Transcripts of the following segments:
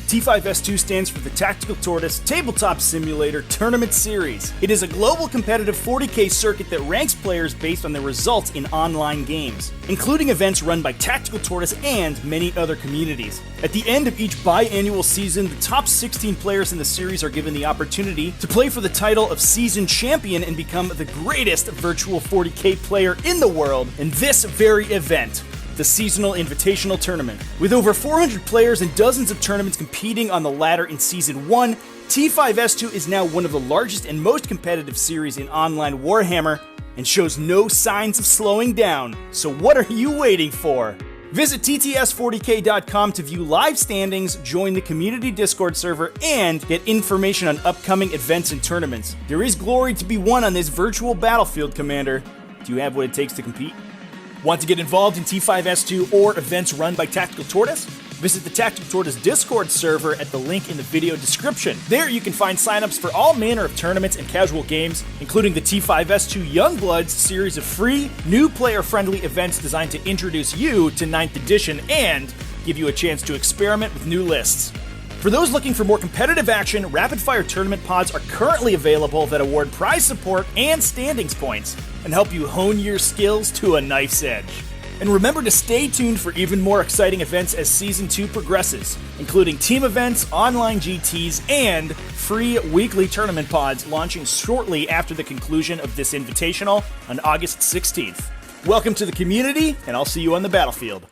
T5S2 stands for the Tactical Tortoise Tabletop Simulator Tournament Series. It is a global competitive 40K circuit that ranks players based on their results in online games, including events run by Tactical Tortoise and many other communities. At the end of each biannual season, the top 16 players in the series are given the opportunity to play for the title of Season Champion and become the greatest virtual 40K player in the world in this very event, the Seasonal Invitational Tournament. With over 400 players and dozens of tournaments competing on the ladder in Season 1, T5S2 is now one of the largest and most competitive series in online Warhammer and shows no signs of slowing down. So what are you waiting for? Visit tts40k.com to view live standings, join the community Discord server, and get information on upcoming events and tournaments. There is glory to be won on this virtual battlefield, Commander. Do you have what it takes to compete? Want to get involved in T5S2 or events run by Tactical Tortoise? Visit the Tactical Tortoise Discord server at the link in the video description. There you can find signups for all manner of tournaments and casual games, including the T5S2 Youngbloods series of free, new player-friendly events designed to introduce you to 9th edition and give you a chance to experiment with new lists. For those looking for more competitive action, rapid-fire tournament pods are currently available that award prize support and standings points and help you hone your skills to a knife's edge. And remember to stay tuned for even more exciting events as Season 2 progresses, including team events, online GTs, and free weekly tournament pods launching shortly after the conclusion of this Invitational on August 16th. Welcome to the community, and I'll see you on the battlefield.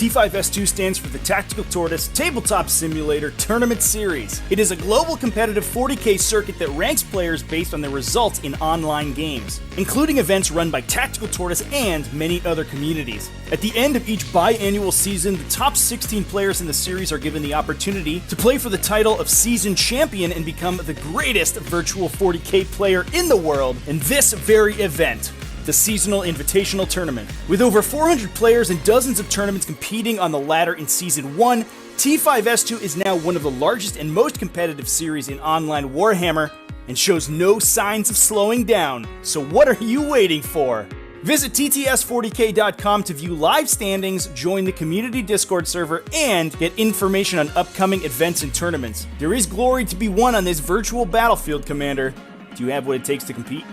T5S2 stands for the Tactical Tortoise Tabletop Simulator Tournament Series. It is a global competitive 40K circuit that ranks players based on their results in online games, including events run by Tactical Tortoise and many other communities. At the end of each biannual season, the top 16 players in the series are given the opportunity to play for the title of Season Champion and become the greatest virtual 40K player in the world in this very event, the Seasonal Invitational Tournament. With over 400 players and dozens of tournaments competing on the ladder in Season 1, T5S2 is now one of the largest and most competitive series in online Warhammer and shows no signs of slowing down. So what are you waiting for? Visit tts40k.com to view live standings, join the community Discord server, and get information on upcoming events and tournaments. There is glory to be won on this virtual battlefield, Commander. Do you have what it takes to compete?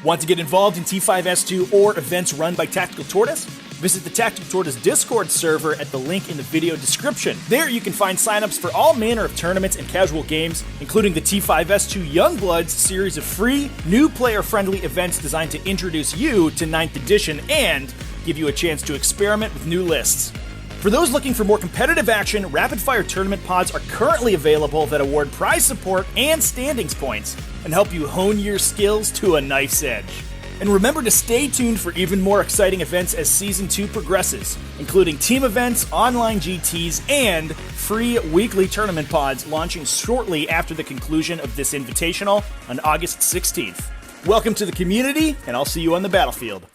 Want to get involved in T5S2 or events run by Tactical Tortoise? Visit the Tactical Tortoise Discord server at the link in the video description. There you can find signups for all manner of tournaments and casual games, including the T5S2 Youngbloods series of free, new player-friendly events designed to introduce you to 9th edition and give you a chance to experiment with new lists. For those looking for more competitive action, rapid-fire tournament pods are currently available that award prize support and standings points and help you hone your skills to a knife's edge. And remember to stay tuned for even more exciting events as Season 2 progresses, including team events, online GTs, and free weekly tournament pods launching shortly after the conclusion of this invitational on August 16th. Welcome to the community, and I'll see you on the battlefield.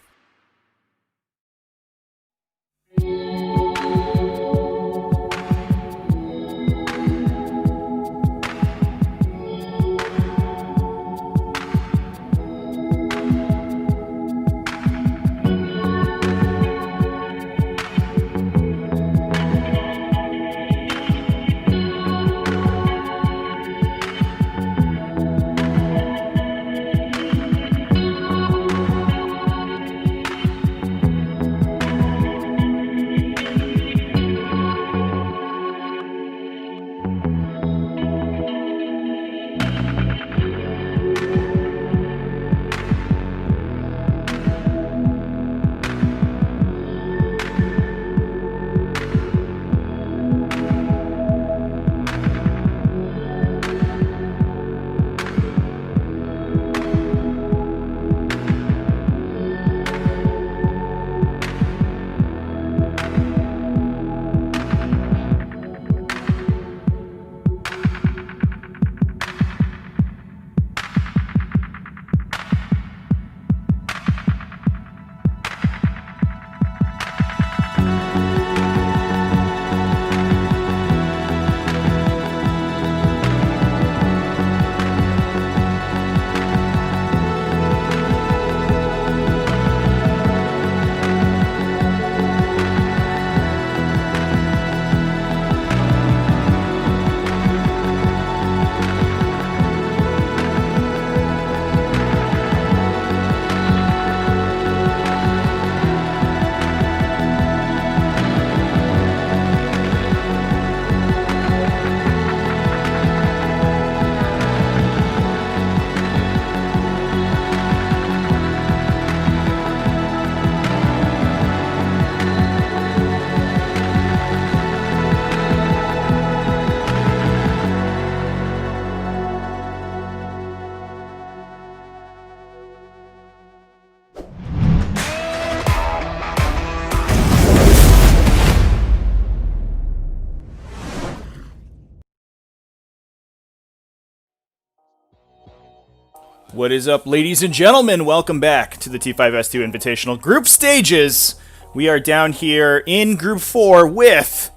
What is up, ladies and gentlemen? Welcome back to the T5S2 Invitational Group Stages. We are down here in Group 4 with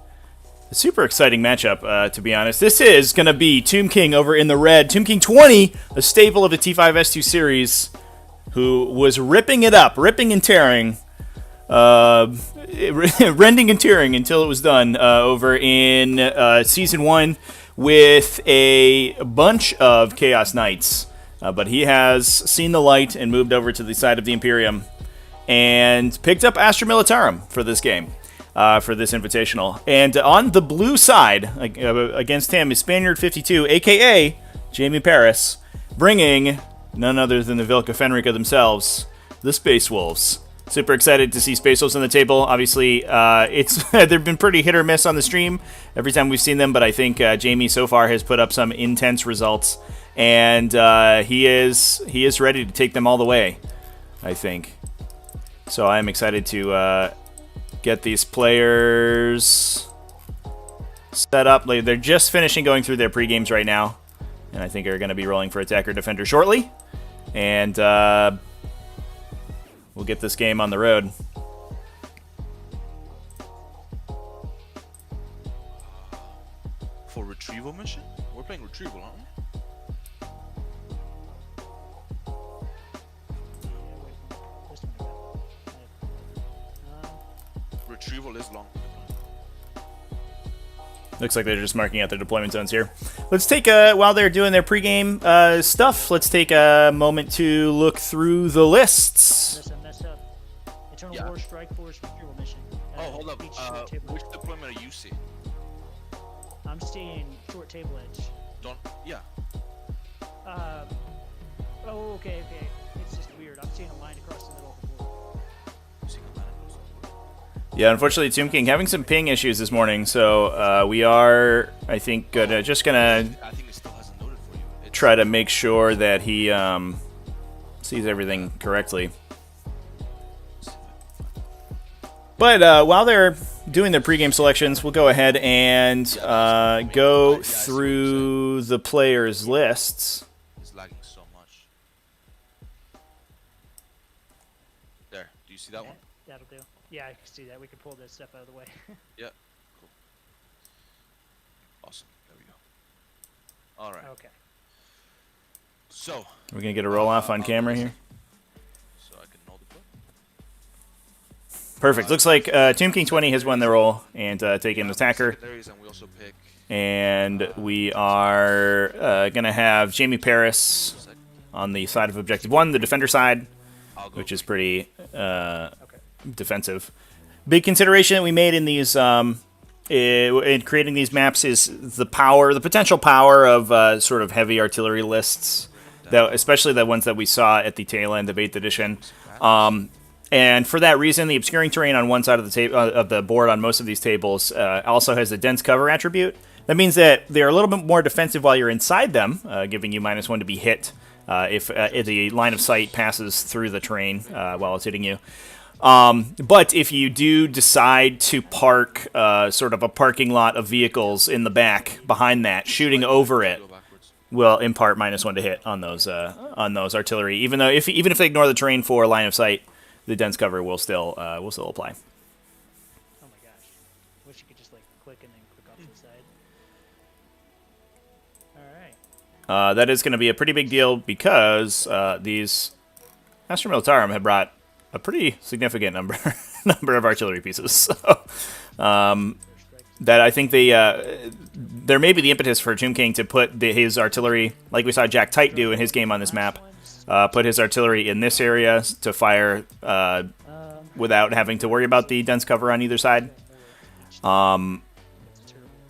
a super exciting matchup, to be honest. This is going to be Tomb King over in the red. Tomb King 20, a staple of the T5S2 series, who was ripping it up, ripping and tearing, rending and tearing until it was done over in Season 1 with a bunch of Chaos Knights. But he has seen the light and moved over to the side of the Imperium and picked up Astra Militarum for this game, for this Invitational. And on the blue side, against him, is Spaniard 52, a.k.a. Jamie Paris, bringing none other than the Vilka Fenrica themselves, the Space Wolves. Super excited to see Space Wolves on the table. Obviously, it's they've been pretty hit or miss on the stream every time we've seen them, but I think Jamie so far has put up some intense results, and he is ready to take them all the way, I think. So I'm excited to get these players set up. They're just finishing going through their pre-games right now, and I think are going to be rolling for attacker defender shortly, and we'll get this game on the road. For retrieval mission? We're playing retrieval, aren't we? Retrieval is long. Looks like they're just marking out their deployment zones here. Let's take while they're doing their pregame stuff, let's take a moment to look through the lists. Mess up. Eternal War Strike Force retrieval mission. Oh, hold up. Which deployment are you seeing? I'm seeing short table edge. Yeah. Oh, okay. It's just weird. I'm seeing a line across the middle of the board. You seeing a line across the board? Yeah, unfortunately, Tomb King having some ping issues this morning, so we are, I think, just gonna I think it still hasn't noted for you. try to make sure that he sees everything correctly. But while they're doing their pregame selections, we'll go ahead and go through the players' lists. It's lagging so much. There. Do you see that one? That'll do. Yeah, I can see that. We can pull this stuff out of the way. Yeah. Cool. Awesome. There we go. All right. Okay. So. We're gonna get a roll off on camera here. So I can know the play. Perfect. Looks like Tomb King 20 has won the roll and taken the attacker. And we also pick. And we are gonna have Jamie Paris on the side of Objective 1, the defender side, which is pretty defensive. Big consideration that we made in these in creating these maps is the potential power of sort of heavy artillery lists, especially the ones that we saw at the tail end of 8th edition. And for that reason, the obscuring terrain on one side of the board on most of these tables also has a dense cover attribute. That means that they're a little bit more defensive while you're inside them, giving you -1 to be hit if the line of sight passes through the terrain while it's hitting you. But if you do decide to park sort of a parking lot of vehicles in the back behind that, shooting over it will impart -1 to hit on those artillery. Even if they ignore the terrain for line of sight, the dense cover will still apply. Oh my gosh. Wish you could just like click and then click off to the side. Alright. That is going to be a pretty big deal because these Astra Militarum have brought a pretty significant number of artillery pieces. So, that I think there may be the impetus for Tomb King to put his artillery, like we saw Jack Tight do in his game on this map, put his artillery in this area to fire without having to worry about the dense cover on either side.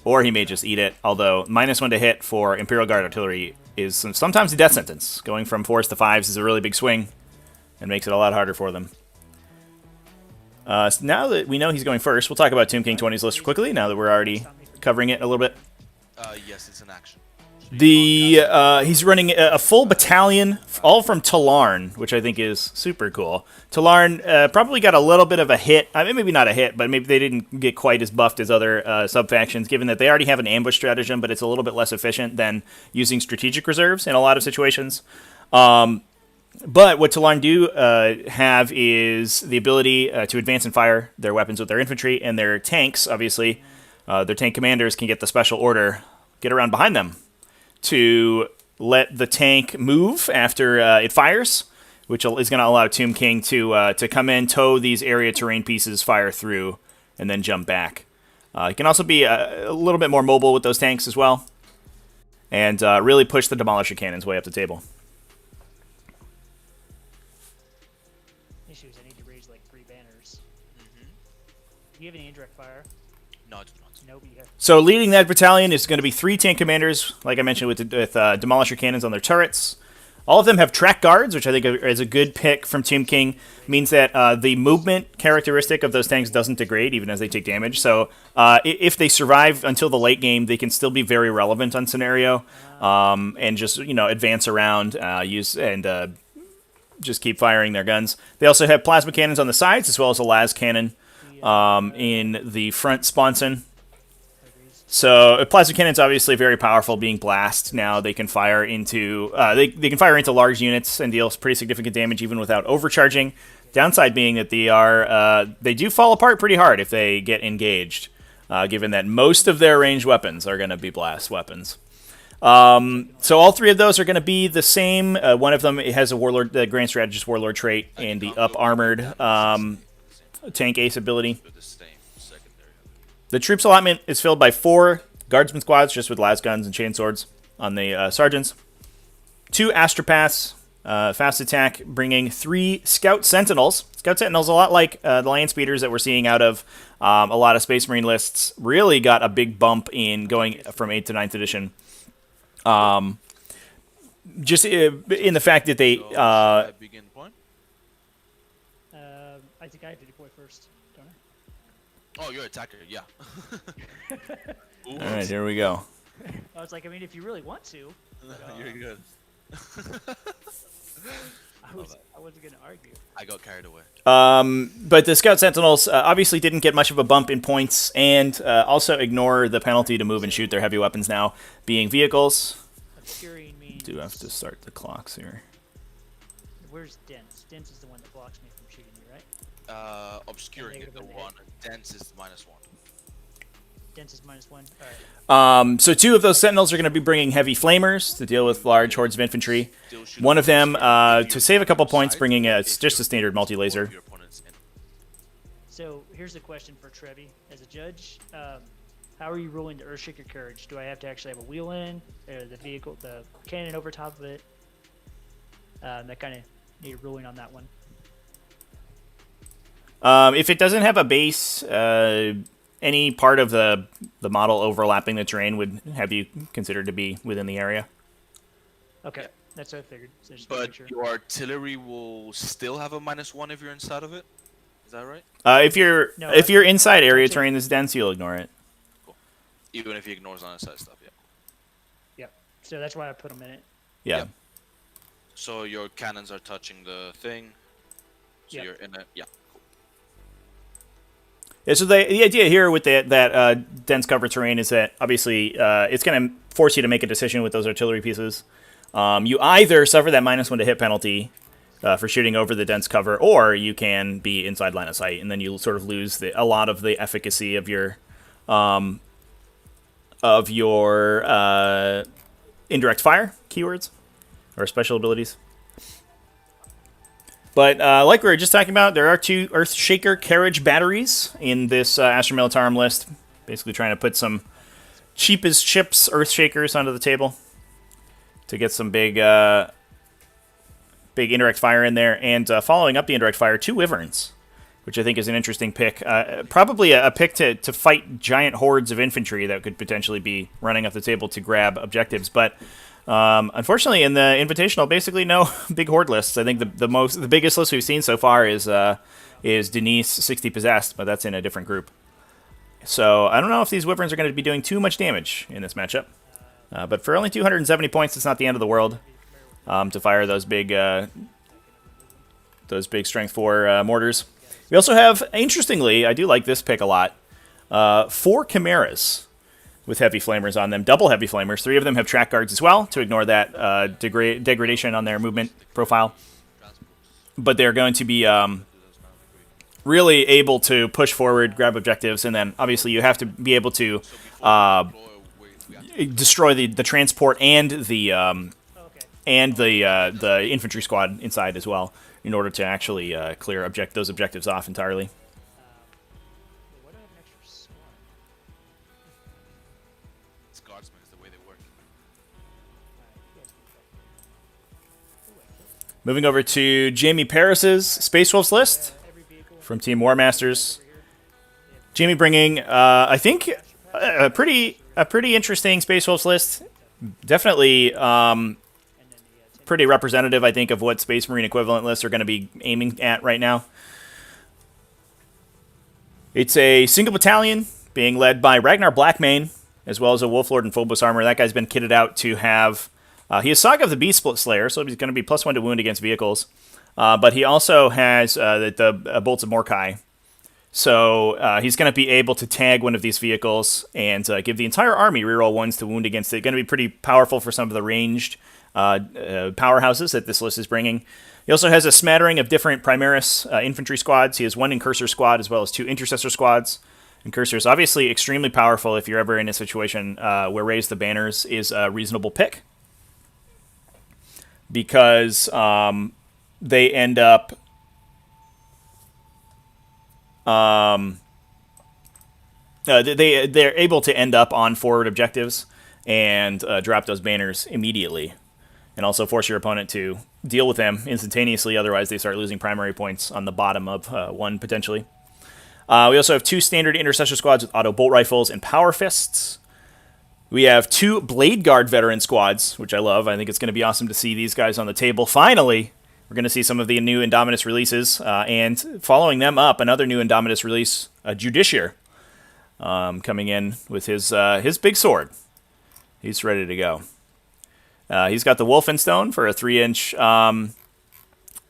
Or he may just eat it, although -1 to hit for Imperial Guard artillery is sometimes a death sentence. Going from 4s to 5s is a really big swing and makes it a lot harder for them. So now that we know he's going first, we'll talk about Tomb King 20's list quickly, now that we're already covering it a little bit. Yes, it's an action. He's running a full battalion, all from Tallarn, which I think is super cool. Tallarn probably got a little bit of a hit. I mean, maybe not a hit, but maybe they didn't get quite as buffed as other sub-factions, given that they already have an ambush stratagem, but it's a little bit less efficient than using strategic reserves in a lot of situations. But what Tallarn do have is the ability to advance and fire their weapons with their infantry, and their tanks, obviously, their tank commanders can get the special order, get around behind them, to let the tank move after it fires, which is going to allow Tomb King to come in, tow these area terrain pieces, fire through, and then jump back. He can also be a little bit more mobile with those tanks as well, and really push the Demolisher cannons way up the table. Issues, I need to raise like 3 banners. Do you have any indirect fire? No, I do not. Nope, you have. So leading that battalion is going to be 3 tank commanders, like I mentioned, with Demolisher cannons on their turrets. All of them have track guards, which I think is a good pick from Tomb King. Means that the movement characteristic of those tanks doesn't degrade even as they take damage. So if they survive until the late game, they can still be very relevant on scenario and just advance around, just keep firing their guns. They also have plasma cannons on the sides as well as a las cannon in the front sponson. So plasma cannons obviously very powerful. Being blast now, they can fire into they can fire into large units and deal pretty significant damage even without overcharging. Downside being that they do fall apart pretty hard if they get engaged, given that most of their ranged weapons are going to be blast weapons. So all three of those are going to be the same. One of them has a warlord, the Grand Strategist warlord trait, and the up armored tank ace ability. The troops allotment is filled by 4 guardsman squads, just with las guns and chainswords on the sergeants. 2 astropaths, fast attack, bringing 3 scout sentinels. Scout sentinels, a lot like the land speeders that we're seeing out of a lot of Space Marine lists, really got a big bump in going from 8th to 9th edition. Just in the fact that they... begin point? I think I have to deploy first, don't I? Oh, you're attacker, yeah. All right, here we go. I was like, I mean, if you really want to. But, You're good. I wasn't going to argue. I got carried away. But the Scout Sentinels obviously didn't get much of a bump in points, and also ignore the penalty to move and shoot their heavy weapons now, being vehicles. Obscuring means... Do have to start the clocks here. Where's Dense? Dense is the one that blocks me from shooting you, right? Obscuring is the one. Dense is -1. Dense is -1. All right. So 2 of those Sentinels are going to be bringing heavy flamers to deal with large hordes of infantry. One of them, to save a couple points, bringing just a standard multi-laser. So here's the question for Trevi. As a judge, how are you ruling the Earthshaker Courage? Do I have to actually have a wheel in, or the vehicle, the cannon over top of it? That kind of need a ruling on that one. If it doesn't have a base, any part of the model overlapping the terrain would have you considered to be within the area. Okay, that's what I figured. So just But make sure. your artillery will still have a -1 if you're inside of it? Is that right? If you're inside area terrain that's dense, you'll ignore it. Cool. Even if he ignores on-side stuff, yeah. Yep. So that's why I put them in it. Yeah. Yep. So your cannons are touching the thing. So Yep. you're in it. Yeah. Yeah, so the idea here with that dense cover terrain is that obviously it's going to force you to make a decision with those artillery pieces. You either suffer that -1 to hit penalty for shooting over the dense cover, or you can be inside line of sight, and then you'll sort of lose a lot of the efficacy of your indirect fire keywords or special abilities. But like we were just talking about, there are 2 Earthshaker Carriage batteries in this Astra Militarum list. Basically trying to put some cheap as chips Earthshakers onto the table to get some big indirect fire in there. And following up the indirect fire, 2 Wyverns, which I think is an interesting pick. Probably a pick to fight giant hordes of infantry that could potentially be running up the table to grab objectives. But unfortunately, in the Invitational, basically no big horde lists. I think the biggest list we've seen so far is Denise 60 Possessed, but that's in a different group. So I don't know if these Wyverns are going to be doing too much damage in this matchup. But for only 270 points, it's not the end of the world to fire those big strength 4 mortars. We also have, interestingly, I do like this pick a lot, 4 Chimeras with heavy flamers on them, double heavy flamers. 3 of them have track guards as well to ignore that degradation on their movement profile. But they're going to be really able to push forward, grab objectives, and then obviously you have to be able to destroy the transport and the infantry squad inside as well in order to actually clear those objectives off entirely. Why do I have an extra squad? It's guardsmen is the way they work. Moving over to Jamie Paris's Space Wolves list from Team War Masters. Jamie bringing, I think, a pretty interesting Space Wolves list. Definitely pretty representative, I think, of what Space Marine equivalent lists are going to be aiming at right now. It's a single battalion being led by Ragnar Blackmane, as well as a Wolflord and Phobos armor. That guy's been kitted out to have... he has Saga of the Beast Split Slayer, so he's going to be +1 to wound against vehicles. But he also has the Bolts of Morkai. So he's going to be able to tag one of these vehicles and give the entire army reroll 1s to wound against it. Going to be pretty powerful for some of the ranged powerhouses that this list is bringing. He also has a smattering of different Primaris infantry squads. He has 1 Incursor squad as well as 2 Intercessor squads. Incursor is obviously extremely powerful if you're ever in a situation where Raise the Banners is a reasonable pick. Because they end up... they're able to end up on forward objectives and drop those banners immediately, and also force your opponent to deal with them instantaneously. Otherwise, they start losing primary points on the bottom of 1 potentially. We also have 2 standard intercessor squads with auto bolt rifles and power fists. We have 2 Blade Guard veteran squads, which I love. I think it's going to be awesome to see these guys on the table. Finally, we're going to see some of the new Indominus releases, and following them up, another new Indominus release, Judiciar, coming in with his big sword. He's ready to go. He's got the Wolfenstone for a 3-inch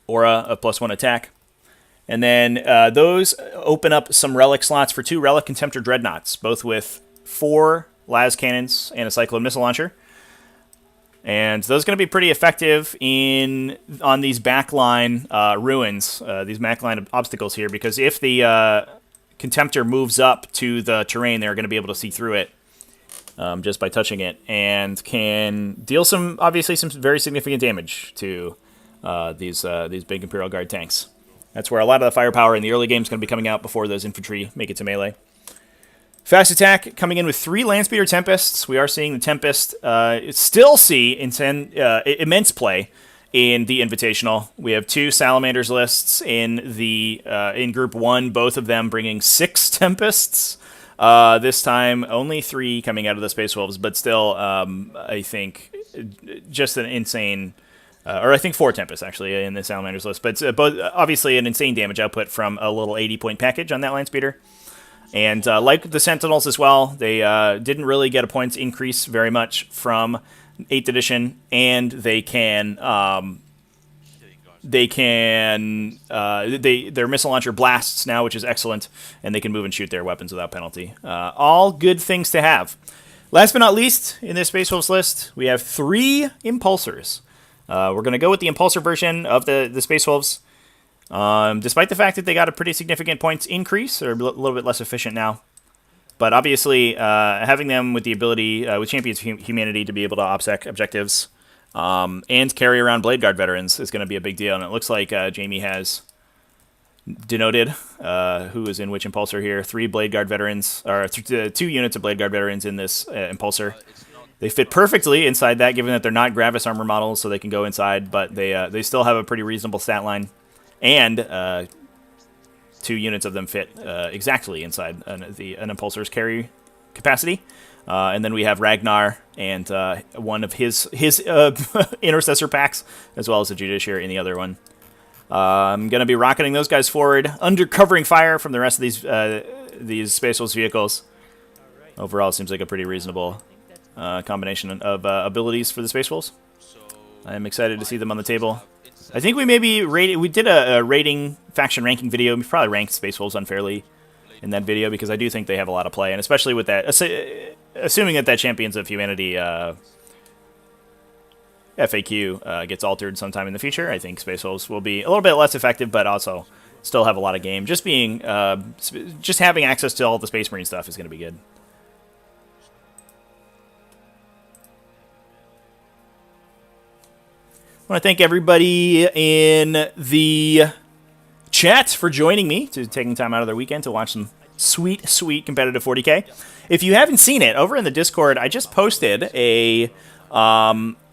aura of +1 attack. And then those open up some relic slots for 2 Relic Contemptor Dreadnoughts, both with 4 las cannons and a Cyclone missile launcher. And those are going to be pretty effective on these backline ruins, these backline obstacles here, because if the Contemptor moves up to the terrain, they're going to be able to see through it just by touching it, and can deal some very significant damage to these big Imperial Guard tanks. That's where a lot of the firepower in the early game is going to be coming out before those infantry make it to melee. Fast attack coming in with 3 Landspeeder Tempests. We are seeing the Tempest still see immense play in the Invitational. We have 2 Salamanders lists in Group 1, both of them bringing 6 Tempests. This time, only 3 coming out of the Space Wolves, but still, I think, just an insane... or I think 4 Tempests, actually, in the Salamanders list. But both, obviously an insane damage output from a little 80-point package on that Landspeeder. And like the Sentinels as well, they didn't really get a points increase very much from 8th edition, and their missile launcher blasts now, which is excellent, and they can move and shoot their weapons without penalty. All good things to have. Last but not least, in this Space Wolves list, we have 3 Impulsors. We're going to go with the Impulsor version of the Space Wolves. Despite the fact that they got a pretty significant points increase, they're a little bit less efficient now. But obviously, having them with the ability, with Champions of Humanity, to be able to OPSEC objectives and carry around Blade Guard veterans is going to be a big deal. And it looks like Jamie has denoted who is in which Impulsor here. 3 Blade Guard veterans, or 2 units of Blade Guard veterans in this Impulsor. They fit perfectly inside that, given that they're not Gravis armor models, so they can go inside, but they still have a pretty reasonable stat line. And 2 units of them fit exactly inside an Impulsor's carry capacity. And then we have Ragnar and one of his Intercessor packs, as well as a Judiciary in the other one. I'm going to be rocketing those guys forward, under covering fire from the rest of these Space Wolves vehicles. Overall, it seems like a pretty reasonable combination of abilities for the Space Wolves. I am excited to see them on the table. I think we did a rating, faction ranking video. We probably ranked Space Wolves unfairly in that video, because I do think they have a lot of play, and especially with that, assuming that Champions of Humanity FAQ gets altered sometime in the future, I think Space Wolves will be a little bit less effective, but also still have a lot of game. Just having access to all the Space Marine stuff is going to be good. I want to thank everybody in the chat for joining me, taking time out of their weekend to watch some sweet, sweet competitive 40K. If you haven't seen it, over in the Discord, I just posted a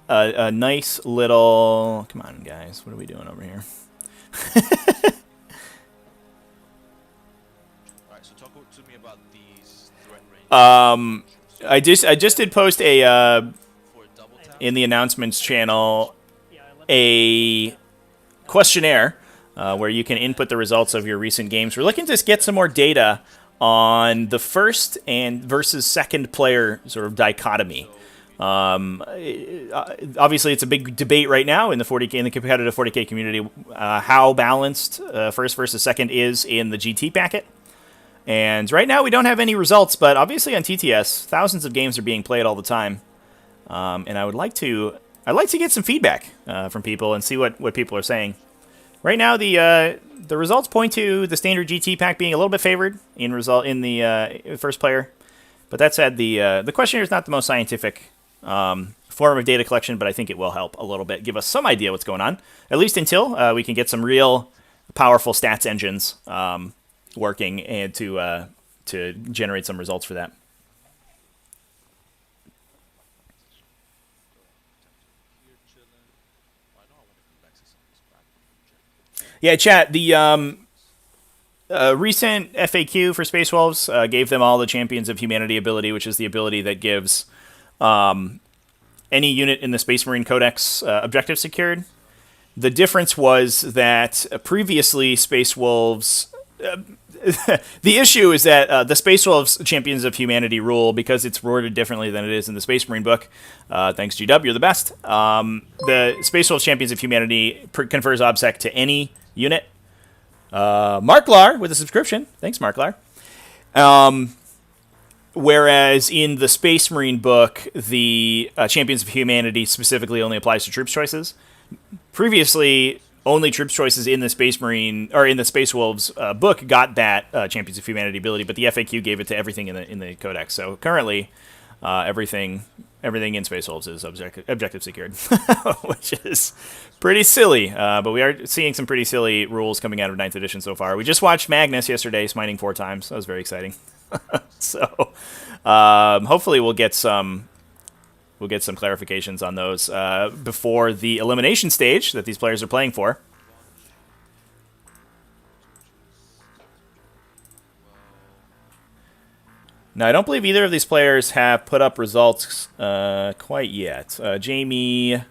nice little... Come on, guys. What are we doing over here? Alright, so talk to me about these threat range. I just did post in the announcements channel a questionnaire where you can input the results of your recent games. We're looking to get some more data on the first and versus second player sort of dichotomy. Obviously, it's a big debate right now in the 40K in the competitive 40K community how balanced first versus second is in the GT packet. And right now, we don't have any results, but obviously on TTS, thousands of games are being played all the time, and I'd like to get some feedback from people and see what people are saying. Right now, the results point to the standard GT pack being a little bit favored in the first player. But that said, the questionnaire is not the most scientific form of data collection, but I think it will help a little bit, give us some idea what's going on, at least until we can get some real powerful stats engines working and to generate some results for that. Yeah, chat. The recent FAQ for Space Wolves gave them all the Champions of Humanity ability, which is the ability that gives any unit in the Space Marine Codex objective secured. The difference was that previously Space Wolves... the issue is that the Space Wolves Champions of Humanity rule, because it's worded differently than it is in the Space Marine book, thanks GW, you're the best, the Space Wolves Champions of Humanity confers OBSEC to any unit. Marklar with a subscription. Thanks, Marklar. Whereas in the Space Marine book, the Champions of Humanity specifically only applies to troops choices. Previously, only troops choices in the Space Marine or in the Space Wolves book got that Champions of Humanity ability, but the FAQ gave it to everything in the Codex. So currently, everything in Space Wolves is objective secured, which is pretty silly. But we are seeing some pretty silly rules coming out of 9th edition so far. We just watched Magnus yesterday smiting 4 times. That was very exciting. So hopefully we'll get some clarifications on those before the elimination stage that these players are playing for. Now, I don't believe either of these players have put up results quite yet. Jamie,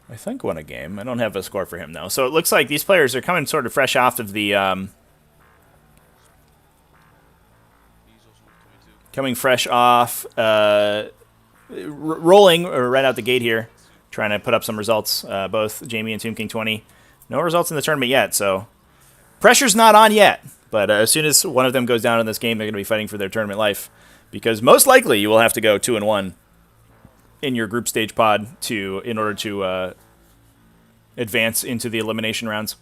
I think, won a game. I don't have a score for him, though. So it looks like these players are coming sort of fresh off of the... coming fresh off, rolling right out the gate here, trying to put up some results. Both Jamie and Tomb King 20. No results in the tournament yet, so pressure's not on yet. But as soon as one of them goes down in this game, they're going to be fighting for their tournament life, because most likely you will have to go 2-1 in your group stage pod in order to advance into the elimination rounds.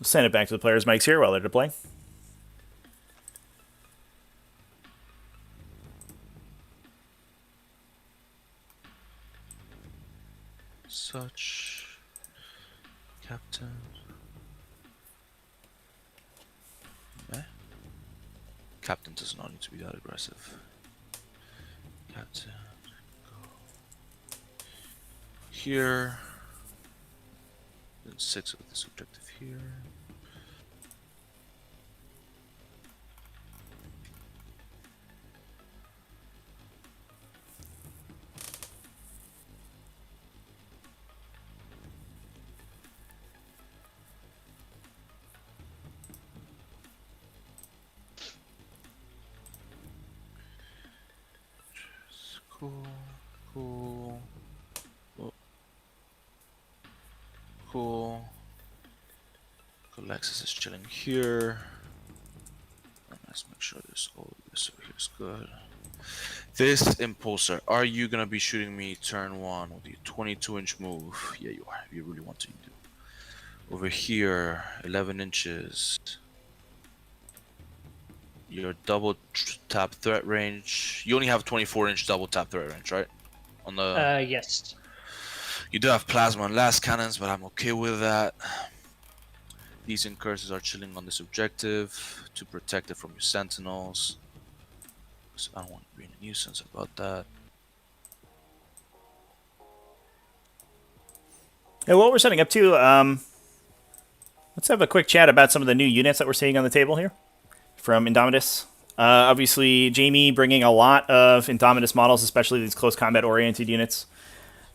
Send it back to the players' mics here while they're deploying. Such captain. Captain does not need to be that aggressive. Captain, go here. Then 6 with this objective here. Cool, cool. Oh. Cool. Alexis is chilling here. Let's make sure this all this over here is good. This impulsor, are you gonna be shooting me turn 1 with the 22-inch move? Yeah, you are. If you really want to, you do. Over here, 11 inches. Your double tap threat range. You only have 24-inch double tap threat range, right? On the yes. You do have plasma and last cannons, but I'm okay with that. These incursors are chilling on this objective to protect it from your sentinels. So I don't want to be a nuisance about that. And what we're setting up to, let's have a quick chat about some of the new units that we're seeing on the table here from Indomitus. Obviously, Jamie bringing a lot of Indomitus models, especially these close combat-oriented units.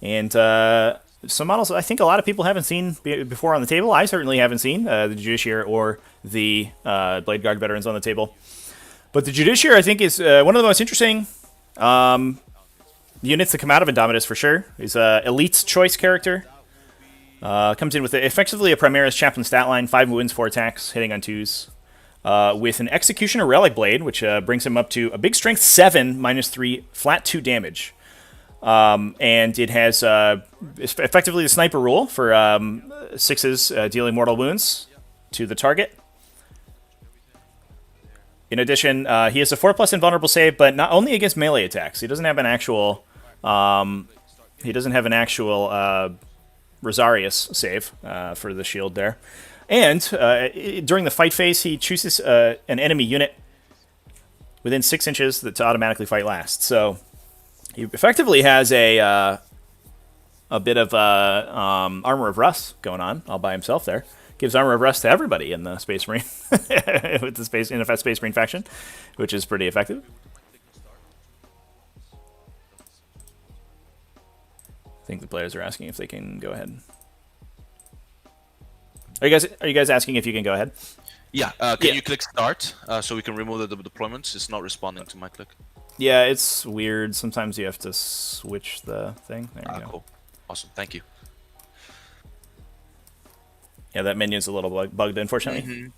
And some models I think a lot of people haven't seen before on the table. I certainly haven't seen the Judiciary or the Blade Guard veterans on the table. But the Judiciary, I think, is one of the most interesting units to come out of Indomitus for sure. He's Elite's Choice character. Comes in with effectively a Primaris Chaplain stat line, 5 wounds, 4 attacks, hitting on 2s. With an Executioner Relic Blade, which brings him up to a big strength 7, -3, flat 2 damage. And it has effectively the sniper rule for 6s dealing mortal wounds to the target. In addition, he has a 4+ invulnerable save, but not only against melee attacks. He doesn't have an actual Rosarius save for the shield there. And during the fight phase, he chooses an enemy unit within 6 inches to automatically fight last. So he effectively has a bit of Armor of Rust going on all by himself there. Gives Armor of Rust to everybody in the Space Marine with the Space Marine faction, which is pretty effective. I think the players are asking if they can go ahead. Are you guys asking if you can go ahead? Yeah. Can you click start so we can remove the deployments? It's not responding to my click. Yeah, it's weird. Sometimes you have to switch the thing. There you go. Cool. Awesome. Thank you. Yeah, that menu's a little bugged, unfortunately. Mm-hmm.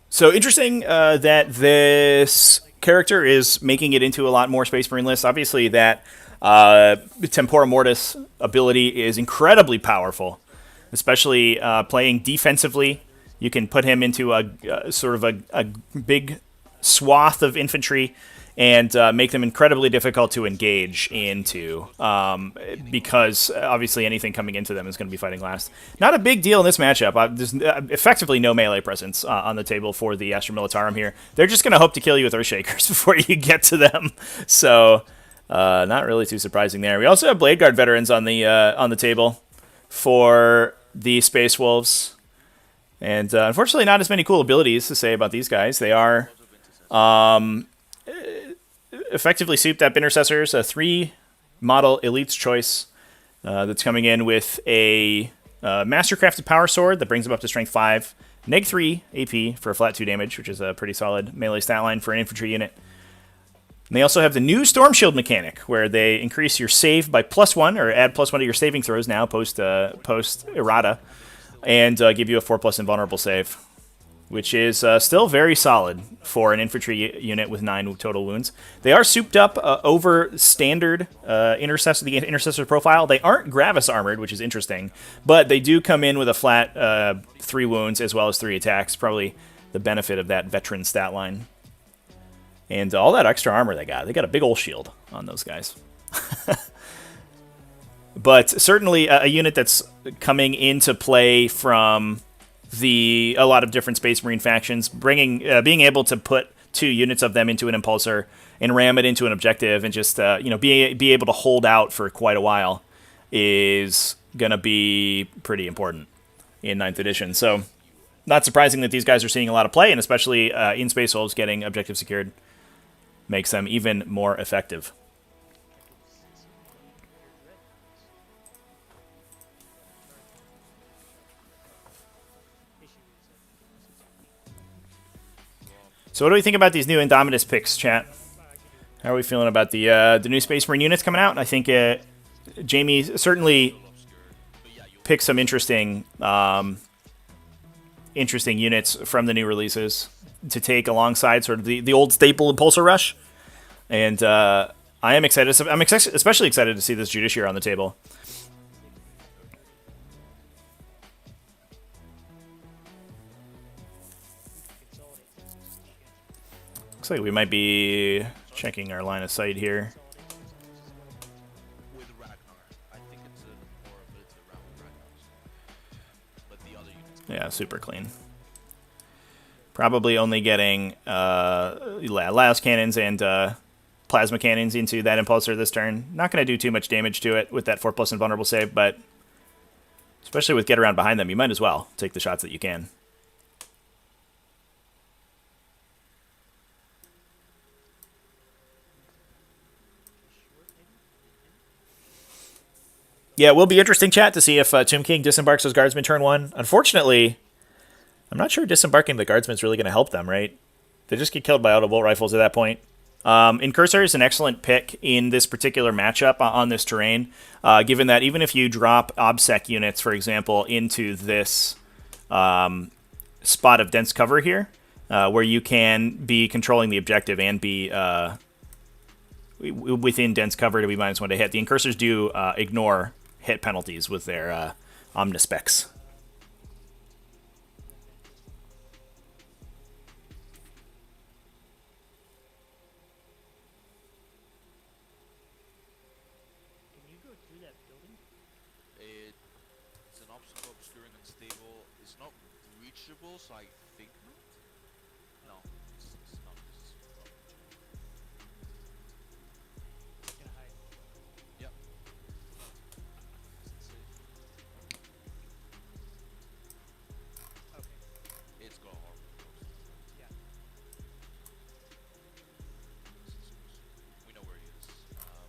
So interesting that this character is making it into a lot more Space Marine lists. Obviously, that Tempora Mortis ability is incredibly powerful, especially playing defensively. You can put him into a sort of a big swath of infantry and make them incredibly difficult to engage into because obviously anything coming into them is going to be fighting last. Not a big deal in this matchup. There's effectively no melee presence on the table for the Astra Militarum here. They're just going to hope to kill you with Earthshakers before you get to them. So not really too surprising there. We also have Blade Guard veterans on the table for the Space Wolves. And unfortunately not as many cool abilities to say about these guys. They are effectively souped up intercessors, a 3-model Elite's Choice that's coming in with a Mastercrafted Power Sword that brings them up to strength 5, -3 AP for a flat 2 damage, which is a pretty solid melee stat line for an infantry unit. And they also have the new Storm Shield mechanic, where they increase your save by +1, or add +1 to your saving throws now post errata, and give you a 4+ invulnerable save, which is still very solid for an infantry unit with 9 total wounds. They are souped up over standard the intercessor profile. They aren't Gravis armored, which is interesting, but they do come in with a flat 3 wounds as well as 3 attacks, probably the benefit of that veteran stat line. And all that extra armor they got a big old shield on those guys. But certainly a unit that's coming into play from a lot of different Space Marine factions, being able to put 2 units of them into an impulsor and ram it into an objective, and just be able to hold out for quite a while is gonna be pretty important in 9th edition. So, not surprising that these guys are seeing a lot of play, and especially in Space Wolves, getting objective secured makes them even more effective. So what do we think about these new Indomitus picks, chat? How are we feeling about the new Space Marine units coming out? I think Jamie certainly picked some interesting units from the new releases to take alongside sort of the old staple Impulsor Rush. And I am excited. I'm especially excited to see this Judiciary on the table. Looks like we might be checking our line of sight here. Yeah, super clean. Probably only getting Las Cannons and Plasma Cannons into that Impulsor this turn. Not going to do too much damage to it with that 4+ invulnerable save, but especially with Get Around behind them, you might as well take the shots that you can. Yeah, it will be interesting, chat, to see if Tomb King disembarks those guardsmen turn 1. Unfortunately, I'm not sure disembarking the guardsmen is really going to help them, right? They just get killed by auto bolt rifles at that point. Incursor is an excellent pick in this particular matchup on this terrain, given that even if you drop OBSEC units, for example, into this spot of dense cover here, where you can be controlling the objective and be within dense cover to be -1 to hit, the Incursors do ignore hit penalties with their Omnispecs. It's an obstacle obscuring unstable. It's not reachable, so I think not. No, it's not. It's not reachable. Gonna hide. Yep. Is it safe? Okay. It's got horrible close. Yeah. We know where he is.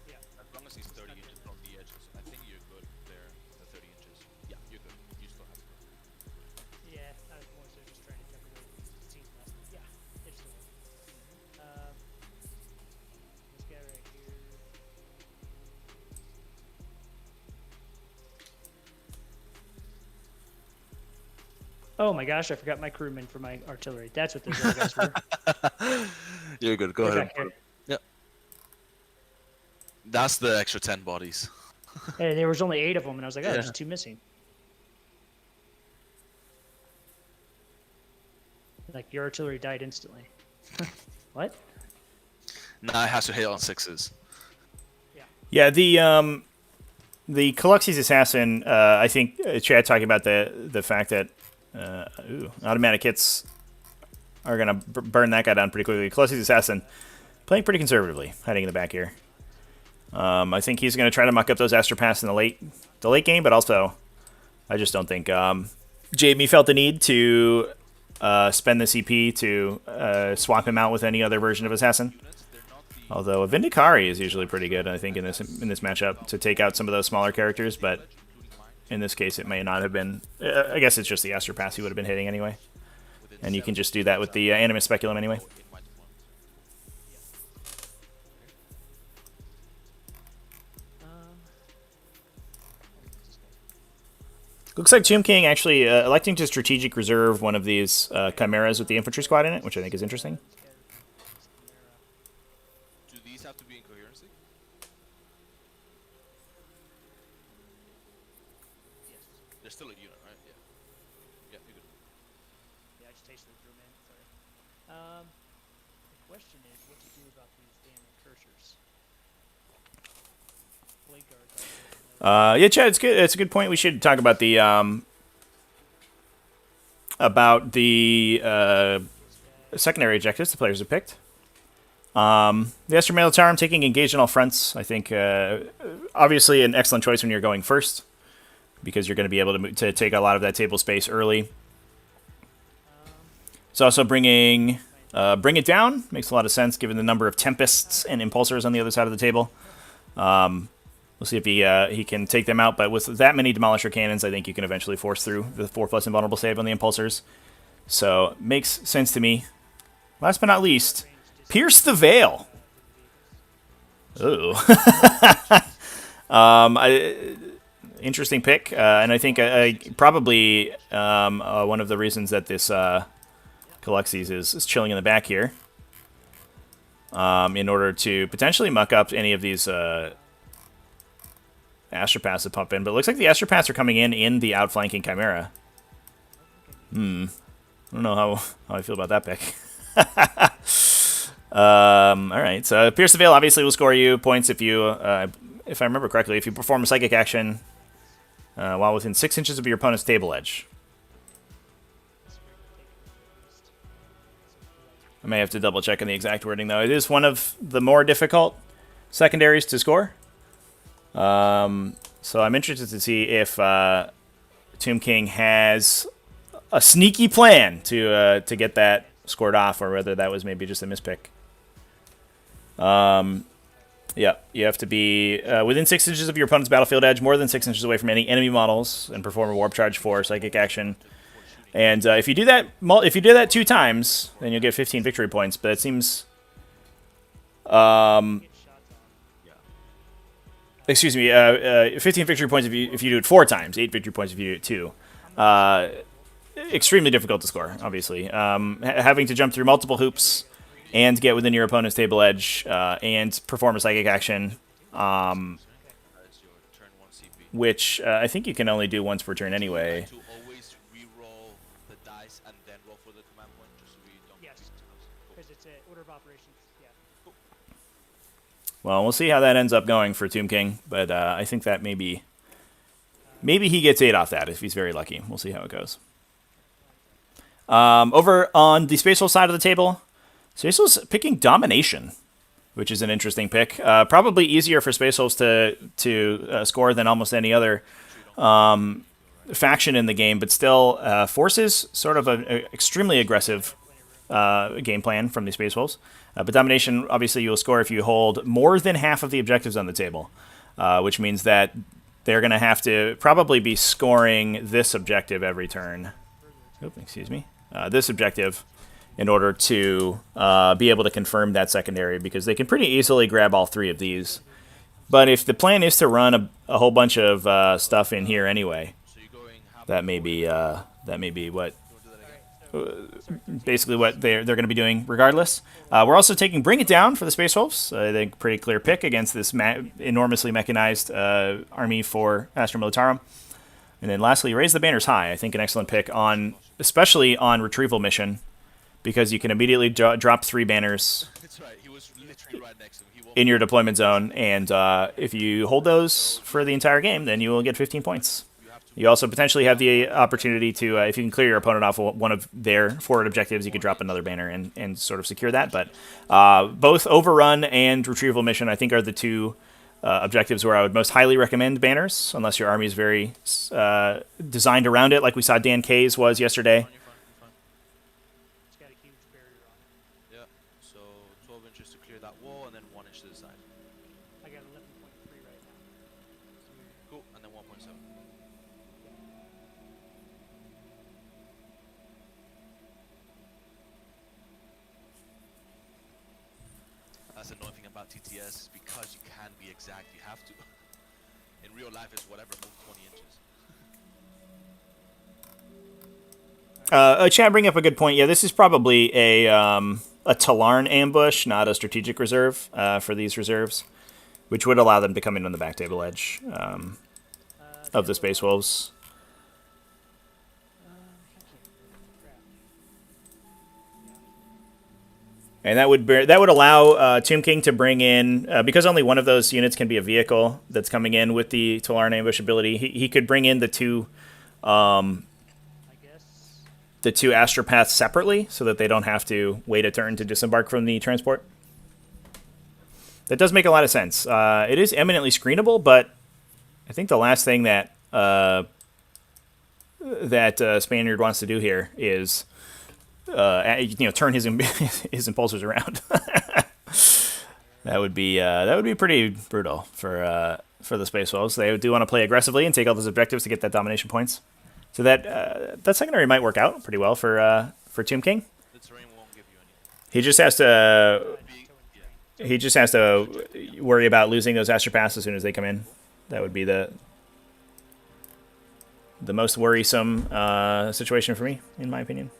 Yeah. As long as he's 30 inches from the edges, I think you're good there. The 30 inches. Yeah, you're good. You still have to go. Yeah, I was more so just trying to jump away from the scene last. Yeah, it's the one. This guy right here. Oh my gosh, I forgot my crewmen for my artillery. That's what those other guys were. You're good. Go They're ahead. back here. Yep. That's the extra 10 bodies. Hey, there was only 8 of them, and I was like, oh, there's Yeah. 2 missing. Like, your artillery died instantly. What? Nah, it has to hit on 6s. Yeah, the Caluxi's Assassin, I think Chad talking about the fact that automatic hits are going to burn that guy down pretty quickly. Caluxi's Assassin playing pretty conservatively, hiding in the back here. I think he's going to try to muck up those Astropaths in the late game, but also I just don't think Jamie felt the need to spend the CP to swap him out with any other version of Assassin. Although a Vindicari is usually pretty good, I think, in this matchup to take out some of those smaller characters, but in this case it may not have been. I guess it's just the Astropath he would have been hitting anyway. And you can just do that with the Animus Speculum anyway. Looks like Tomb King actually electing to strategic reserve one of these Chimeras with the infantry squad in it, which I think is interesting. Do these have to be in coherency? Yes. They're still a unit, right? Yeah. Yeah, you're good. Yeah, I just tasted the room in. Sorry. The question is what to do about these damn incursors. Blade guards. Yeah, Chad, it's good. It's a good point. We should talk about the secondary objectives the players have picked. The Esther Tallarn taking engage on all fronts. I think obviously an excellent choice when you're going first because you're going to be able to take a lot of that table space early. It's also bringing Bring It Down. Makes a lot of sense given the number of Tempests and Impulsors on the other side of the table. We'll see if he can take them out, but with that many Demolisher Cannons, I think you can eventually force through the 4+ invulnerable save on the Impulsors. So, makes sense to me. Last but not least, Pierce the Veil. Ooh. Interesting pick, and I think probably one of the reasons that this Caluxis is chilling in the back here in order to potentially muck up any of these Astropaths to pump in, but it looks like the Astropaths are coming in the outflanking Chimera. I don't know how I feel about that pick. Alright, so Pierce the Veil obviously will score you points if you, if I remember correctly, if you perform a psychic action while within 6 inches of your opponent's table edge. I may have to double check on the exact wording, though. It is one of the more difficult secondaries to score. So I'm interested to see if Tomb King has a sneaky plan to get that scored off, or whether that was maybe just a mispick. Yeah, you have to be within 6 inches of your opponent's battlefield edge, more than 6 inches away from any enemy models, and perform a warp charge for psychic action. And if you do that, 2 times, then you'll get 15 victory points. But it seems, excuse me, 15 victory points if you do it 4 times, 8 victory points if you do it 2. Extremely difficult to score, obviously. Having to jump through multiple hoops and get within your opponent's table edge and perform a psychic action, which I think you can only do once per turn anyway. Well, we'll see how that ends up going for Tomb King, but I think that maybe he gets 8 off that if he's very lucky. We'll see how it goes. Over on the Space Wolf side of the table, Space Wolf's picking Domination, which is an interesting pick. Probably easier for Space Wolves to score than almost any other faction in the game, but still forces sort of an extremely aggressive game plan from the Space Wolves. But Domination, obviously, you'll score if you hold more than half of the objectives on the table, which means that they're going to have to probably be scoring this objective every turn. Oop, excuse me. This objective in order to be able to confirm that secondary, because they can pretty easily grab all 3 of these. But if the plan is to run a whole bunch of stuff in here anyway, that may be what basically what they're going to be doing regardless. We're also taking Bring It Down for the Space Wolves. I think pretty clear pick against this enormously mechanized army for Astra Militarum. And then lastly, Raise the Banners High. I think an excellent pick especially on Retrieval Mission, because you can immediately drop 3 banners in your deployment zone, and if you hold those for the entire game, then you will get 15 points. You also potentially have the opportunity to, if you can clear your opponent off one of their forward objectives, you could drop another banner and sort of secure that. But both Overrun and Retrieval Mission, I think, are the 2 objectives where I would most highly recommend banners, unless your army is very designed around it, like we saw Dan K's was yesterday. It's got a huge barrier on it. Yeah, so 12 inches to clear that wall, and then 1 inch to the side. I got 11.3 right now. Cool, and then 1.7. That's the annoying thing about TTS, is because you can be exact, you have to. In real life, it's whatever, move 20 inches. Chad, bring up a good point. Yeah, this is probably a Tallarn ambush, not a strategic reserve for these reserves, which would allow them to come in on the back table edge of the Space Wolves. And that would allow Tomb King to bring in, because only one of those units can be a vehicle that's coming in with the Tallarn ambush ability. He could bring in the 2 astropaths separately, so that they don't have to wait a turn to disembark from the transport. That does make a lot of sense. It is eminently screenable, but I think the last thing that Spaniard wants to do here is turn his impulsors around. That would be pretty brutal for the Space Wolves. They do want to play aggressively and take all those objectives to get that domination points. So that secondary might work out pretty well for Tomb King. The terrain won't give you anything. He just has to worry about losing those astropaths as soon as they come in. That would be the most worrisome situation for me, in my opinion.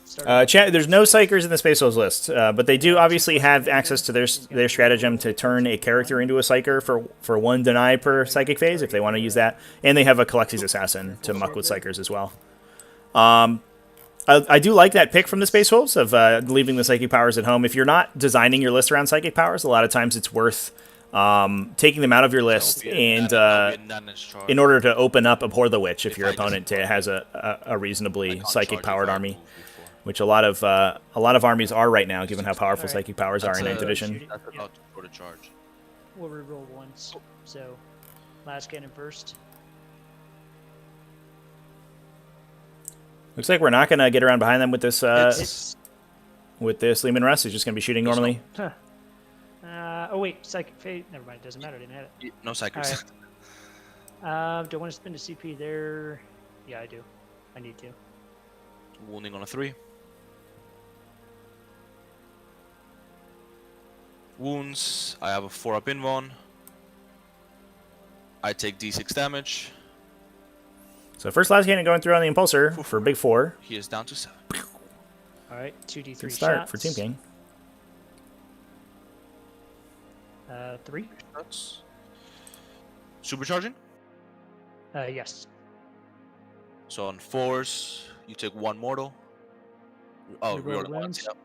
There's no psychers in the Space Wolves list, but they do obviously have access to their stratagem to turn a character into a psyker for 1 deny per psychic phase if they want to use that, and they have a Calexi's Assassin to muck with psychers as well. I do like that pick from the Space Wolves of leaving the psychic powers at home. If you're not designing your list around psychic powers, a lot of times it's worth taking them out of your list and in order to open up Abhor the Witch if your opponent has a reasonably psychic powered army, which a lot of armies are right now, given how powerful psychic powers are in 9th edition. That's about to go to charge. We'll reroll once. So, last cannon first. Looks like we're not gonna get around behind them with this Lehman Russ. He's just gonna be shooting normally. Huh. Oh wait, psychic fate. Never mind. It doesn't matter. I didn't have it. No psychers. Right. Do I want to spend a CP there? Yeah, I do. I need to. Wounding on a 3. Wounds. I have a 4-up invuln. I take D6 damage. So first last cannon going through on the Impulsor for big 4. He is down to 7. All right, 2d3 Good start shots. for Tomb King. 3. Shots. Supercharging. Yes. So on 4s, you take 1 mortal. Oh, Reroll reroll once. wounds. Yep.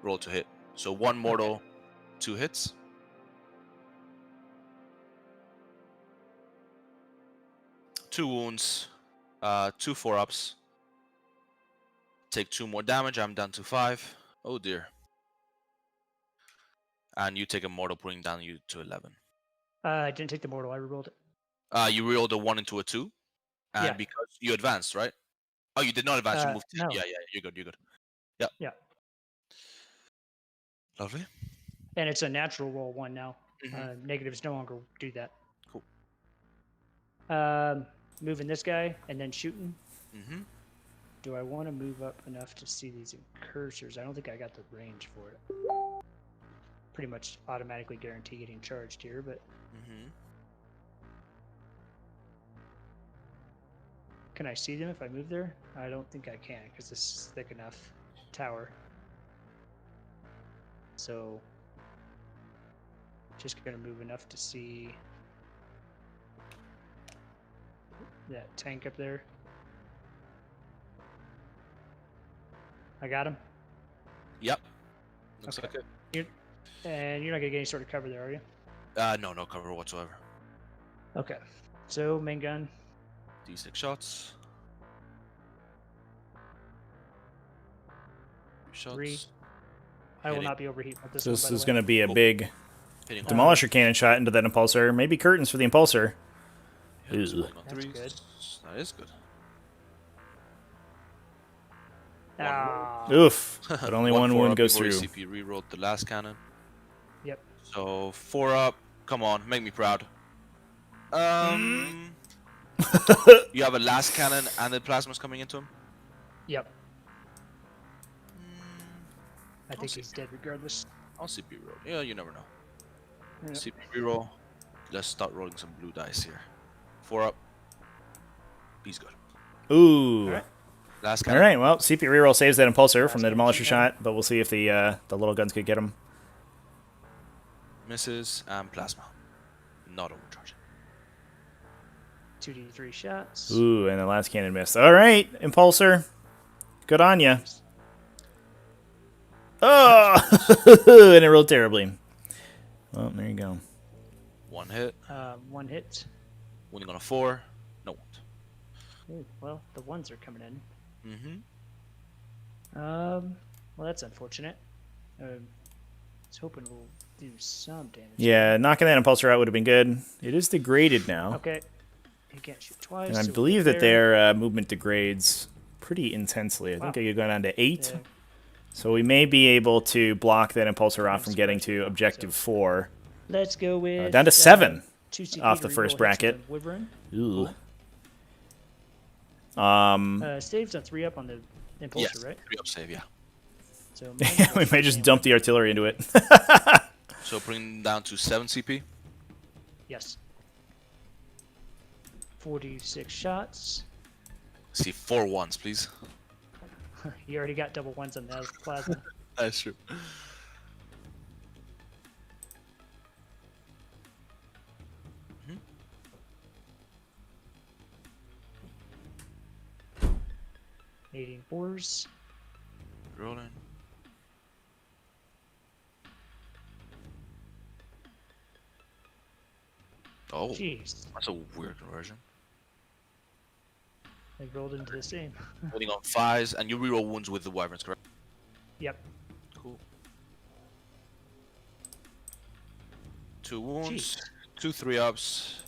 Roll to hit. So 1 mortal, 2 hits. Two wounds, 2 4-ups. Take 2 more damage. I'm down to 5. Oh dear. And you take a mortal, bringing down you to 11. I didn't take the mortal. I rerolled it. You rolled a 1 into a 2, and Yeah. because you advanced, right? Oh, you did not advance. You moved. No. Yeah, you're good. You're good. Yeah. Yeah. Lovely. And it's a natural roll 1 now. Mhm. Negatives no longer do that. Cool. Moving this guy and then shooting. Mm-hmm. Do I want to move up enough to see these cursors? I don't think I got the range for it. Pretty much automatically guarantee getting charged here, but Mm-hmm. can I see them if I move there? I don't think I can because this is thick enough tower. So just gonna move enough to see that tank up there. I got him. Yep. Looks Okay. like it. And you're not gonna get any sort of cover there, are you? No cover whatsoever. Okay. So main gun. D6 shots. 3 shots. 3. I will Hitting. not be overheating with this So one. this by the is way. going to be a big Hitting Demolisher cannon shot into that Impulsor. Maybe curtains for the Impulsor. Hits Ooh. on That's 3s. good. That is good. Ah. Oof. But only one wound goes through. CP rerolled the last cannon. Yep. So 4 up. Come on, make me proud. You have a last cannon and the plasma's coming into him. Yep. I think see. he's dead regardless. I'll CP reroll. Yeah, you never know. Yep. CP reroll. Let's start rolling some blue dice here. 4 up. He's good. Ooh. Alright. Last All cannon. right. Well, CP reroll saves that Impulsor from the Last Demolisher cannon. shot, but we'll see if the little guns could get him. Misses and plasma. Not overcharging. 2d3 shots. Ooh, and the last cannon missed. All right, Impulsor. Good on ya. Oh! And it rolled terribly. Well, there you go. 1 hit. 1 hit. Wounding on a 4. No wound. Ooh, well, the ones are coming in. Mm-hmm. Well, that's unfortunate. I was hoping we'll do some damage. Yeah, knocking that Impulsor out would have been good. It is degraded now. Okay. He can't shoot twice. And I so we'll believe get that there. their movement degrades pretty intensely. I think Wow. it could go down to 8. Yeah. So we may be able to block that Impulsor off from getting to So- objective 4. Let's go with Down to 7 2 CP off to the reroll first hits bracket. with the Wyvern. Ooh. Saves a 3 up on the Impulsor, Yes. right? 3 up save, yeah. So We may just dump the artillery into it. So bring down to 7 CP. Yes. 46 shots. See 4 1s, please. You already got double ones on the plasma. That's true. Mhm. 18 fours. Rolling. Oh, Jeez. that's a weird conversion. They rolled into the same. Holding on 5s, and you reroll wounds with the wyverns, correct? Yep. Cool. 2 wounds, Jeez. 2 3-ups.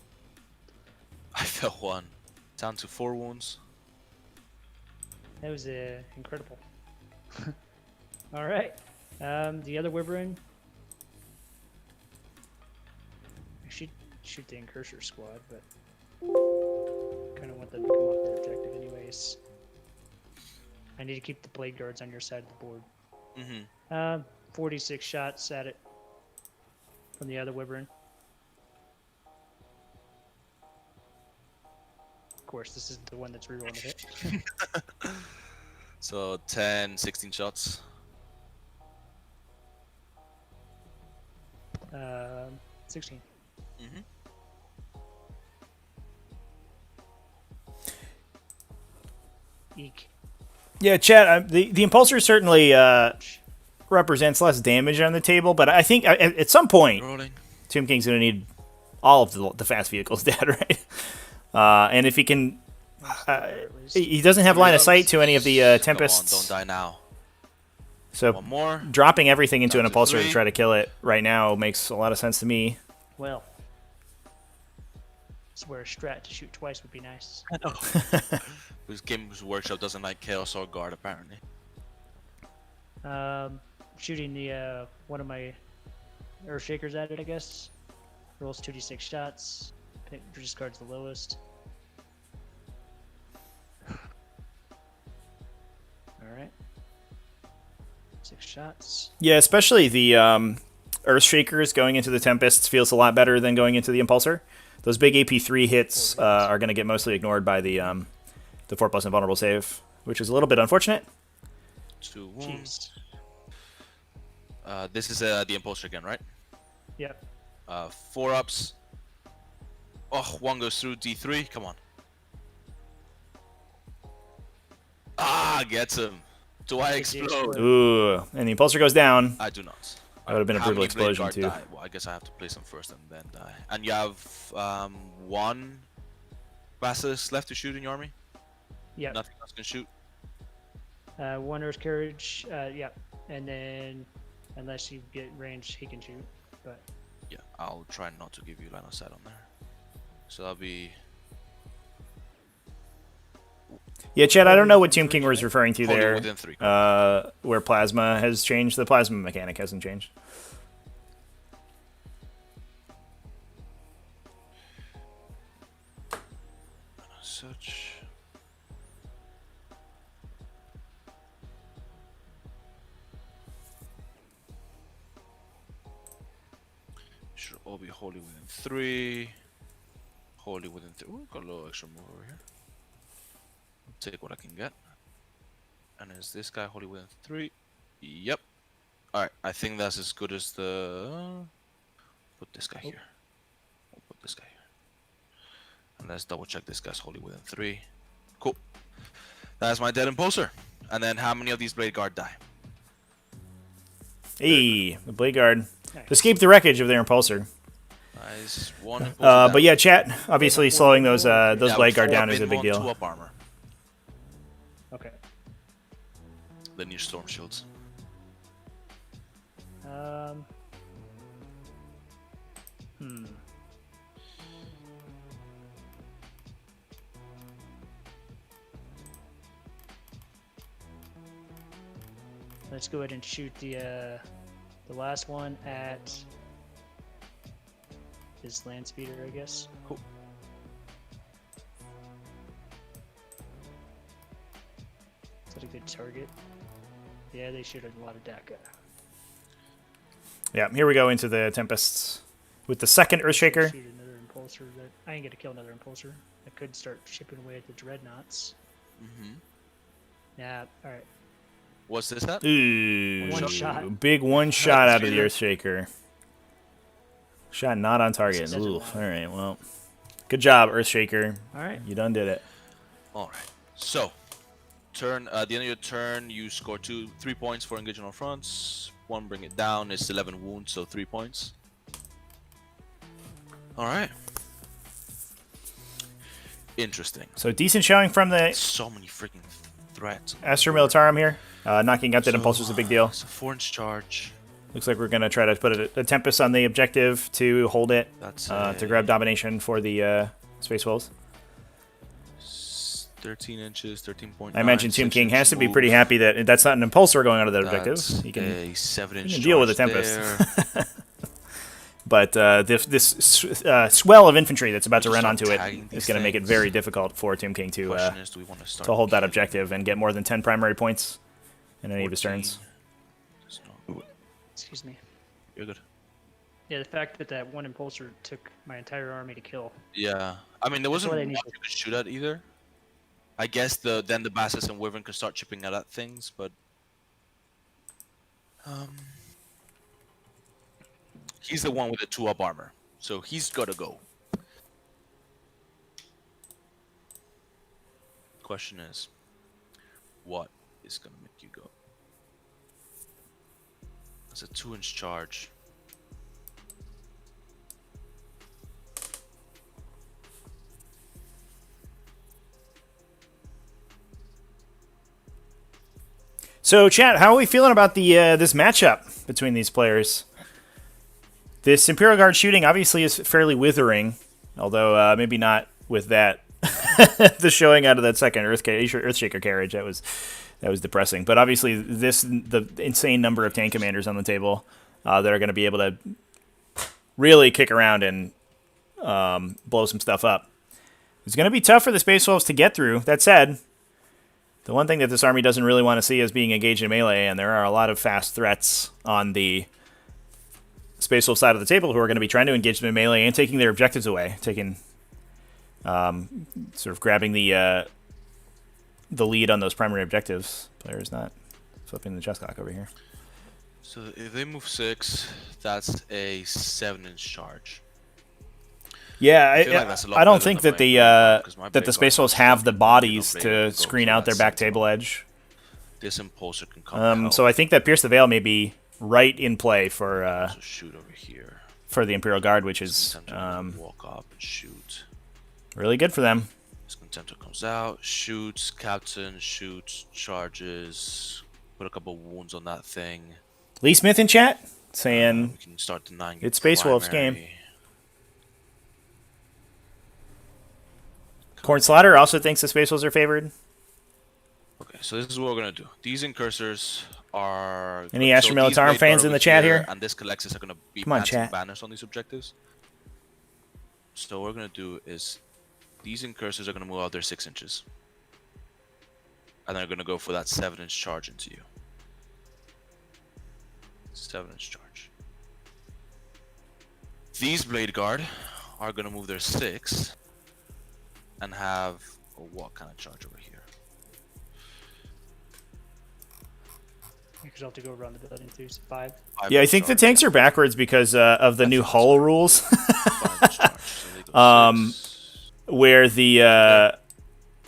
I fell 1. Down to 4 wounds. That was incredible. All right. The other wyvern. I should shoot the Incursor squad, but kind of want them to come off that objective anyways. I need to keep the blade guards on your side of the board. Mm-hmm. 46 shots at it from the other wyvern. Of course, this is the one that's rerolling the hit. So 10, 16 shots. 16. Mm-hmm. Eek. Yeah, Chad, the Impulsor certainly represents less damage on the table, but I think at some point, Rolling. Tomb King's going to need all of the fast vehicles dead, right? And if he can... he doesn't have line of sight to any of the Tempests. Come on, don't die now. So One more. dropping everything into Down an to Impulsor to 3. try to kill it right now makes a lot of sense to me. Well, that's where a strat to shoot twice would be nice. Whose Games Workshop doesn't like Chaos or Guard, apparently. Shooting the one of my Earthshakers at it, I guess. Rolls 2d6 shots. Discards the lowest. Alright. 6 shots. Yeah, especially the Earthshakers going into the Tempests feels a lot better than going into the Impulsor. Those big AP3 hits are going to get mostly ignored by the 4+ invulnerable save, which is a little bit unfortunate. 2 wounds. Jeez. This is the Impulsor again, right? Yep. 4 ups. Oh, 1 goes through D3. Come on. Ah, gets him. Do I explode? Ooh, and the Impulsor goes down. I do not. That would have been a How brutal many Blade explosion, Guard too. die? Well, I guess I have to place them first and then die. And you have 1 Basilisk left to shoot in your army? Yep. Nothing else can shoot? 1 Earth Courage. Yep. And then, unless you get range, he can shoot. But Yeah, I'll try not to give you line of sight on there. So that'll be... Yeah, Chad, I don't know what Tomb King was referring to Holding there. within 3. Where Plasma has changed. The Plasma mechanic hasn't changed. Such... Should all be wholly within 3. Wholly within 3. Ooh, got a little extra move over here. I'll take what I can get. And is this guy wholly within 3? Yep. Alright, I think that's as good as the... Put this guy here. We'll put this guy here. And let's double check this guy's wholly within 3. Cool. That's my dead Impulsor. And then how many of these Blade Guard die? Hey, the Blade Guard. nice. Escape the wreckage of their Impulsor. Nice. 1 Impulsor But down. yeah, chat. Obviously, slowing those Yeah, Blade Guard 4 down is a bin, big 1 deal. 2-up armor. Okay. The new Storm Shields. Let's go ahead and shoot the last one at his land speeder, I guess. Cool. Is that a good target? Yeah, they shoot a lot of DACA. Yeah, here we go into the Tempests with the second Earthshaker. Shoot another Impulsor. I ain't gonna kill another Impulsor. I could start chipping away at the Dreadnoughts. Mm-hmm. Nah, alright. What's this at? Ooh, One shot. big one shot out of the Shader. Earthshaker. Shot not on target. Says it Ooh, all. all right, well, good job, Earthshaker. All right. You done did it. All right. So, turn. At the end of your turn, you score 3 points for engaging on fronts. 1, bring it down. It's 11 wounds, so 3 points. All right. Interesting. So decent showing from the So many freaking threats. Astra Militarum here. Knocking out that Impulsor is a big deal. It's a 4-inch charge. Looks like we're going to try to put a Tempest on the objective to hold it, That's to grab domination for the Space Wolves. 13 inches, 13.9. I mentioned Tomb King 6 has to be move. pretty happy that that's not an Impulsor going onto that objective. That's He can, a 7-inch deal with the charge Tempest. there. But this swell of infantry that's about to Just run start onto it tagging is these going to make it things. very difficult for Tomb King to Question is, do we want to start hold that killing objective and get more than 10 primary points in any of his 14? turns. It's not- Excuse me. You're good. Yeah, the fact that that one impulsor took my entire army to kill. Yeah, I mean there wasn't what I much need you could shoot at either. I guess then the Bassus and Wyvern could start chipping at things, but he's the one with the 2-up armor, so he's gotta go. Question is, what is gonna make you go? It's a 2-inch charge. So, chat, how are we feeling about the this matchup between these players? This Imperial Guard shooting obviously is fairly withering, although maybe not with that. The showing out of that second Earthshaker carriage, that was depressing. But obviously, the insane number of tank commanders on the table that are going to be able to really kick around and blow some stuff up. It's going to be tough for the Space Wolves to get through. That said, the one thing that this army doesn't really want to see is being engaged in melee, and there are a lot of fast threats on the Space Wolf side of the table who are going to be trying to engage them in melee and taking their objectives away, sort of grabbing the lead on those primary objectives. Player's not flipping the chess clock over here. So if they move 6, that's a 7-inch charge. Yeah, feel like that's a lot I don't better think than that the the Blade Guard, 'cause my that the Blade Space Guard Wolves is have the not bodies big, to go screen for out that their back sentinel. table edge. This impulsor can come to help. So I think that Pierce the Veil may be right in play for So shoot over here. the Imperial Guard, which is Contemptor can walk up and shoot. really good for them. This Contemptor comes out, shoots, Captain, shoots, charges, put a couple wounds on that thing. Lee Smith in chat We saying can start denying it's Space Wolves game. primary. Corn Slaughter also thinks the Space Wolves are favored. Okay, so this is what we're gonna do. These incursors are. Any Astra these Militarum Blade fans Guard in the over chat here? And this Calexis are gonna be Come on, planting chat. banners on these objectives. So what we're gonna do is, these incursors are gonna move out their 6 inches, and they're gonna go for that 7-inch charge into you. 7-inch charge. These Blade Guard are gonna move their 6 and have a what kind of charge over here? Because I'll have to go around the building too. So 5. Yeah, I think the tanks are backwards because of the new hull rules, 5-inch charge. So they go 6. where the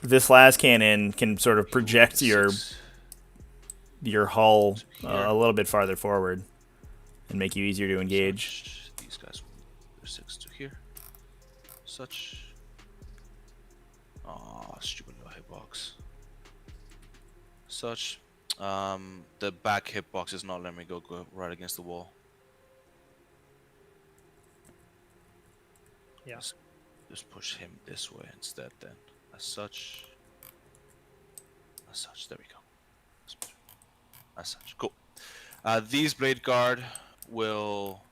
this las cannon can sort of project your hull a little bit farther forward and make you easier to engage. These guys will move their 6 to here. Such. Oh, stupid no hitbox. Such. The back hitbox is not letting me go right against the wall. Yeah. Just push him this way instead then. As such. There we go. As such. Cool. These Blade Guard will...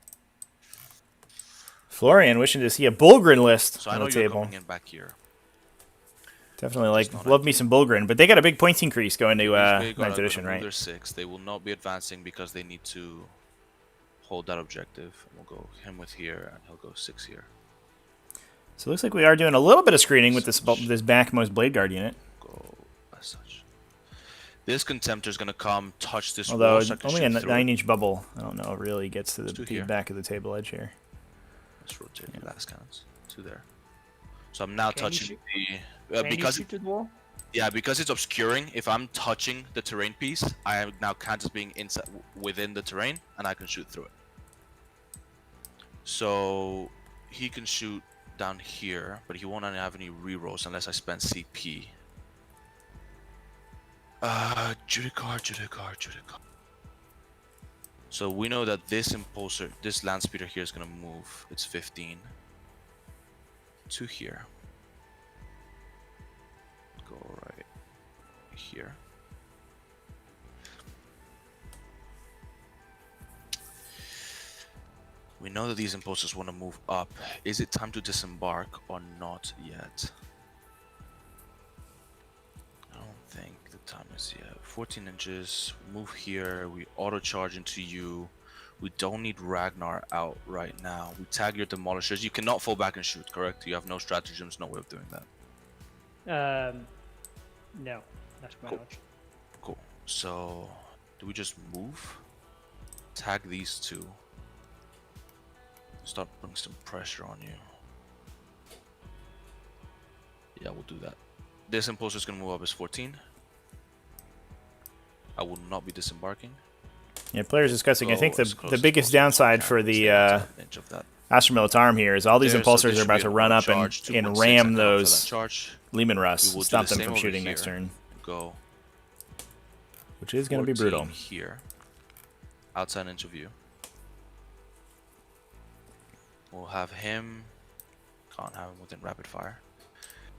Florian wishing to see a Bulgrin list So I on know the you're table. coming in back here. Definitely not love me some Bulgrin, but they got a big points increase going to These Blade Guard 9th are edition, gonna move right? their 6. They will not be advancing because they need to hold that objective. And we'll go him with here, and he'll go 6 here. So it looks like we are doing a little bit of screening with this backmost Blade Guard unit. Go as such. This Contemptor is gonna come touch this Although wall, so I can only a shoot through it. 9-inch bubble, I don't know, really gets to Let's do the here. back of the table edge here. Let's rotate the last cannons to there. So I'm now Can you touching shoot- the Can you because shoot through the wall? yeah, because it's obscuring. If I'm touching the terrain piece, I am now count as being inside within the terrain, and I can shoot through it. So he can shoot down here, but he won't have any rerolls unless I spend CP. Judicar. So we know that this impulsor, this land speeder here is gonna move. It's 15 to here. Go right here. We know that these impulsors want to move up. Is it time to disembark or not yet? I don't think the time is yet. 14 inches. Move here. We auto charge into you. We don't need Ragnar out right now. We tag your demolishers. You cannot fall back and shoot, correct? You have no stratagems, no way of doing that. No, not to my Cool. knowledge. Cool. So, do we just move? Tag these two. Start putting some pressure on you. Yeah, we'll do that. This impulsor is going to move up as 14. I will not be disembarking. Yeah, players discussing. I think As the close as biggest possible downside to for stay the within an inch of that. Astra Militarum here is all these There, so impulsors this are should about be to an run up charge, and 2.6, I ram can offer that those charge. Lehman We Russ, will do stop the them same from over shooting here. next turn, Go which is going to be 14 brutal. here. Outside inch of view. We'll have him. Can't have him within rapid fire.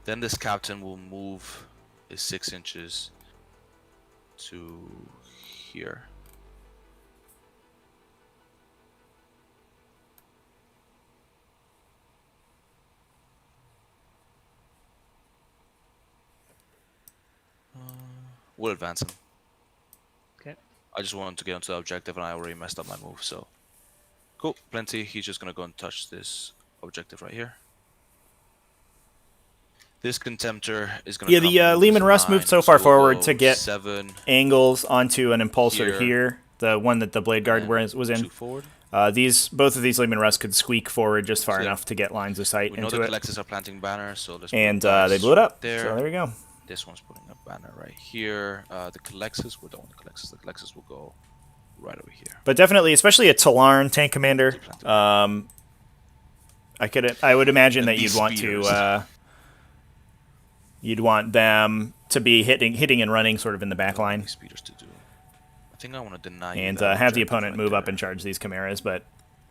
Then this captain will move his 6 inches to here. We'll advance him. Okay. I just wanted to get onto the objective and I already messed up my move, so. Cool, plenty. He's just gonna go and touch this objective right here. This Contemptor is gonna Yeah, come the and move Lehman as Russ 9, moved so so far we'll forward go to get 7 angles onto an impulsor here, here, the one that the Blade Guard and was 2 in. forward. Both of these Lehman Russ could squeak forward just far So, yeah. enough to get lines of sight We know into the it, collectors are planting banners, so let's and put dice they blew it up. there. So there we go. This one's putting a banner right here. The Colexus, we don't want the Colexus. The Colexus will go right over here. But definitely, especially a Tallarn tank commander, I would imagine And that these you'd want speeders. to you'd want them to be hitting and running sort of in the back line, These speeders to do. I think I want to deny you and that have the objective opponent right move up there and charge these chimeras. But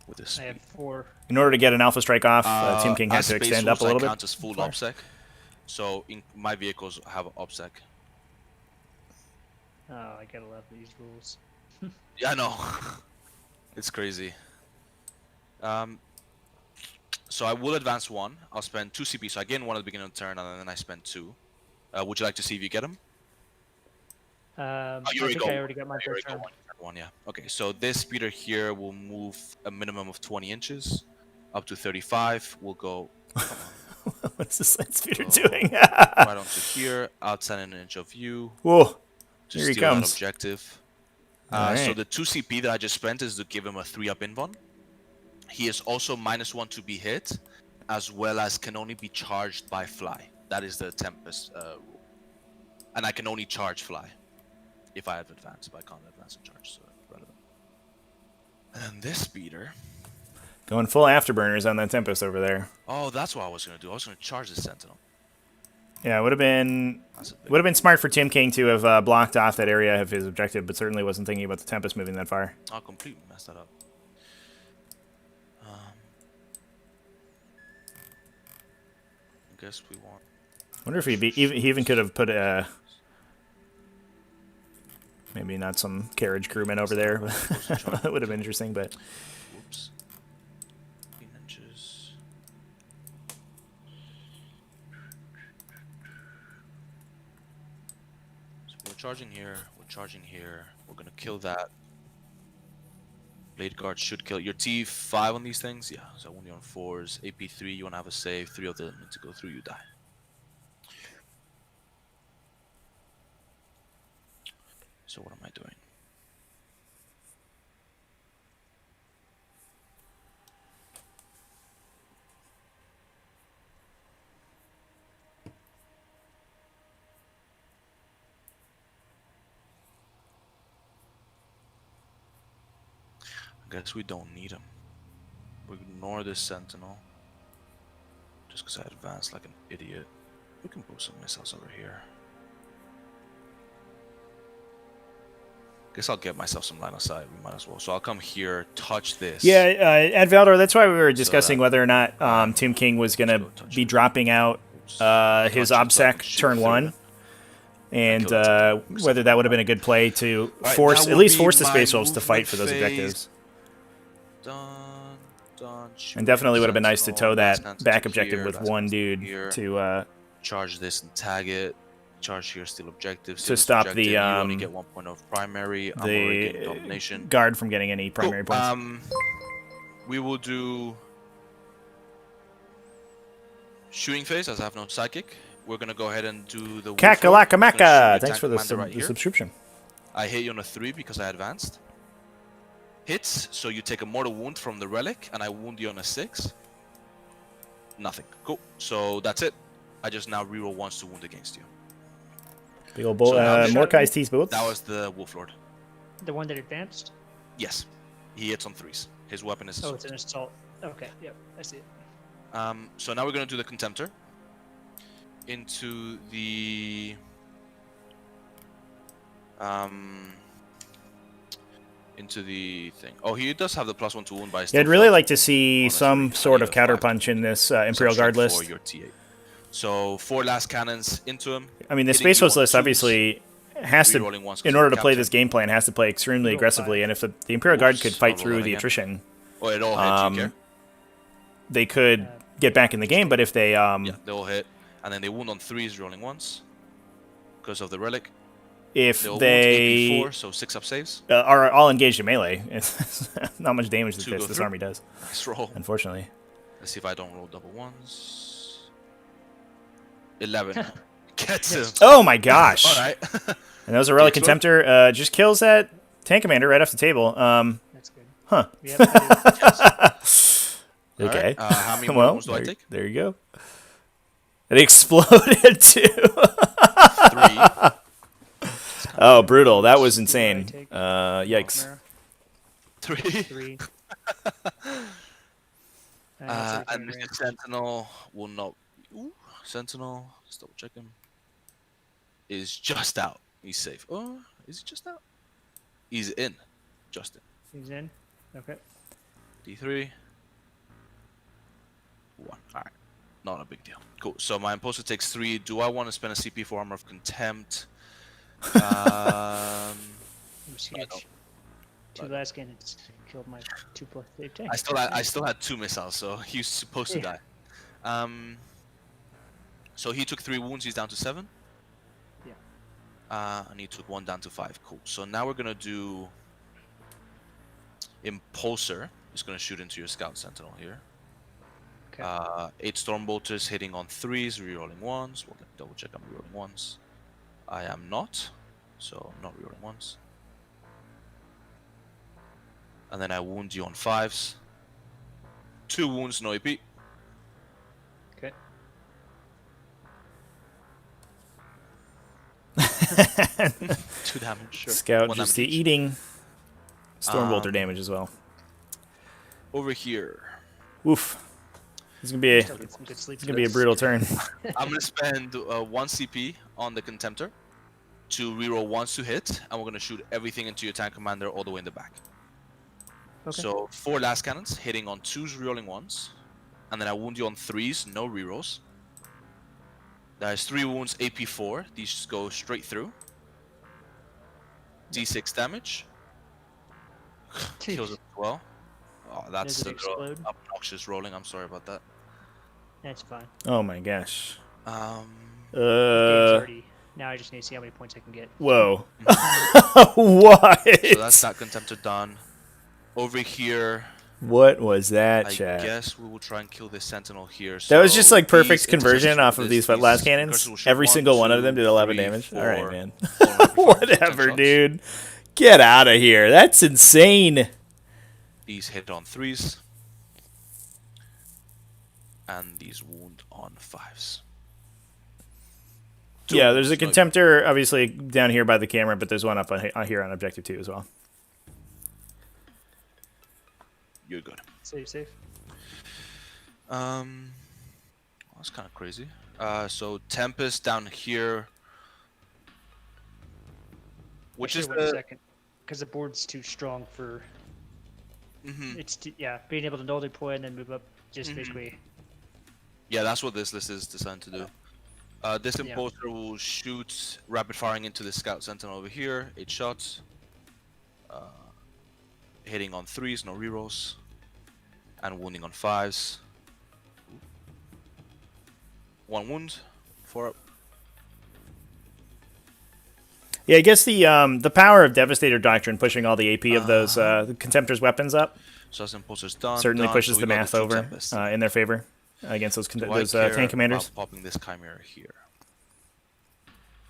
with this I have speed. 4. in order to get an alpha strike off, Team King had As to space extend up a rules, little I count bit. as full far. OPSEC. So in my vehicles have OPSEC. Oh, I gotta love these rules. Yeah, I know. It's crazy. So I will advance 1. I'll spend 2 CP. So I gain 1 at the beginning of the turn, and then I spend 2. Would you like to see if you get them? I you already think go. I already got my You already first got turn. one, yeah. Okay, so this speeder here will move a minimum of 20 inches, up to 35. We'll go What's this land speeder Oh. doing? right onto here, outside an inch of view Whoa! to Here he steal that comes. objective. So Alright. the 2 CP that I just spent is to give him a 3-up invuln. He is also -1 to be hit, as well as can only be charged by fly. That is the Tempest rule. And I can only charge fly if I have advance, but I can't advance and charge, so relevant. And this speeder. Going full afterburners on that Tempest over there. Oh, that's what I was gonna do. I was gonna charge the Sentinel. Yeah, it would have been That's a big smart for Tim King to have blocked off that area of his objective, but certainly wasn't thinking about the Tempest moving that far. I'll completely mess that up. I guess we want. I wonder if he even could have put maybe not some carriage crewmen over there. That would have been interesting, but Whoops. 15 inches. So we're charging here. We're charging here. We're gonna kill that. Blade Guard should kill your T5 on these things. Yeah, so only on 4s. AP3, you wanna have a save. 3 of them need to go through. You die. So what am I doing? I guess we don't need him. We ignore this sentinel. Just because I advanced like an idiot. We can put some missiles over here. Guess I'll get myself some line of sight. We might as well. So I'll come here, touch this. Yeah, Ed Valdor, that's why we were discussing that, whether or not Tomb King was going to be dropping out his OBSEC turn 1. And whether that would have been a good play to force, at least force the Space Wolves to fight for those objectives. Done. And definitely would have been nice to tow that back objective with one dude to charge this and tag it. Charge here, steal objectives. To stop the you only get 1 point of primary. I'm already getting domination. Guard from getting any primary points. We will do shooting phase as I have no psychic. We're gonna go ahead and do the Kakalaka. Thanks for the subscription. I hit you on a 3 because I advanced. Hits, so you take a mortal wound from the relic, and I wound you on a 6. Nothing. Cool. So that's it. I just now reroll once to wound against you. Big old Mordekai's Teeth Boots. That was the Wolf Lord. The one that advanced? Yes. He hits on 3s. His weapon is... Oh, it's an assault. Okay, yep, I see it. So now we're going to do the Contemptor. Into the... into the thing. Oh, he does have the +1 to wound by his... Yeah, I'd really like to see some sort of counterpunch in this Imperial Guard list. Your T8. So 4 last cannons into him. I mean, the Space Wolves list obviously has to, in order to play this game plan, has to play extremely aggressively. And if the Imperial Guard could fight through the attrition, oh, it all hit, they could get back in the game. But if they... yeah, they all hit. And then they wound on 3s rolling once because of the relic. If They'll they wound 4, so 6 up saves. Are all engaged in melee, it's not much damage that this army does. Nice roll. Unfortunately. Let's see if I don't roll double ones. 11. Gets him. Oh my gosh. All right. And that was a Relic Contemptor. Just kills that tank commander right off the table. That's good. Huh. Yep, that is- Okay. Right. How many well, wounds do I take? there you go. It exploded too. 3. Oh, brutal. That was insane. Yikes. 3. 3. And the Sentinel will not... Ooh, Sentinel, let's double check him. Is just out. He's safe. Oh, is he just out? He's in. Just in. He's in. Okay. D3. 1. Alright. Not a big deal. Cool. So my Imposter takes 3. Do I want to spend a CP for Armor of Contempt? I'm just No, I huge. don't. 2 last cannons killed my 2+ save tank. I still had 2 missiles, so he's supposed to die. So he took 3 wounds. He's down to 7. Yeah. And he took 1 down to 5. Cool. So now we're gonna do Impulsor. Is gonna shoot into your Scout Sentinel here. Okay. 8 Stormbolters hitting on 3s, rerolling 1s. We'll double check I'm rerolling 1s. I am not, so I'm not rerolling 1s. And then I wound you on 5s. 2 wounds, no AP. Okay. 2 damage, sure. Scout 1 just damage the each. eating Stormbolter damage as well. Over here. Oof. This is gonna be Still get some good sleep. it's gonna be a brutal turn. I'm gonna spend 1 CP on the Contemptor to reroll 1s to hit, and we're gonna shoot everything into your tank commander all the way in the back. Okay. So 4 last cannons hitting on 2s, rerolling 1s, and then I wound you on 3s, no rerolls. There's 3 wounds, AP 4. These just go straight through. D6 damage. Kills it as well. Oh, that's Does it a little explode? obnoxious rolling. I'm sorry about that. That's fine. Oh my gosh. Game Uh 30. Now I just need to see how many points I can get. whoa. What? So that's that Contemptor done. Over here, What was that, I chat? guess we will try and kill this sentinel here. That was just So like perfect these conversion interceptors off will of do these this. last These cannons. incursors will shoot Every 1, single one of 2, them did 11 3, damage. All right, 4, man. full rapid fire, 10 Whatever, shots. dude. Get out of here. That's insane. These hit on 3s. And these wound on 5s. Yeah, there's a contemptor obviously down here by the camera, but there's one up on here on objective 2 as well. You're good. Safe. That's kind of crazy. So Tempest down here, which is wait a the second, because the board's too strong for. It's being able to null deploy and then move up, just basically. yeah, that's what this list is designed to do. This imposter will shoot rapid firing into the scout sentinel over here, 8 shots. Hitting on 3s, no rerolls, and wounding on 5s. 1 wound, 4 up. Yeah, I guess the power of Devastator Doctrine pushing all the AP of those Contemptor's weapons up So that's imposter's done. certainly pushes so the we got math two over Tempests. in their favor against those, Do I those care tank commanders. about popping this Chimera here?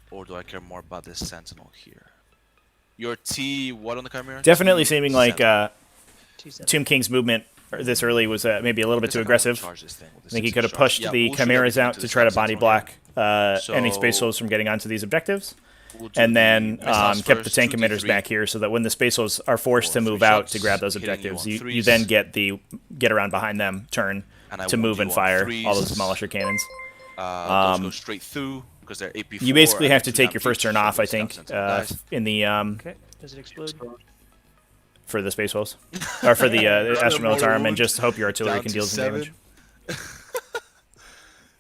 Or do I care more about this Sentinel here? Your T, what on the Chimera? Definitely T seeming like T7. Tomb King's movement this early was maybe a little bit Guess too I can aggressive. charge this thing with I the think he 6 could have charge. pushed Yeah, the we'll shoot Chimeras everything out to to this try to Scout body Sentinel block any So- Space Wolves from getting onto these objectives. We'll do And the then missiles kept the first, tank 2d3, commanders back here so that when the Space Wolves are forced to 4, move 3 out to shots, grab those hitting you objectives, on you 3s. then get around behind them, turn And I to wound move you and on fire all 3s. those demolisher cannons. Those go straight through because they're AP4. You basically and have to two take down your first each, turn so off, the I Scout think, Sentinel dies. in the Okay. Does it explode? for the Space Wolves or for the Astronaut's mortar arm, and wound just hope your artillery down can to deal some damage. 7.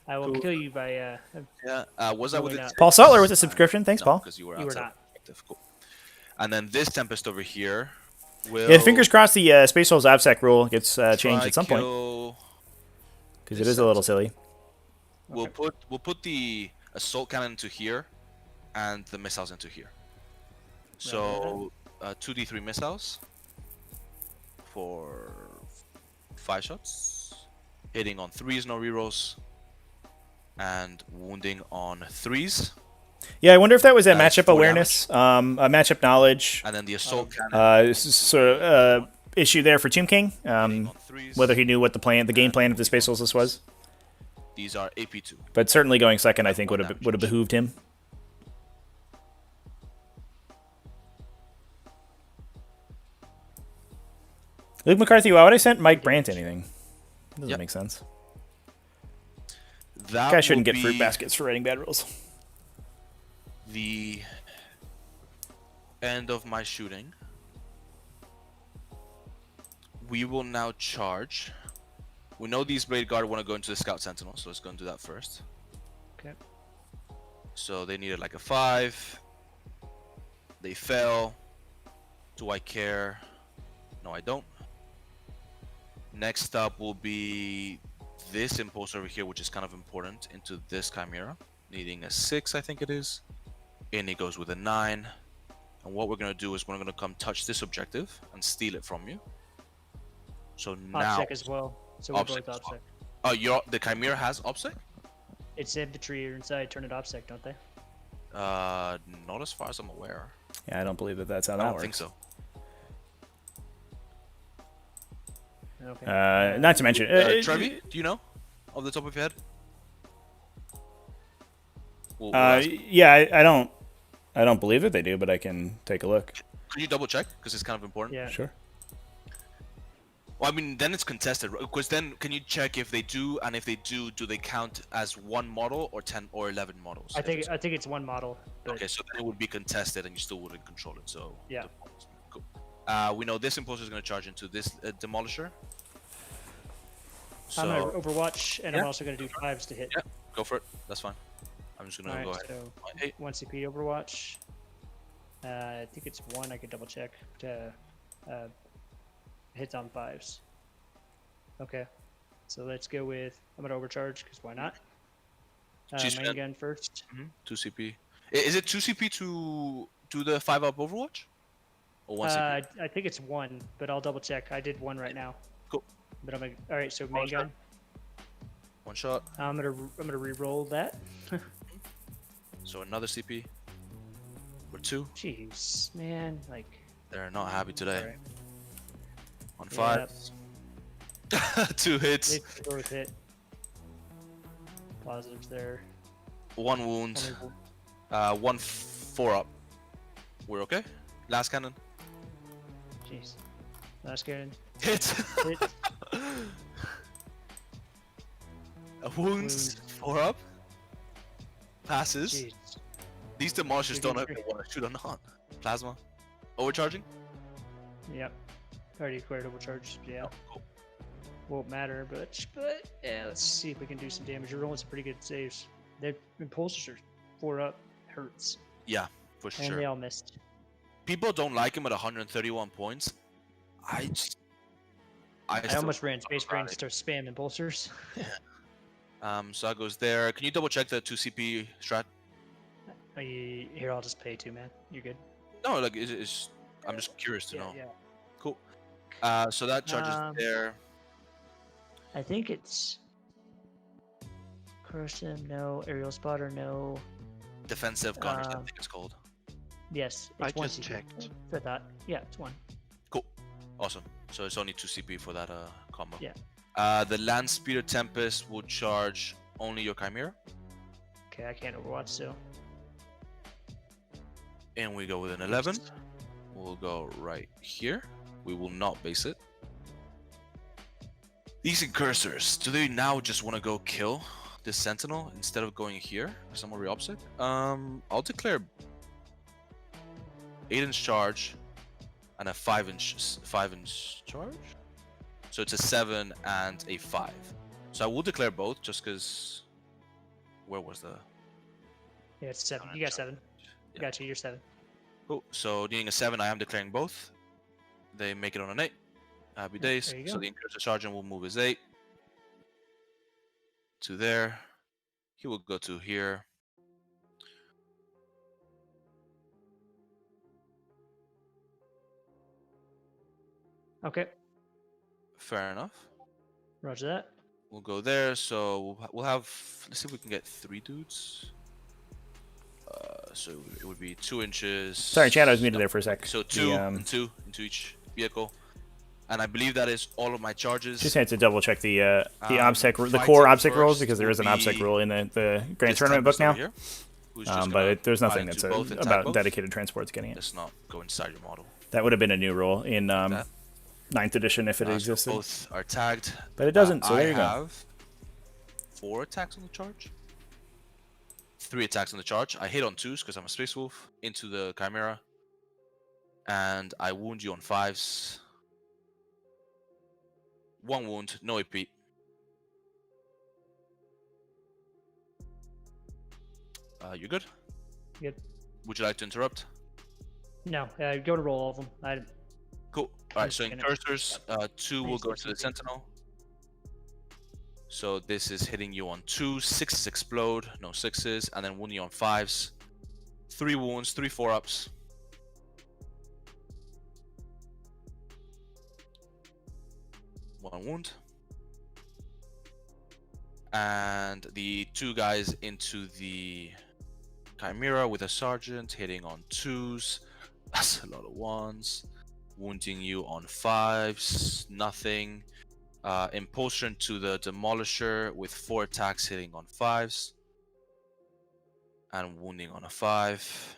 I will kill you by. Yeah. Was that with Probably the not. Paul Sutler with a subscription. Thanks, Paul. because you were You were outside not. objective. Cool. And then this Tempest over here will. Yeah, fingers crossed the Space Wolves ABSEC rule gets changed at some point point. because it is a little silly. We'll put the assault cannon into here, and the missiles into here. So 2d3 missiles for 5 shots, hitting on 3s, no rerolls, and wounding on 3s. Yeah, I wonder if that was a That's matchup 4 awareness, a matchup knowledge And then the assault cannon sort of issue there for Tomb King. hitting on 3s. Whether he knew what the game plan of the Space Wolves was, These are AP2. but certainly going second, I think would have behooved him. Luke McCarthy, why would I send Mike Brandt anything? Doesn't Yep. make sense. That Guy shouldn't will get fruit be baskets for writing bad rules. the end of my shooting. We will now charge. We know these Blade Guard want to go into the Scout Sentinel, so let's go and do that first. Okay. So they needed like a 5. They fell. Do I care? No, I don't. Next up will be this impulse over here, which is kind of important, into this Chimera. Needing a 6, I think it is. In it goes with a 9. And what we're going to do is we're going to come touch this objective and steal it from you. So now... OPSEC as well. So we're OPSEC both as well. OPSEC. The Chimera has OPSEC? It's infantry or inside, turn it OPSEC, don't they? Not as far as I'm aware. Yeah, I don't believe that that's how I that don't works. think so. Okay. Not to mention, Trevi, do you know? Off the top of your head? We'll ask. yeah, I don't believe that they do, but I can take a look. Could you double check? Because it's kind of important. Yeah. Sure. Well, I mean, then it's contested, right? Because then can you check if they do, and if they do they count as 1 model or 10 or 11 models? I think it's one model. But Okay, so then it would be contested, and you still wouldn't control it. So Yeah. Cool. We know this impulsor is going to charge into this demolisher. So I'm gonna Overwatch, and Yeah. I'm also gonna do 5s to hit. yeah, go for it. That's fine. I'm just going to Alright, go ahead. so Hey, 1 CP Overwatch. I think it's 1. I could double check to hits on 5s. Okay, so let's go with. I'm gonna overcharge because why not? She's Main gonna- gun first. 2 CP. Is it 2 CP to do the 5 up Overwatch? Or 1 CP? I think it's 1, but I'll double check. I did 1 right now. But I'm gonna. All right, so main gun. One shot. I'm gonna re-roll that. So another CP. Or 2. Jeez, man, like. They're not happy today. Right. On 5. 2 hits. They both hit. Positives there. 1 wound. 1 4-up. We're okay? Last cannon. Jeez. Last cannon. Hit. Hit. A wound. 4-up. Passes. Jeez. These demolishers don't know if they want to shoot or not. Plasma. Overcharging? Yep. Already acquired overcharge. Yeah. Oh, cool. Won't matter, but yeah, let's see if we can do some damage. You're rolling some pretty good saves. Their impulsors are 4-up. Hurts. Yeah, for And sure. they all missed. People don't like him at 131 points. I still almost ran Space about Brain it. to start spamming impulsors. So that goes there. Can you double check the 2 CP strat? Here, I'll just pay 2, man. You're good. No, like it's I'm just curious to know. Yeah. Cool. So that charges there. I think it's Crush Him, no. Aerial Spotter, no. Defensive garnish, I think it's called. Yes, I it's 1 just CP. checked. For that. Yeah, it's 1. Cool. Awesome. So it's only 2 CP for that combo. Yeah. The Land Speeder Tempest will charge only your Chimera. Okay, I can't Overwatch still. And we go with an 11. We'll go right here. We will not base it. These incursors, do they now just want to go kill this Sentinel instead of going here? Somewhere reopposite? I'll declare 8-inch charge and a 5-inch charge. So it's a 7 and a 5. So I will declare both just because. Where was the? Yeah, it's 7. You got 7. Yeah. Got you. You're 7. Cool. So needing a 7, I am declaring both. They make it on an 8. Happy days. there you So go. the Incursor Sergeant will move his 8 to there. He will go to here. Okay. Fair enough. Roger that. We'll go there. So we'll have. Let's see if we can get 3 dudes. So it would be 2 inches. Sorry, Chad, I was muted there for a sec. So The, 2 and 2 into each vehicle. And I believe that is all of my charges. Just had to double check the OBSEC, the fighting core OBSEC rules, first because there will is an be OBSEC rule in the Grand this Tournament book Tempest over now. here, who's just But gonna there's fight nothing into that's both and tag about both. dedicated transports getting it. Let's not go inside your model. That would have been a new rule in That. 9th edition if it So existed. both are tagged. But it doesn't, so there you I go. have 4 attacks on the charge. 3 attacks on the charge. I hit on 2s because I'm a Space Wolf into the Chimera. And I wound you on 5s. 1 wound, no AP. You good? Good. Would you like to interrupt? No, go to roll all of them. Cool. Alright, just so gonna- incursors, 2 will Please go don't to the CP. Sentinel. So this is hitting you on 2s, 6s explode, no 6s, and then wounding you on 5s. 3 wounds, 3 4-ups. One wound. And the 2 guys into the Chimera with a Sergeant hitting on 2s. That's a lot of 1s. Wounding you on 5s, nothing. Impulsion to the Demolisher with 4 attacks hitting on 5s. And wounding on a 5.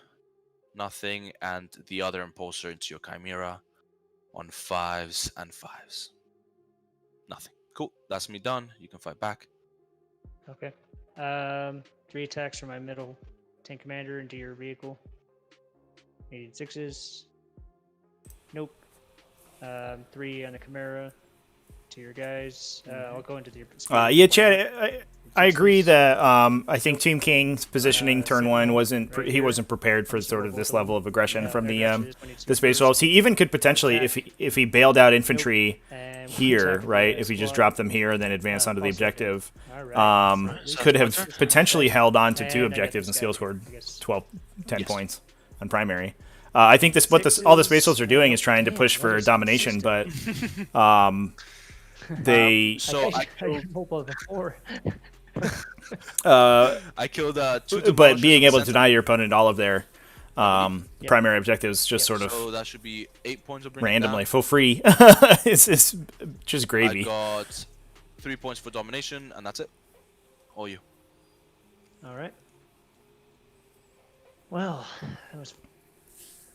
Nothing. And the other Impulsor into your Chimera on 5s and 5s. Nothing. Cool. That's me done. You can fight back. Okay. 3 attacks from my middle tank commander into your vehicle. 6s. Nope. 3 on the Chimera to your guys. I'll go into the. Yeah, Chad, I agree that I think Team King's positioning turn 1 wasn't he wasn't prepared for sort of this level of aggression from the Space Wolves. He even could potentially, if he bailed out infantry here, right? If he just dropped them here and then advanced onto the objective, could have potentially held on to 2 objectives and still scored 10 points on primary. I think all the Space Wolves are doing is trying to push for domination, but They So I I killed, can roll before. I killed 2 but demolishers being in the able to center. deny your opponent all of their Yep. primary objectives just Yep. sort of So that should be 8 points of bringing randomly down. for free. It's just I gravy. got 3 points for domination, and that's it. All you. All right. Well, that was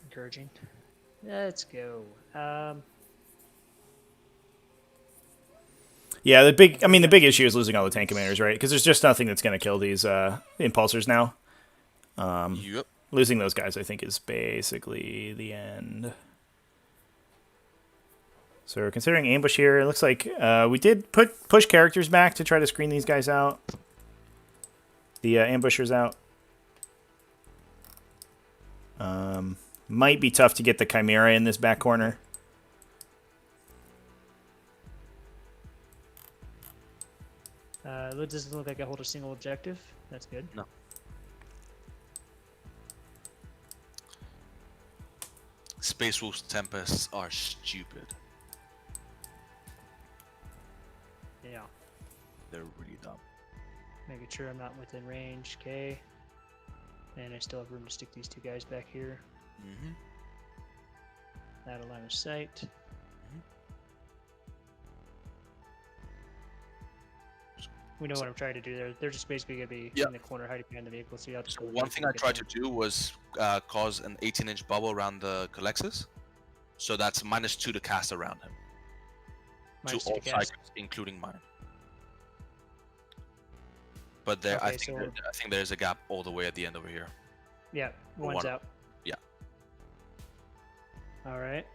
encouraging. Let's go. Yeah, the big issue is losing all the tank commanders, right? Because there's just nothing that's going to kill these impulsors now. Yep. Losing those guys, I think, is basically the end. So we're considering ambush here. It looks like we did push characters back to try to screen these guys out. The ambushers out. Might be tough to get the Chimera in this back corner. It doesn't look like I hold a single objective. That's good. No. Space Wolf's Tempests are stupid. Yeah. They're really dumb. Making sure I'm not within range. Okay. And I still have room to stick these 2 guys back here. Mm-hmm. Out of line of sight. We know what I'm trying to do there. They're just basically going to be Yep. in the corner hiding behind the vehicle. So you have to So go one back thing and I get tried them. to do was cause an 18-inch bubble around the Colexus. So that's -2 to cast around him. Minus To 2 all to cast. cycles, including mine. But there, Okay, I think there's a gap all the way at the end over here. Yeah, Or one's one. out. Yeah. All right.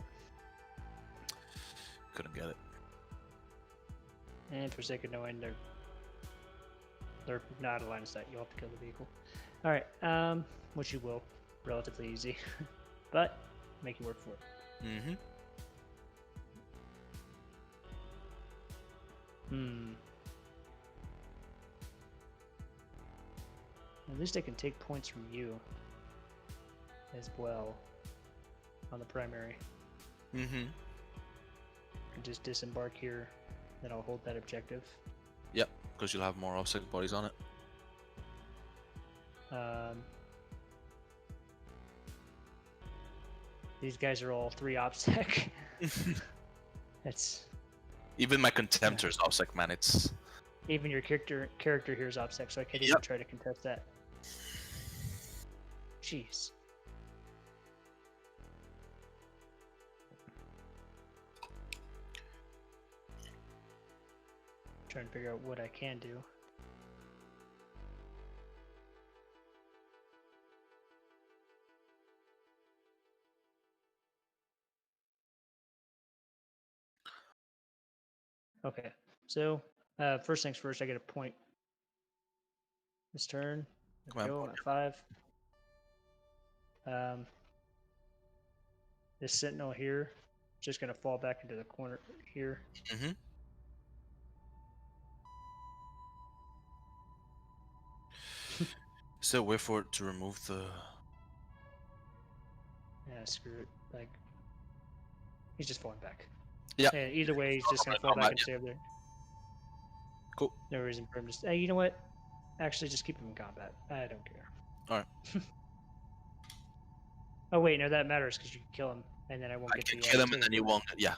Couldn't get it. And for sake of knowing, they're not out of line of sight. You'll have to kill the vehicle. All right. Which you will, relatively easy, but make you work for it. Mm-hmm. At least I can take points from you as well on the primary. Mm-hmm. And just disembark here, then I'll hold that objective. Yep, because you'll have more offset bodies on it. These guys are all 3 OPSEC. That's Even my Contemptor's offset, man. It's even your character here is OPSEC, so I can't even try to contest that. Jeez. Trying to figure out what I can do. Okay, so first things first, I get a point this turn. Come on, Go point. at 5. This Sentinel here, just gonna fall back into the corner here. Mm-hmm. Is there a way for it to remove the? Yeah, screw it. Like, he's just falling back. Yeah. And either way, he's just gonna Combat, fall back and stay over there. Cool. No reason for him to. Hey, you know what? Actually, just keep him in combat. I don't care. All right. Oh wait, no, that matters because you can kill him, and then I won't I get can the. kill him and then you won't. Yeah.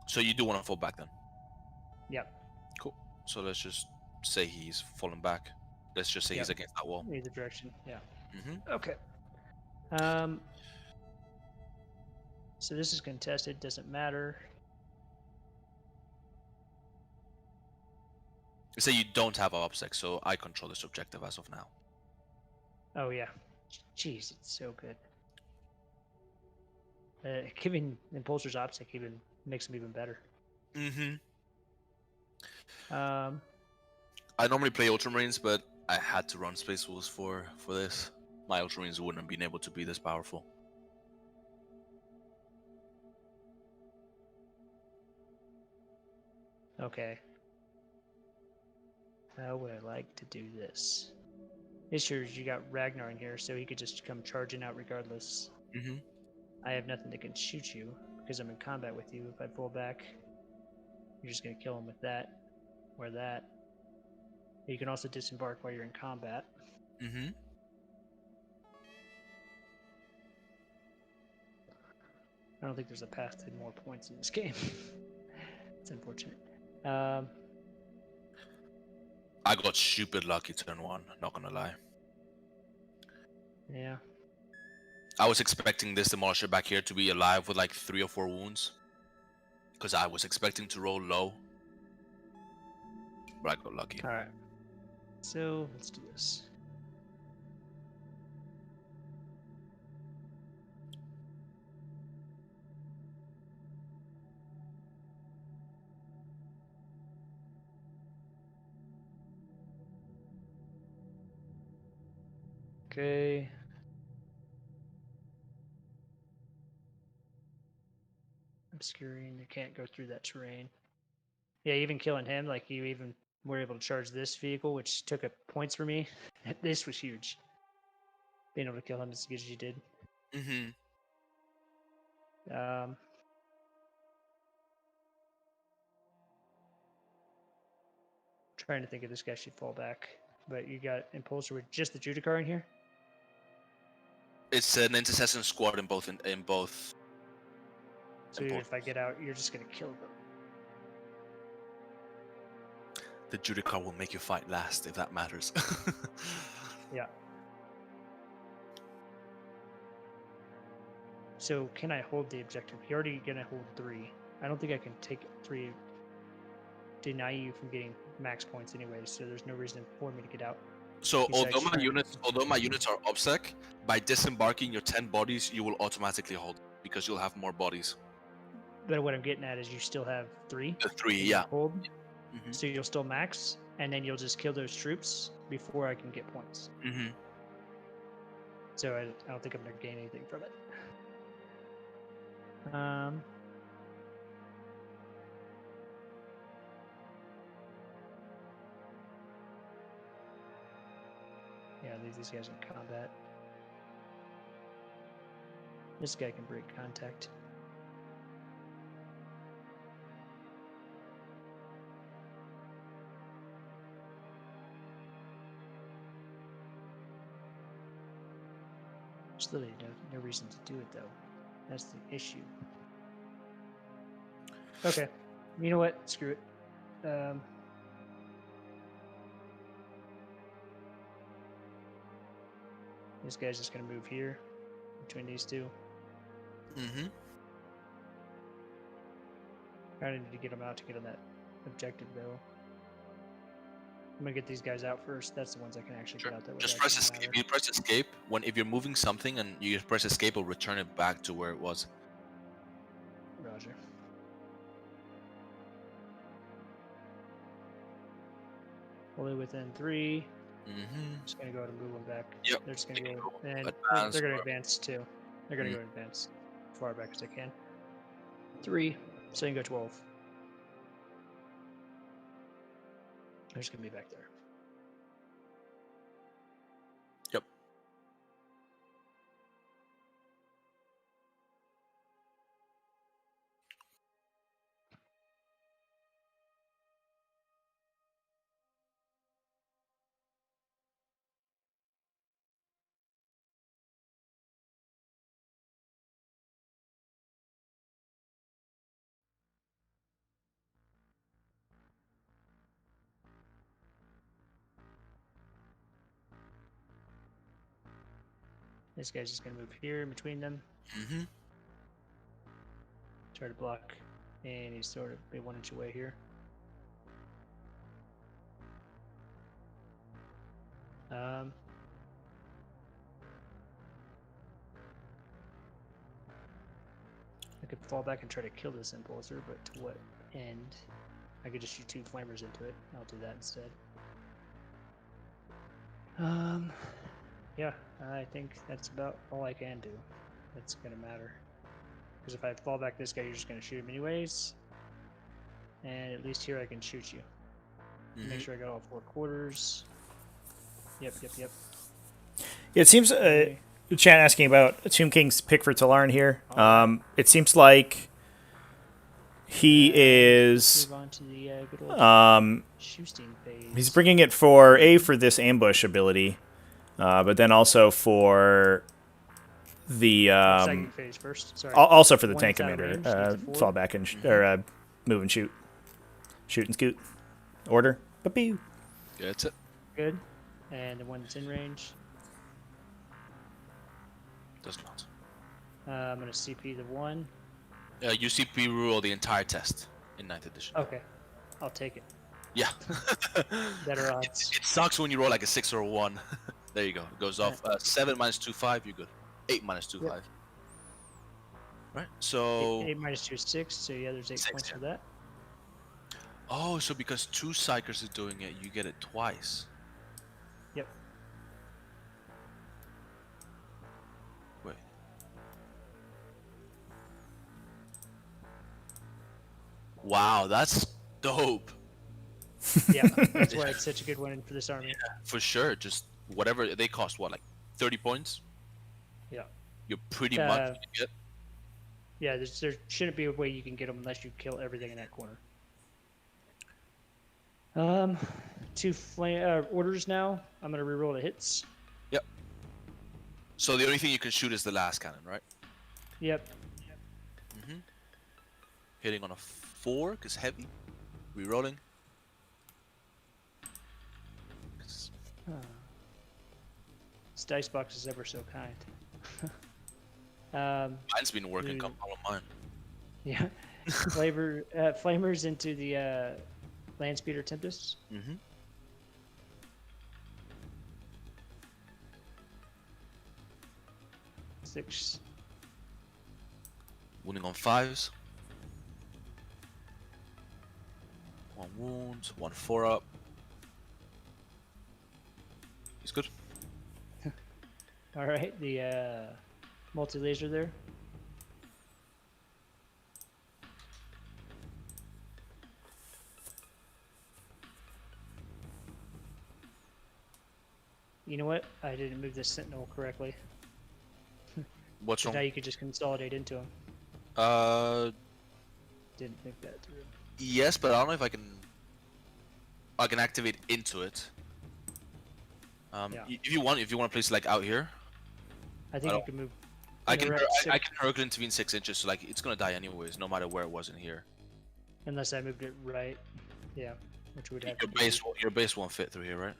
So you do want to fall back then? Yep. Cool. So let's just say he's fallen back. Let's just say he's against that wall. Either direction. Yeah. Mm-hmm. Okay. So this is contested. Doesn't matter. Say you don't have OPSEC, so I control this objective as of now. Oh yeah. Jeez, it's so good. Giving Impulsor's OPSEC even makes them even better. Mm-hmm. Um. I normally play Ultramarines, but I had to run Space Wolves for this. My Ultramarines wouldn't have been able to be this powerful. Okay. How would I like to do this? Issue is you got Ragnar in here, so he could just come charging out regardless. Mm-hmm. I have nothing that can shoot you. because I'm in combat with you. If I pull back, you're just going to kill him with that or that. You can also disembark while you're in combat. Mm-hmm. I don't think there's a path to more points in this game. It's unfortunate. Um, I got stupid lucky turn 1, not gonna lie. yeah. I was expecting this Demolisher back here to be alive with like 3 or 4 wounds. Because I was expecting to roll low. But I got lucky. Alright. So, let's do this. Okay. Obscuring, you can't go through that terrain. Yeah, even killing him, like you even were able to charge this vehicle, which took up points for me. This was huge. Being able to kill him as good as you did. Mm-hmm. Trying to think if this guy should fall back. But you got Impulsor with just the Judicar in here? It's an intercession squad in both. In both. So even if I get out, you're just going to kill them. The Judicar will make you fight last, if that matters. Yeah. So can I hold the objective? You're already going to hold 3. I don't think I can take 3, deny you from getting max points anyway, so there's no reason for me to get out. So Besides although my units are obsec, by disembarking your 10 bodies, you will automatically hold because you'll have more bodies. But what I'm getting at is you still have 3. 3, in yeah. Hold. Mm-hmm. So you'll still max, and then you'll just kill those troops before I can get points. Mm-hmm. So I don't think I'm going to gain anything from it. Yeah, leave these guys in combat. This guy can break contact. There's literally no reason to do it, though. That's the issue. Okay. You know what? Screw it. This guy's just going to move here between these two. Mm-hmm. I need to get them out to get on that objective, though. I'm going to get these guys out first. That's the ones I can actually get out there. Just press escape. You press escape if you're moving something, and you press escape, it'll return it back to where it was. Roger. Only within 3. Mm-hmm. Just gonna go ahead and move them back. Yep. They're just gonna go, and advance, they're gonna advance too. They're gonna go advance as far back as they can. 3, so you can go 12. They're just gonna be back there. Yep. This guy's just gonna move here in between them. Mm-hmm. Try to block, and he's sort of 1 inch away here. I could fall back and try to kill this impulsor, but to what end? I could just shoot 2 flamers into it. I'll do that instead. Yeah, I think that's about all I can do. That's gonna matter. Because if I fall back this guy, you're just gonna shoot him anyways. And at least here I can shoot you. Mm-hmm. Make sure I got all 4 quarters. Yep. Yeah, it seems. Chat asking about Tomb King's pick for Tallarn here. It seems like He is. Move on to the good old shooting phase. He's bringing it for this ambush ability, but then also for the second phase first. Sorry. also for the One tank that's out of commander. range, needs a Fall 4. back and or move and shoot, shoot and scoot. Order. Ba-pew. Yeah, that's it. Good. And the one that's in range. Does not. I'm gonna CP the 1. You CP rule the entire test in 9th edition. Okay. I'll take it. Yeah. Better odds. It sucks when you roll like a 6 or a 1. There you go. It goes off. 7 minus 2, 5. You're good. 8 minus 2, 5. Right. So. 8 minus 2 is 6. So yeah, there's 8 6, points yeah. for that. Oh, so because 2 Psychers is doing it, you get it twice. Yep. Wait. Wow, that's dope. Yeah, that's why it's such a good one for this army. Yeah, for sure. Just whatever they cost, what, like 30 points? Yeah. You're pretty much gonna get. Yeah, there shouldn't be a way you can get them unless you kill everything in that corner. 2 orders now. I'm gonna reroll the hits. Yep. So the only thing you can shoot is the last cannon, right? Yep. Hitting on a 4 because heavy. Rerolling. This dice box is ever so kind. Mine's been working. Come follow mine. Yeah. Flamers into the Land Speeder Tempest. 6. Wounding on 5s. 1 wound, 1 4-up. He's good. All right, the multi-laser there. You know what? I didn't move this sentinel correctly. What's wrong? Now you could just consolidate into him. Didn't think that through. Yes, but I don't know if I can. I can activate into it. Yeah. If you want to place like out here, I think you can move. I can interact I can Hurricane intervene 6 inches, so like it's gonna die anyways, no matter where it was in here. Unless I moved it right. Yeah, which would have Your base won't fit through here, right?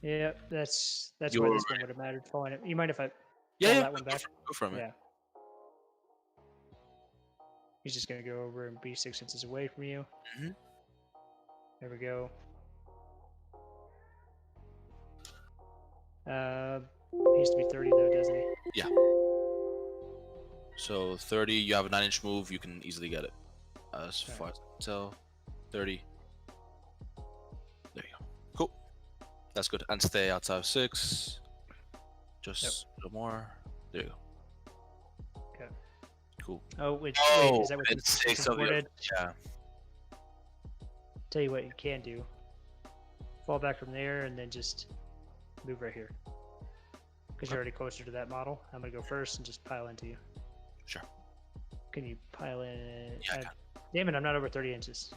Yeah, that's why this one would have mattered. Falling it. You mind if I Yeah, pull that one back? Go for it, man. Yeah. He's just gonna go over and be 6 inches away from you. There we go. He needs to be 30 though, doesn't he? Yeah. So 30, you have a 9-inch move, you can easily get it. As far as I can tell, 30. There you go. Cool. That's good. And stay outside of 6. Just a little more. There you go. Okay. Cool. Oh, wait, is that what it's this 6 of is? yeah. Tell you what you can do. Fall back from there and then just move right here. Because you're already closer to that model. I'm going to go first and just pile into you. Sure. Can you pile in? Yeah, I can. Damn it, I'm not over 30 inches.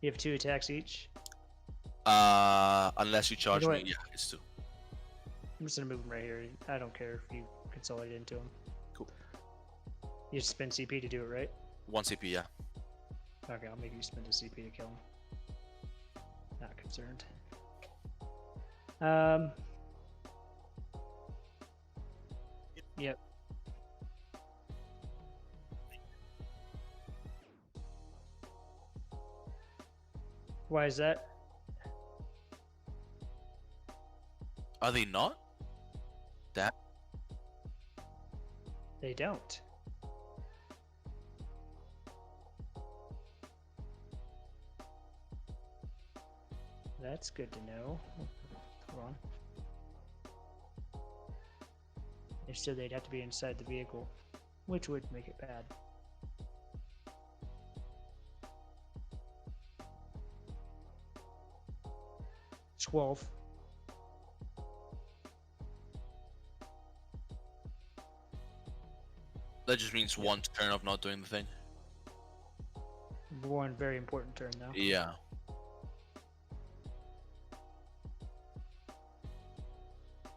You have 2 attacks each. Unless you charge me, yeah, it's 2. I'm just going to move him right here. I don't care if you consolidate into him. Cool. You just spend CP to do it, right? 1 CP, yeah. Okay, I'll make you spend a CP to kill him. Not concerned. Yep. Why is that? Are they not? That? They don't. That's good to know. Hold on. If so, they'd have to be inside the vehicle, which would make it bad. $12. That just means one turn of not doing the thing. One very important turn, though. Yeah.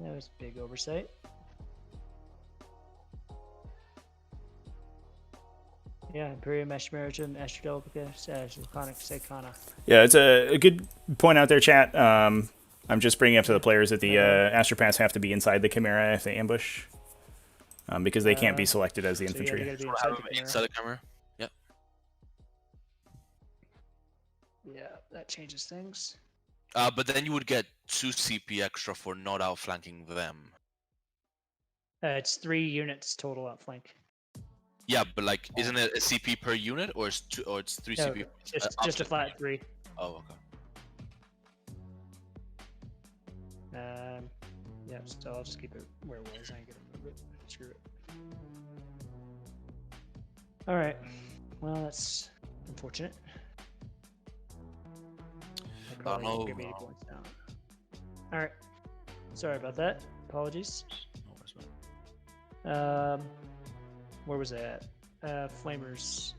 That was a big oversight. Yeah, Imperium, Ashmeritum, Astrodelica, Laconic, Seikana. Yeah, it's a good point out there, chat. I'm just bringing up to the players that the Astropaths have to be inside the Chimera if they ambush. Because they can't be selected as the So infantry. yeah, they gotta be Have inside him the Chimera. inside the camera. Yep. Yeah, that changes things. But then you would get 2 CP extra for not outflanking them. It's 3 units total outflank. Yeah, but like, isn't it a CP per unit, or it's 3 No, CP? just a flat 3. Oh, okay. Yeah, so I'll just keep it where it was. I ain't gonna move it. Screw it. All right. Well, that's unfortunate. No. Give me 80 points now. All right. Sorry about that. Apologies. No worries, man. Where was that? Flamers.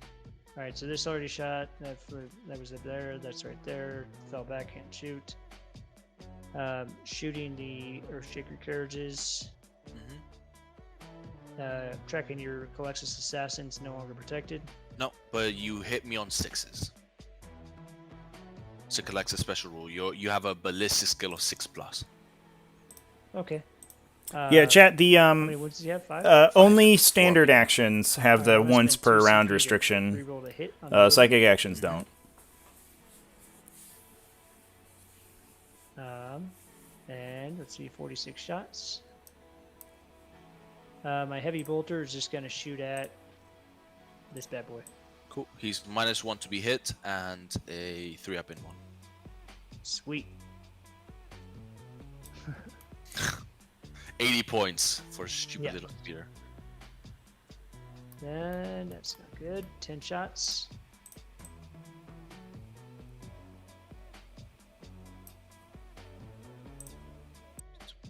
All right. So this already shot. That was up there. That's right there. Fell back. Can't shoot. Shooting the Earthshaker carriages. Tracking your Colexus assassins no longer protected. No, but you hit me on 6s. So collects a special rule. You have a ballistic skill of 6+. Okay. Yeah, chat. The How many wounds do you have? 5? only standard actions have the I'm gonna once spend per 2 round CP to restriction. reroll the hit on the Psychic actions don't. And let's see, 46 shots. My heavy bolter is just gonna shoot at this bad boy. Cool. He's -1 to be hit and a 3-up in 1. Sweet. 80 points for stupid Yeah. little Peter. And that's not good. 10 shots.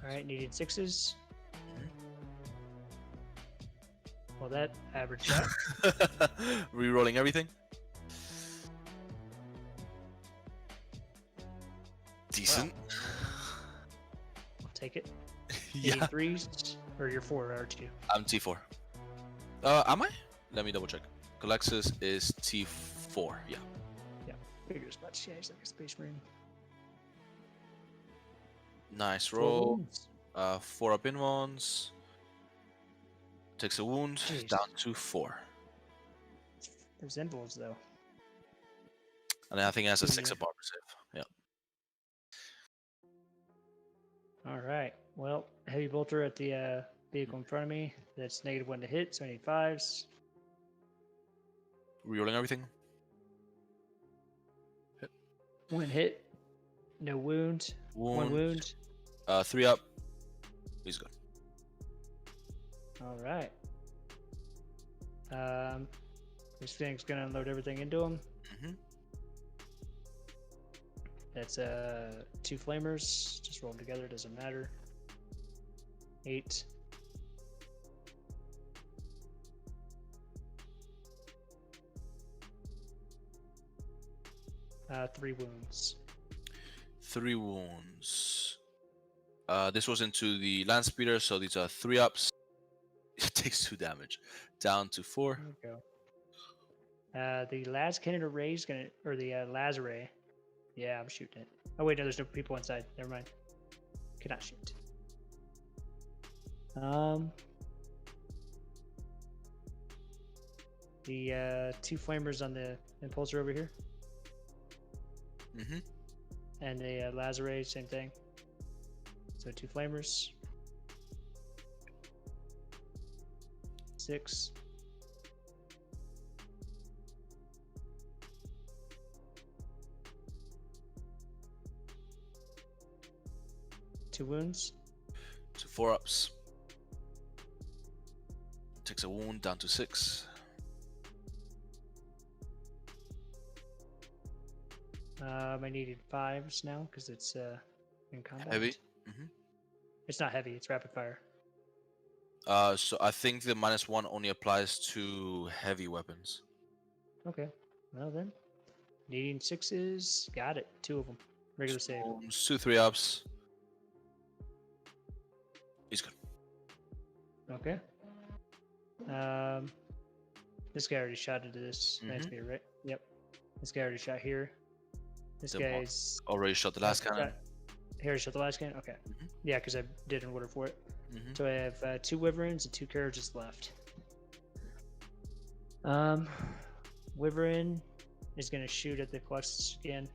Alright, needed 6s. Well, that averaged out. Rerolling everything. Decent. I'll take it. Yeah. 83s, or your 4 aren't you? I'm T4. Am I? Let me double check. Colexus is T4. Yeah. Yeah, figures much. Yeah, he's like a space marine. Nice 4 roll. wounds. 4-up in 1s. Takes a wound. Jeez. Down to 4. Those invulns, though. And then I think it has a Yeah. 6-up armor save. Yeah. All right. Well, heavy bolter at the vehicle in front of me. That's -1 to hit, so I need 5s. Rerolling everything. 1 hit. No wound. 1 wound. 3-up. He's good. All right. This thing's gonna unload everything into him. Mhm. That's 2 flamers. Just roll them together. Doesn't matter. 8. Uh, 3 wounds. 3 wounds. This was into the land speeder, so these are 3-ups. It takes 2 damage. Down to 4. There we go. The las cannon array is gonna, or the las array. Yeah, I'm shooting it. Oh wait, no, there's no people inside. Never mind. Cannot shoot. The 2 flamers on the impulsor over here, Mm-hmm. and the las array, same thing. So 2 flamers. 6. Two wounds. 2 4-ups. Takes a wound. Down to 6. I needed 5s now because it's in combat. Heavy. Mm-hmm. It's not heavy. It's rapid fire. So I think the -1 only applies to heavy weapons. Okay. Well then, needing 6s. Got it. 2 of them. Regular save. 2 3-ups. He's good. Okay. This guy already shot into this meter, right? Yep. This guy already shot here. This The one guy's already shot the last cannon. He already shot the last cannon. Okay. Yeah, because I did an order for it. Mhm. So I have 2 wyverns and 2 carriages left. Wyvern is gonna shoot at the Colossus again.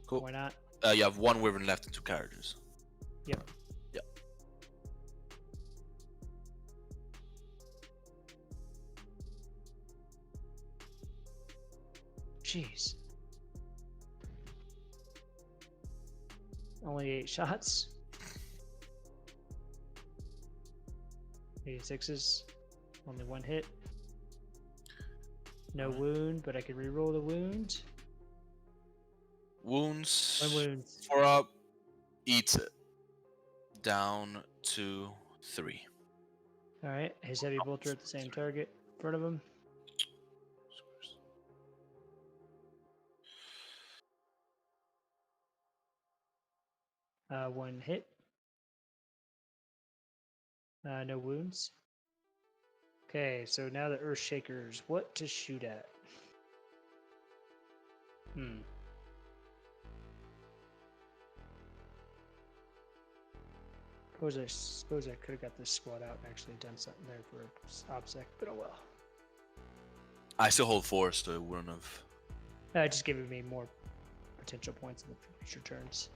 Cool. Why not? You have 1 wyvern left and 2 carriages. Yep. Yep. Jeez. Only 8 shots. 86s. Only 1 hit. No wound, but I can reroll the wound. Wounds. 1 wound. 4 up. Eats it. Down to 3. Alright, his heavy bolter at the same target in front of him. One hit. No wounds. Okay, so now the Earthshakers. What to shoot at? Suppose I could have got this squad out and actually done something there for OBSEC, but oh well. I still hold 4, so it wouldn't have. Just giving me more potential points in the future turns.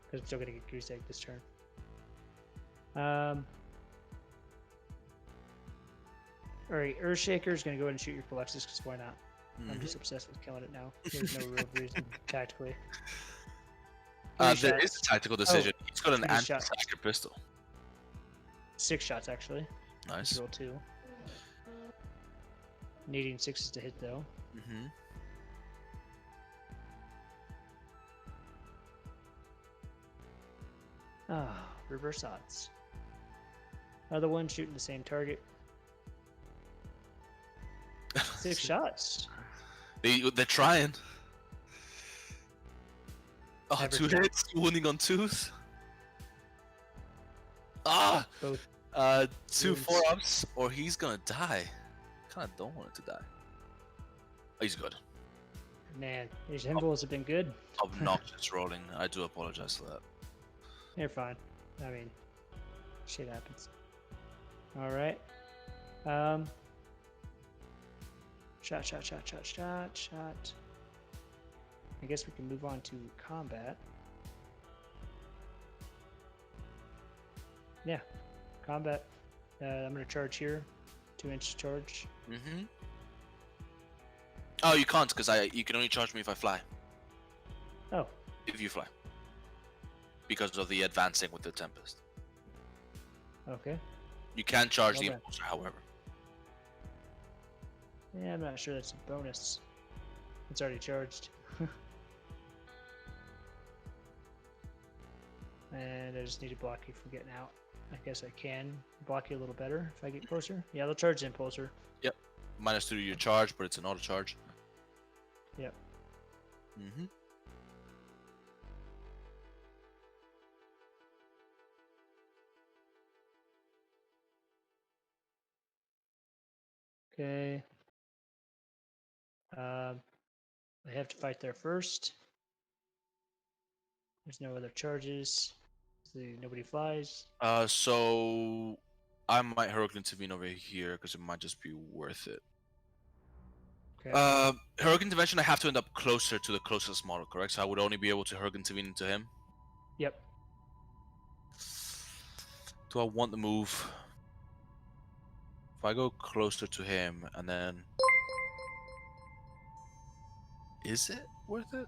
Because I'm still going to get goose egg this turn. Alright, Earthshaker is going to go ahead and shoot your Colossus, because why not? I'm just obsessed with killing it now. There's no real reason tactically. There is a tactical decision. He's got an 3 shots. anti-tracker pistol. 6 shots, actually. Nice. Roll 2. Needing 6s to hit, though. Reverse odds. Another one shooting the same target. 6 shots. They're trying. Oh, Average 2 shot. hits, wounding on 2s. Both. 2 wounds. 4-ups, or he's gonna die. Kinda don't want it to die. Oh, he's good. Man, these invulns have been good. Obnoxious rolling. I do apologize for that. You're fine. I mean, shit happens. Alright. Shot. I guess we can move on to combat. Yeah, combat. I'm gonna charge here. 2-inch charge. Oh, you can't, because you can only charge me if I fly. Oh, If you fly. Because of the advancing with the Tempest. okay. You can charge Well the then. Impulsor, however. Yeah, I'm not sure that's a bonus. It's already charged. And I just need to block you from getting out. I guess I can block you a little better if I get closer. Yeah, they'll charge the Impulsor. Yep. -2 to your charge, but it's an auto charge. Yep. Okay. I have to fight there first. There's no other charges. Nobody flies. So I might heroic intervene over here because it might just be worth it. Okay. Heroic intervention, I have to end up closer to the closest model, correct? So I would only be able to heroic intervene into him. Yep. Do I want the move? If I go closer to him and then... Is it worth it?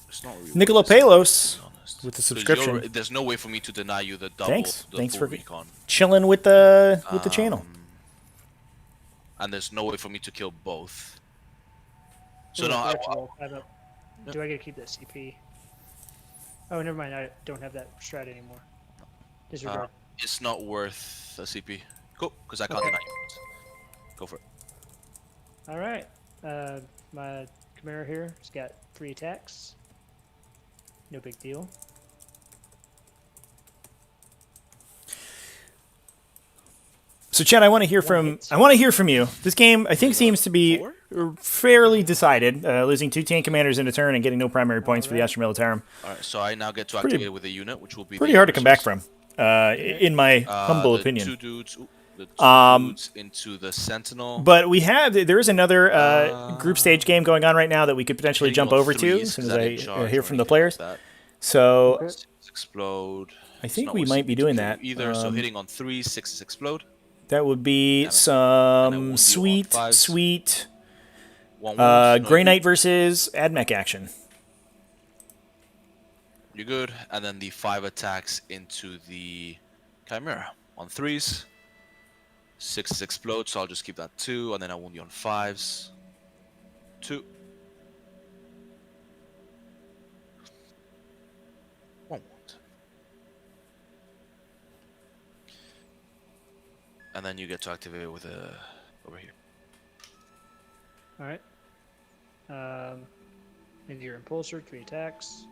It's not really Nicola worth it, Palos to be honest. with the 'Cause subscription. there's no way for me to deny you the double. Thanks. The Thanks full for recon. chilling with the channel. And there's no way for me to kill both. So Ooh, no, I have to roll 5 up. Do I get to keep that CP? Oh, never mind. I don't have that strat anymore. Disregard. it's not worth a CP. Cool, because I can't Okay. deny you. Go for it. All right. My Chimera here has got 3 attacks. No big deal. So, Chad, I want to hear hit. from you. This game, I think, seems to be fairly decided. Losing 2 tank commanders in a turn and getting no primary points for the Astra Militarum. All right, so I now get to Pretty- activate with a unit, which will be Pretty the hard to come back Archers. from, in my humble the opinion. Two dudes, the two dudes into the Sentinel. But there is another group stage game going on right now that we could potentially Hitting jump on over to threes, as soon 'cause as I I didn't charge hear or from the anything players. like that. So Okay. Explode. I It's think not we what might be CP doing do that. either. So hitting on 3s, 6s explode. That would be Damn it. And I some wound you on sweet 5s. 1 wound. Grey Knight versus Admech action. You're good. And then the 5 attacks into the Chimera on 3s. 6s explode, so I'll just keep that 2, and then I wound you on 5s. 2. 1 wound. And then you get to activate it with a over here. All right. Into your Impulsor, 3 attacks.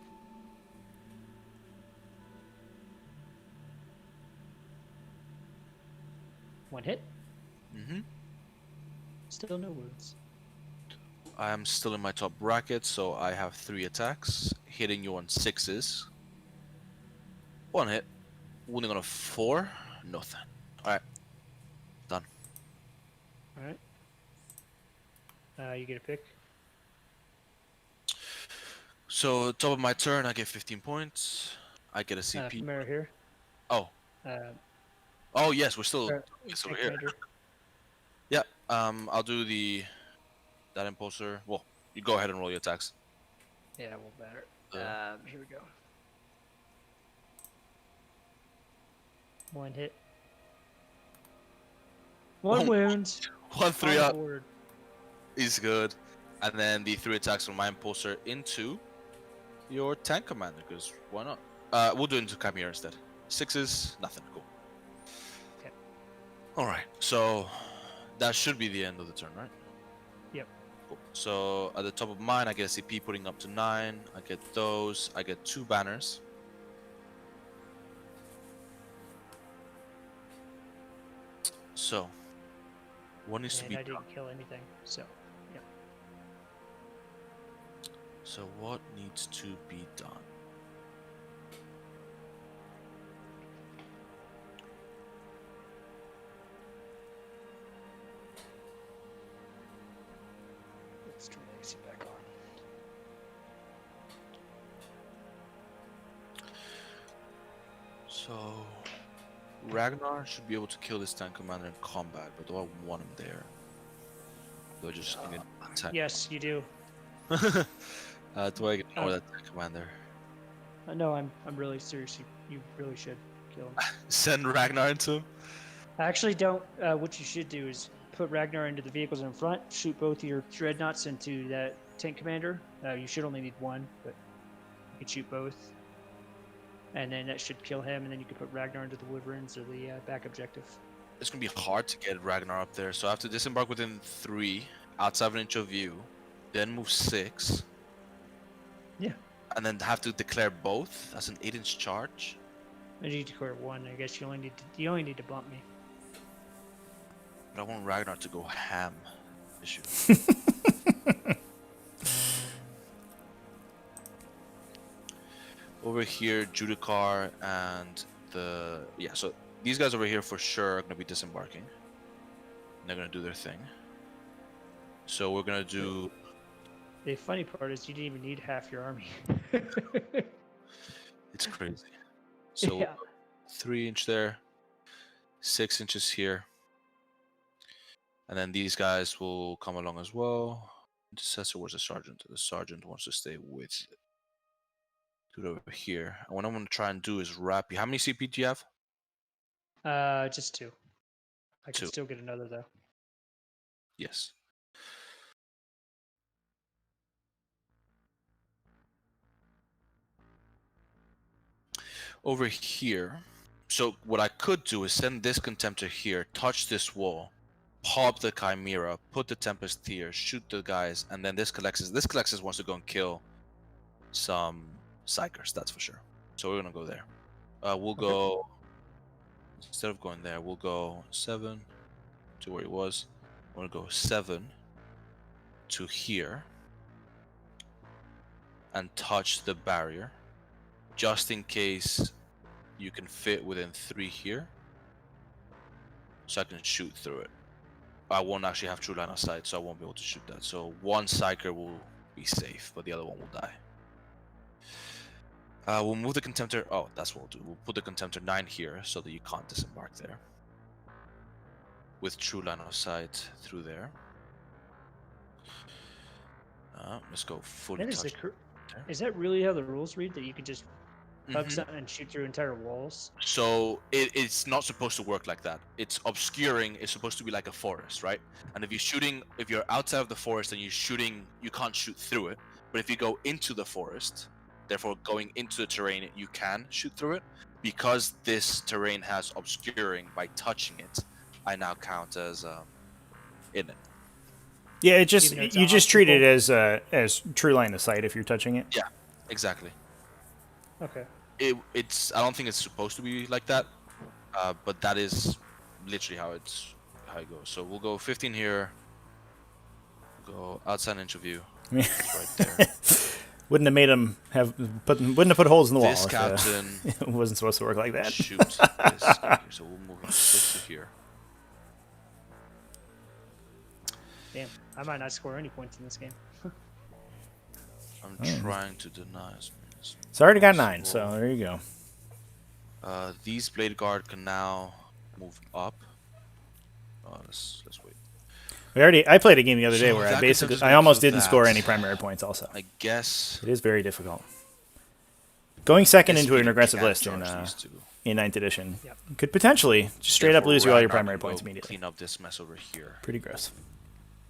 One hit. Mm-hmm. Still no wounds. I am still in my top bracket, so I have 3 attacks, hitting you on 6s. 1 hit, wounding on a 4, nothing. Alright, done. All right. You get a pick. So, top of my turn, I get 15 points. I get a CP. Chimera here. Oh, oh yes, we're still yes, over Tank here. Commander. Yeah, I'll do that impulsor. Well, you go ahead and roll your attacks. Yeah, it won't matter. Yeah. Here we go. 1 hit. 1 wound. 1 3 On up board. is good. And then the 3 attacks from my impulsor into your tank commander, because why not? We'll do it into Chimera instead. 6s, nothing. Cool. Okay. Alright, so that should be the end of the turn, right? Yep. Cool. So at the top of mine, I get a CP putting up to 9. I get those. I get 2 banners. So, what needs to And be I done? didn't kill anything, so yeah. So what needs to be done? Let's turn the AC back on. So Ragnar should be able to kill this tank commander in combat, but do I want him there? Do I just need an attack? Yes, you do. Do I ignore that tank commander? No, I'm really serious. You really should kill him. Send Ragnar into him? I actually don't. What you should do is put Ragnar into the vehicles in front, shoot both of your dreadnoughts into that tank commander. You should only need 1, but you can shoot both. And then that should kill him, and then you can put Ragnar into the woodlands or the back objective. It's gonna be hard to get Ragnar up there, so I have to disembark within 3, outside of an inch of view, then move 6. Yeah. And then have to declare both as an 8-inch charge. I need to declare 1. I guess you only need to bump me. But I want Ragnar to go ham. Issue. Over here, Judicar and so these guys over here for sure are gonna be disembarking. They're gonna do their thing. So we're gonna do. The funny part is you didn't even need half your army. It's crazy. So Yeah. 3-inch there, 6 inches here, and then these guys will come along as well. Intercessor, where's the sergeant? The sergeant wants to stay with. Do it over here. And what I'm gonna try and do is wrap you. How many CP do you have? Just 2. I can 2. still get another though. Yes. Over here, So what I could do is send this Contemptor here, touch this wall, pop the Chimera, put the Tempest here, shoot the guys, and then this Colexus. This Colexus wants to go and kill some Psychers, that's for sure. So we're gonna go there. We'll go, instead of going there, we'll go 7 to where he was. We're gonna go 7 to here and touch the barrier, just in case you can fit within 3 here, so I can shoot through it. I won't actually have true line of sight, so I won't be able to shoot that. So one Psyker will be safe, but the other one will die. We'll move the Contemptor. Oh, that's what we'll do. We'll put the Contemptor 9 here so that you can't disembark there. With true line of sight through there. Let's go fully touch. Is that really how the rules read? That you can just hug something and shoot through entire walls? So it's not supposed to work like that. It's obscuring. It's supposed to be like a forest, right? And if you're outside of the forest and you're shooting, you can't shoot through it. But if you go into the forest, therefore going into the terrain, you can shoot through it. Because this terrain has obscuring by touching it, I now count as in it. Yeah, it just you just treat it as true line of sight if you're touching it. Yeah, exactly. Okay. It's I don't think it's supposed to be like that, but that is literally how it goes. So we'll go 15 here. Go outside inch of view. Right there. Wouldn't have made him wouldn't have put holes in the wall. This captain it wasn't supposed to work like that. Shoot this guy here. So we'll move him 6 to here. Damn, I might not score any points in this game. I'm trying to deny. It's already got 9, so there you go. These Blade Guard can now move up. Let's wait. I played a game the other day where I almost didn't score any primary points. Also, I guess it is very difficult. Going second into an aggressive list in 9th edition could potentially just straight up lose you all your primary points immediately. Clean up this mess over here. Pretty gross.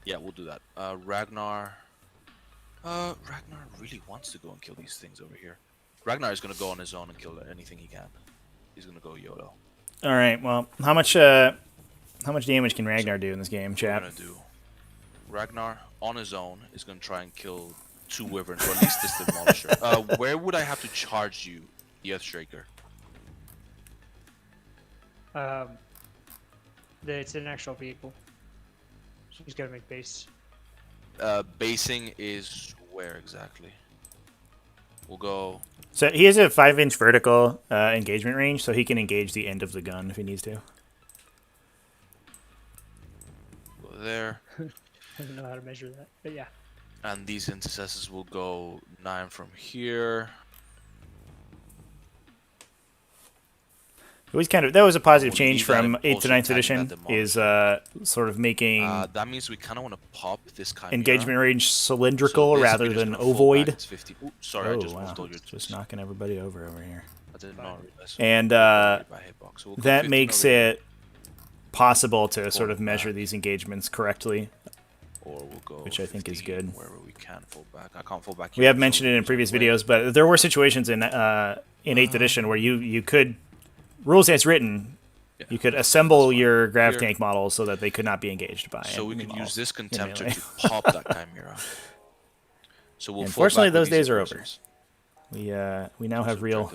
Yeah, we'll do that. Ragnar really wants to go and kill these things over here. Ragnar is gonna go on his own and kill anything he can. He's gonna go YOLO. All right. Well, how much damage can Ragnar do in this game, chap? Ragnar on his own is gonna try and kill 2 wyverns, or at least this demolisher. Where would I have to charge you, the Earthshaker? It's an actual vehicle. So he's gotta make base. Basing is where exactly? We'll go. So he has a 5-inch vertical engagement range, so he can engage the end of the gun if he needs to. Go there. I don't know how to measure that, but yeah. And these intercessors will go 9 from here. It was that was a positive change from 8th to 9th edition. Is sort of making that means we kind of want to pop this kind engagement range cylindrical rather than ovoid. Ooh, sorry, I just wow. moved all your Just knocking everybody over here. I didn't know. And so that makes it possible to sort of measure these engagements correctly, or we'll go which I think is good. Wherever we can fall back. I can't fall back. We have mentioned it in previous videos, but there were situations in 8th edition where you could, rules as written, you could assemble your grav tank models so that they could not be engaged by. So we could use this Contemptor to pop that Chimera. So we'll. Unfortunately, those days are over. We now have real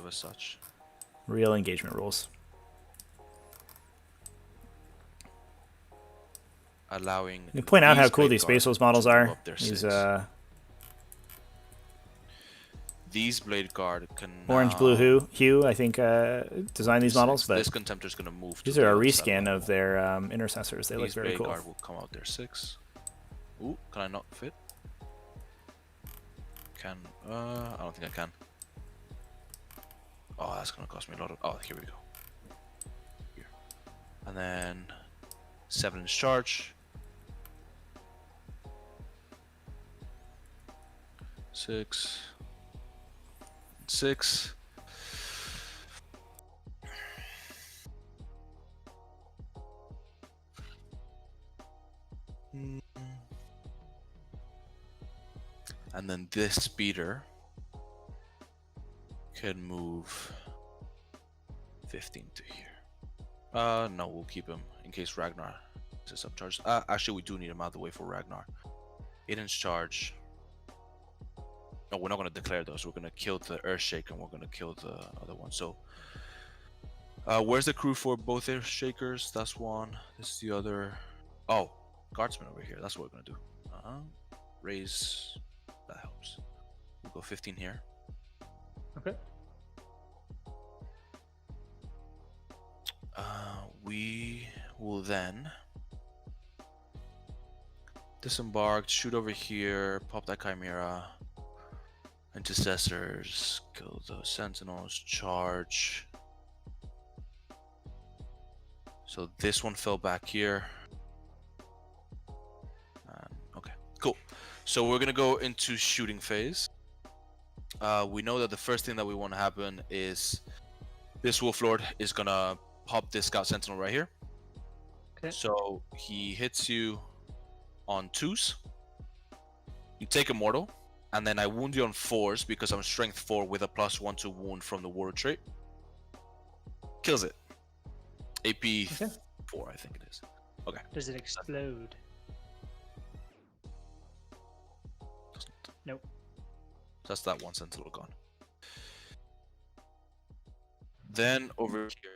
engagement rules. Allowing. You can point out how cool these Space Wolves models are. These Blade Guard can orange blue hue I think designed these models, but this Contemptor's gonna move. These are a reskin of their intercessors. They look very Blade cool. Guard will come out there 6. Ooh, can I not fit? I don't think I can. Oh, that's gonna cost me a lot of. Oh, here we go. Here, and then 7-inch charge. 6. 6. And then this speeder can move 15 to here. No, we'll keep him in case Ragnar is upcharged. Actually, we do need him out of the way for Ragnar. 8-inch charge. No, we're not going to declare those. We're going to kill the Earthshaker and we're going to kill the other one. So, where's the crew for both Earthshakers? That's one. This is the other. Oh, Guardsman over here. That's what we're going to do. Raise. That helps. We'll go 15 here. Okay. We will then disembark, shoot over here, pop that Chimera, Intercessors, kill those Sentinels, charge. So this one fell back here. Okay, cool. So we're gonna go into shooting phase. We know that the first thing that we want to happen is this Wolf Lord is gonna pop this Scout Sentinel right here. Okay. So he hits you on 2s. You take a mortal, and then I wound you on 4s because I'm strength 4 with a +1 to wound from the warrior trait. Kills it. AP 4, I think it is. Okay. Does it explode? Doesn't. Nope. That's that one Sentinel gone. Then over here.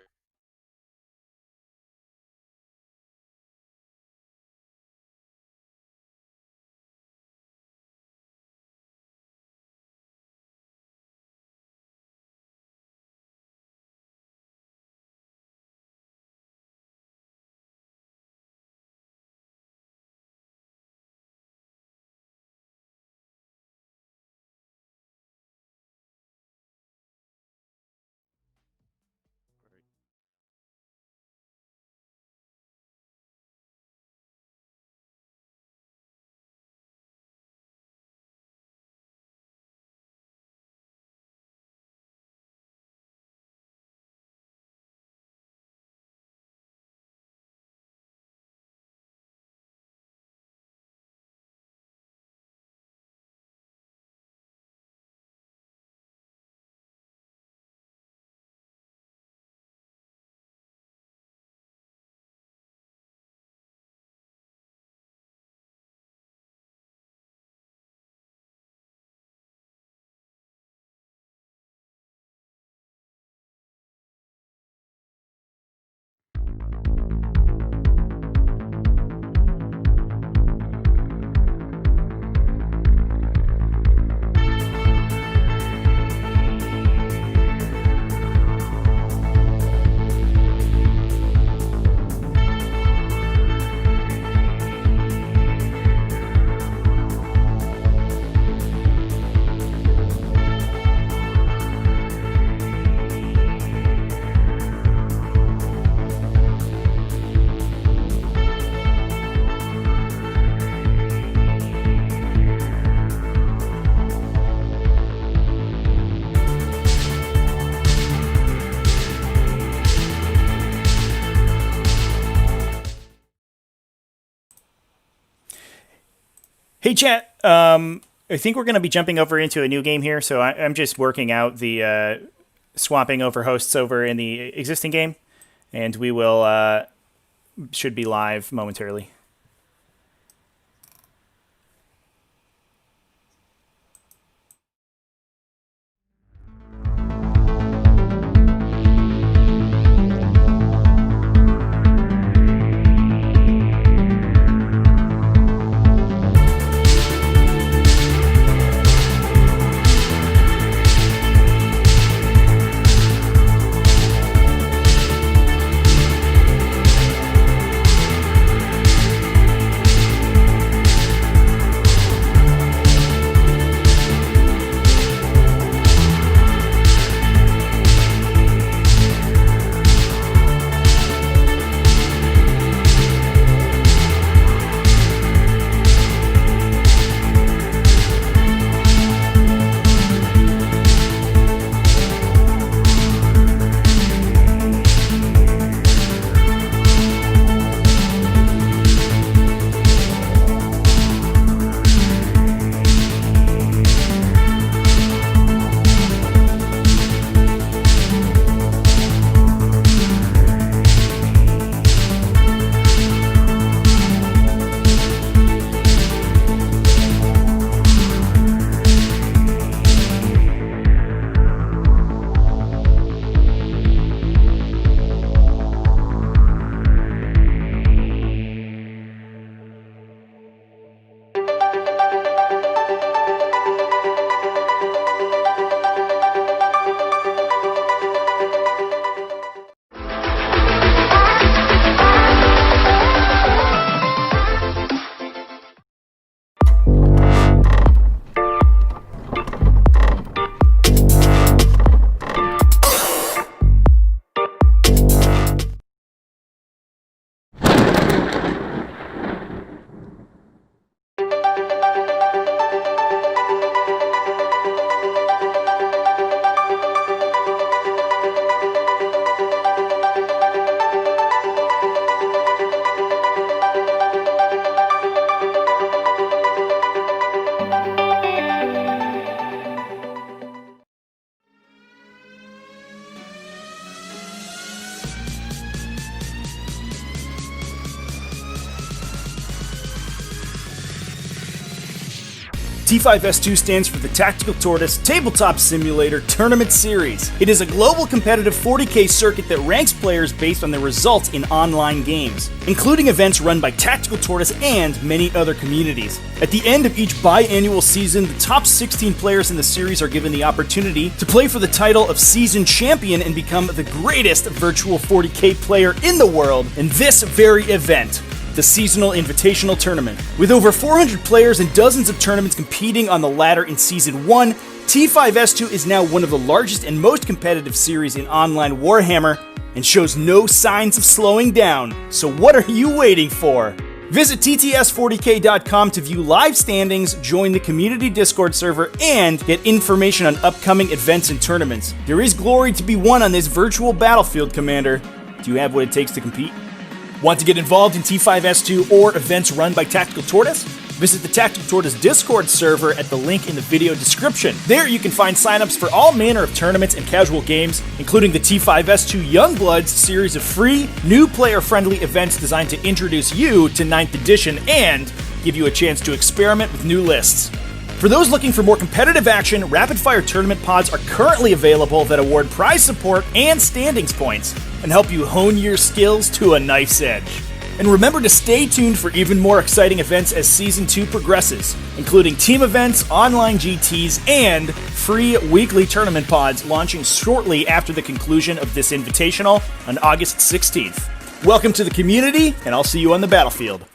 Hey, chat. I think we're going to be jumping over into a new game here, so I'm just working out the swapping over hosts over in the existing game, and we will should be live momentarily. T5S2 stands for the Tactical Tortoise Tabletop Simulator Tournament Series. It is a global competitive 40K circuit that ranks players based on their results in online games, including events run by Tactical Tortoise and many other communities. At the end of each biannual season, the top 16 players in the series are given the opportunity to play for the title of Season Champion and become the greatest virtual 40K player in the world in this very event, the Seasonal Invitational Tournament. With over 400 players and dozens of tournaments competing on the ladder in Season 1, T5S2 is now one of the largest and most competitive series in online Warhammer and shows no signs of slowing down. So what are you waiting for? Visit tts40k.com to view live standings, join the community Discord server, and get information on upcoming events and tournaments. There is glory to be won on this virtual battlefield, Commander. Do you have what it takes to compete? Want to get involved in T5S2 or events run by Tactical Tortoise? Visit the Tactical Tortoise Discord server at the link in the video description. There you can find signups for all manner of tournaments and casual games, including the T5S2 Youngbloods series of free, new player-friendly events designed to introduce you to 9th edition and give you a chance to experiment with new lists. For those looking for more competitive action, rapid-fire tournament pods are currently available that award prize support and standings points and help you hone your skills to a knife's edge. And remember to stay tuned for even more exciting events as Season 2 progresses, including team events, online GTs, and free weekly tournament pods launching shortly after the conclusion of this invitational on August 16th. Welcome to the community, and I'll see you on the battlefield.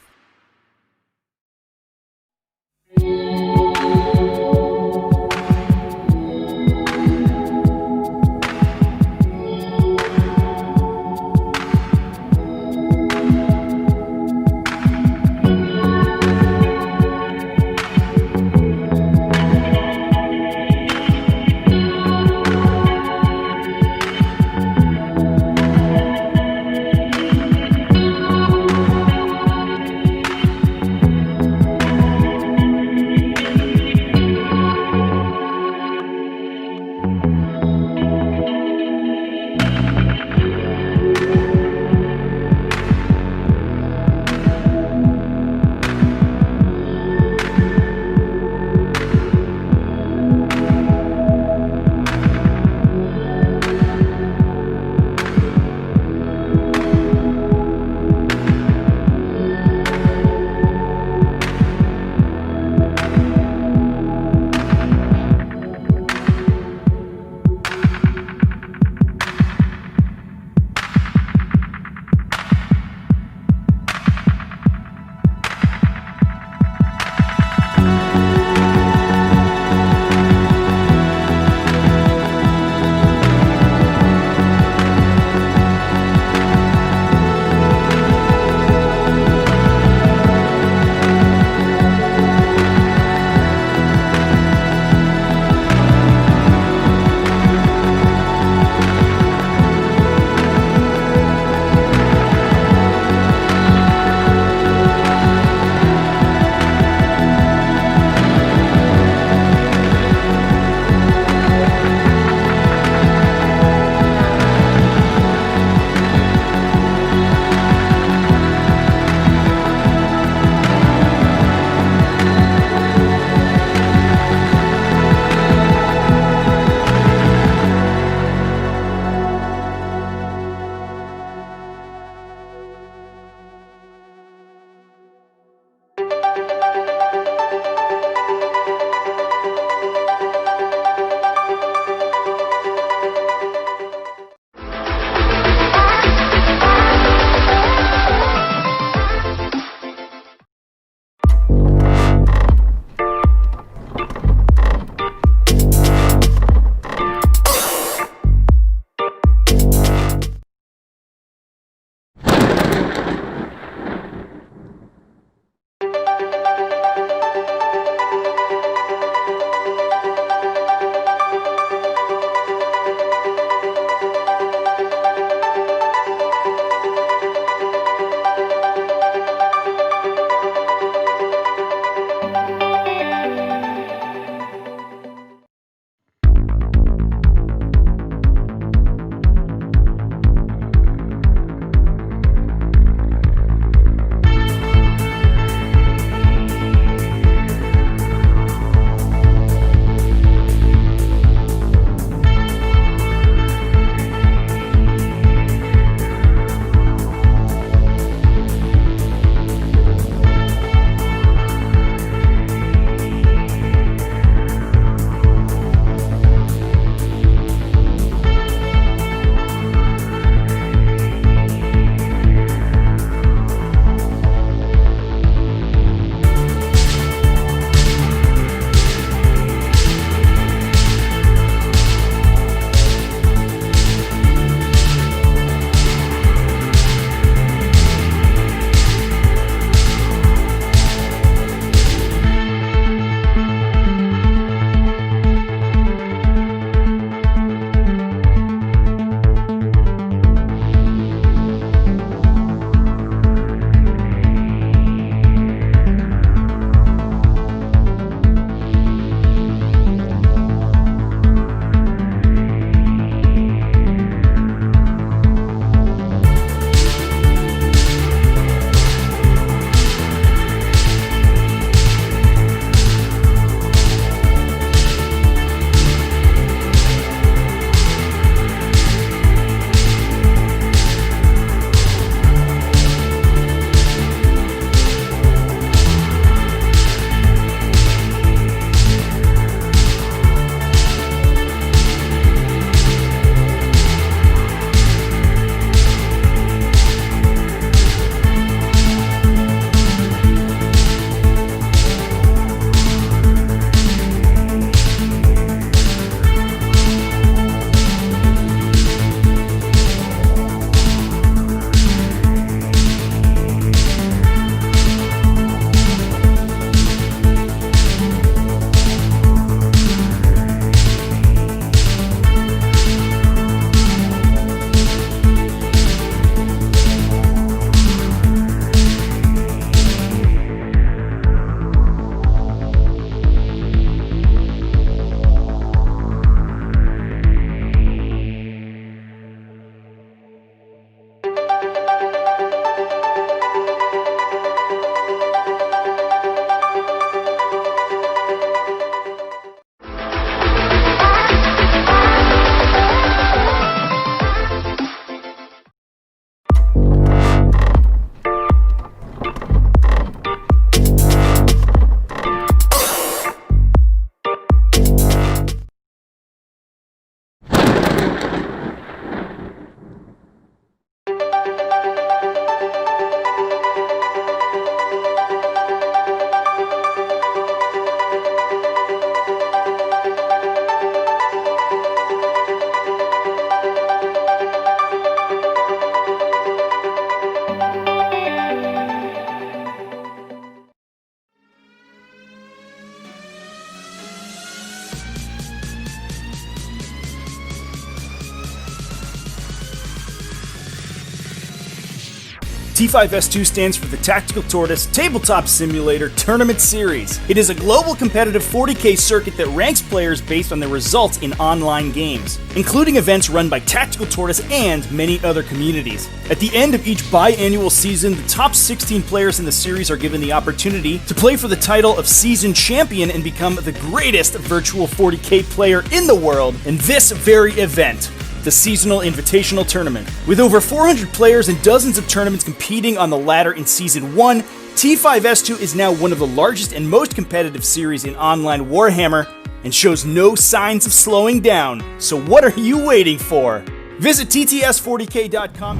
T5S2 stands for the Tactical Tortoise Tabletop Simulator Tournament Series. It is a global competitive 40K circuit that ranks players based on their results in online games, including events run by Tactical Tortoise and many other communities. At the end of each biannual season, the top 16 players in the series are given the opportunity to play for the title of Season Champion and become the greatest virtual 40K player in the world in this very event, the Seasonal Invitational Tournament. With over 400 players and dozens of tournaments competing on the ladder in Season 1, T5S2 is now one of the largest and most competitive series in online Warhammer and shows no signs of slowing down. So what are you waiting for? Visit tts40k.com.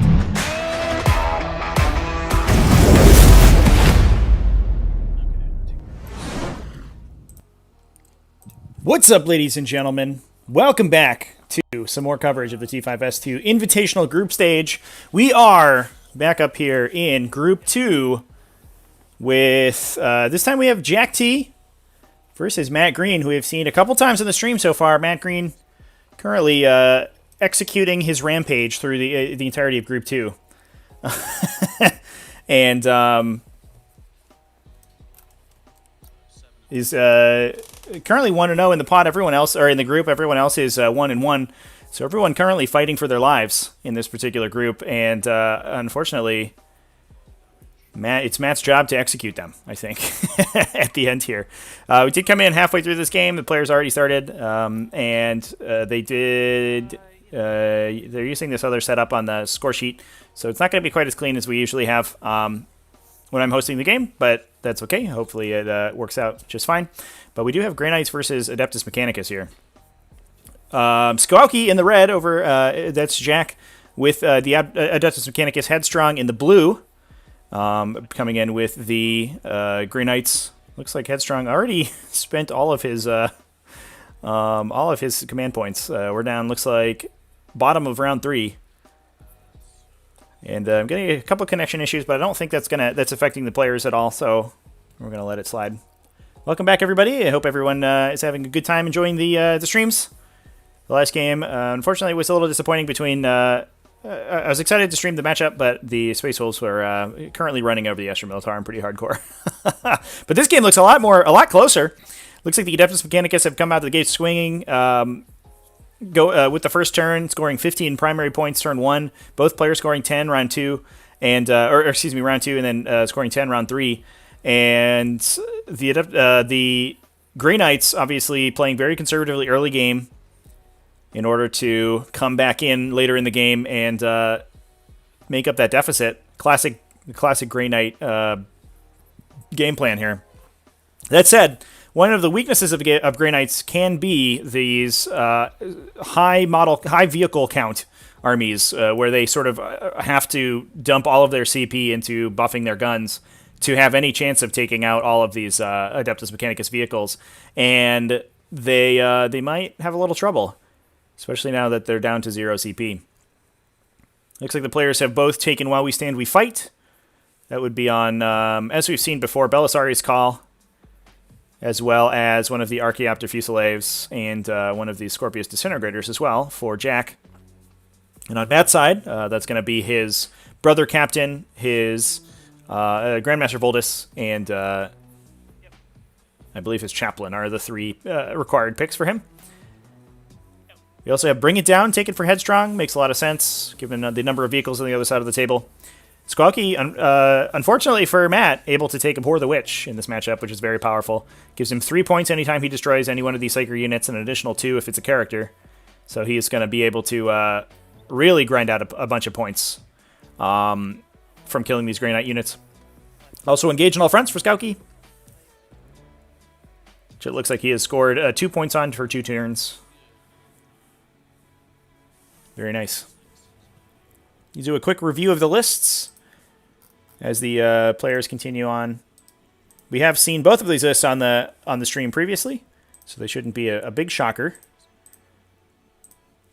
What's up, ladies and gentlemen? Welcome back to some more coverage of the T5S2 Invitational Group Stage. We are back up here in Group 2 with, this time we have Jack T versus Matt Green, who we've seen a couple times on the stream so far. Matt Green currently executing his rampage through the entirety of Group 2. And is currently 1-0 in the pot. Everyone else, or in the group, everyone else is 1-1. So everyone currently fighting for their lives in this particular group, and unfortunately, it's Matt's job to execute them, I think, at the end here. We did come in halfway through this game. The players already started, and they're using this other setup on the score sheet, so it's not going to be quite as clean as we usually have when I'm hosting the game, but that's okay. Hopefully it works out just fine. But we do have Grey Knights versus Adeptus Mechanicus here. Skowalki in the red over, that's Jack, with the Adeptus Mechanicus Headstrong in the blue. Coming in with the Grey Knights. Looks like Headstrong already spent all of his command points. We're down, looks like, bottom of round 3. And I'm getting a couple connection issues, but I don't think that's affecting the players at all, so we're gonna let it slide. Welcome back, everybody. I hope everyone is having a good time enjoying the streams. The last game, unfortunately, was a little disappointing. I was excited to stream the matchup, but the Space Wolves were currently running over the Escher Militarum pretty hardcore. But this game looks a lot closer. Looks like the Adeptus Mechanicus have come out of the gate swinging. With the first turn, scoring 15 primary points turn 1. Both players scoring 10 round 2, and round 2, and then scoring 10 round 3. And the Grey Knights obviously playing very conservatively early game in order to come back in later in the game and make up that deficit. Classic Grey Knight game plan here. That said, one of the weaknesses of Grey Knights can be these high vehicle count armies, where they sort of have to dump all of their CP into buffing their guns to have any chance of taking out all of these Adeptus Mechanicus vehicles, and they might have a little trouble, especially now that they're down to 0 CP. Looks like the players have both taken While We Stand, We Fight. That would be on, as we've seen before, Belisarius Call, as well as one of the Archaeopter Fusiliers and one of the Scorpius Disintegrators as well for Jack. And on Matt's side, that's going to be his brother captain, his Grandmaster Voldus, and I believe his chaplain are the 3 required picks for him. We also have Bring It Down, taken for Headstrong. Makes a lot of sense, given the number of vehicles on the other side of the table. Skowalki, unfortunately for Matt, able to take Abhor the Witch in this matchup, which is very powerful. Gives him 3 points anytime he destroys any one of these Psyker units, and an additional 2 if it's a character. So he is going to be able to really grind out a bunch of points from killing these Grey Knight units. Also engage in all fronts for Skowalki, which it looks like he has scored 2 points on for 2 turns. Very nice. You do a quick review of the lists as the players continue on. We have seen both of these lists on the stream previously, so they shouldn't be a big shocker.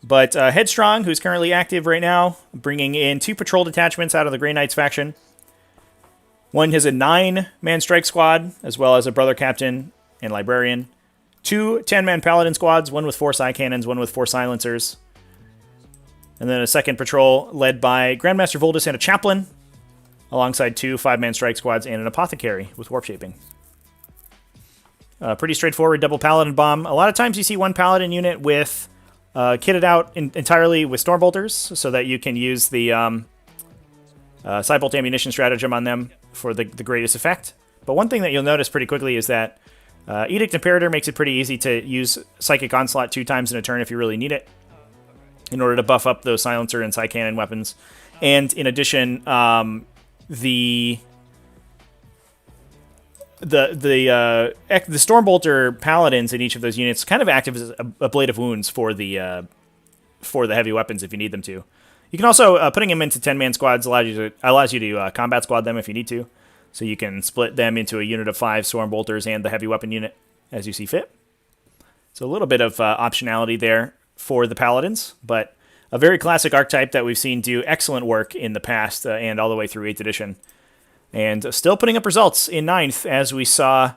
But Headstrong, who's currently active right now, bringing in 2 patrol detachments out of the Grey Knights faction. One has a 9-man strike squad, as well as a brother captain and librarian. 2 10-man paladin squads, one with 4 psi cannons, one with 4 silencers. And then a second patrol led by Grandmaster Voldus and a chaplain. alongside 2 5-man strike squads and an apothecary with warp shaping. Pretty straightforward double paladin bomb. A lot of times you see one paladin unit with kitted out entirely with stormbolters, so that you can use the Cybolt ammunition stratagem on them for the greatest effect. But one thing that you'll notice pretty quickly is that Edict Imperator makes it pretty easy to use Psychic Onslaught 2 times in a turn if you really need it, in order to buff up those silencer and psy-cannon weapons. And in addition, the Stormbolter paladins in each of those units kind of act as a blade of wounds for the heavy weapons if you need them to. You can also putting them into 10-man squads allows you to combat squad them if you need to, so you can split them into a unit of 5 Stormbolters and the heavy weapon unit as you see fit. So a little bit of optionality there for the paladins, but a very classic archetype that we've seen do excellent work in the past and all the way through 8th edition. And still putting up results in 9th, as we saw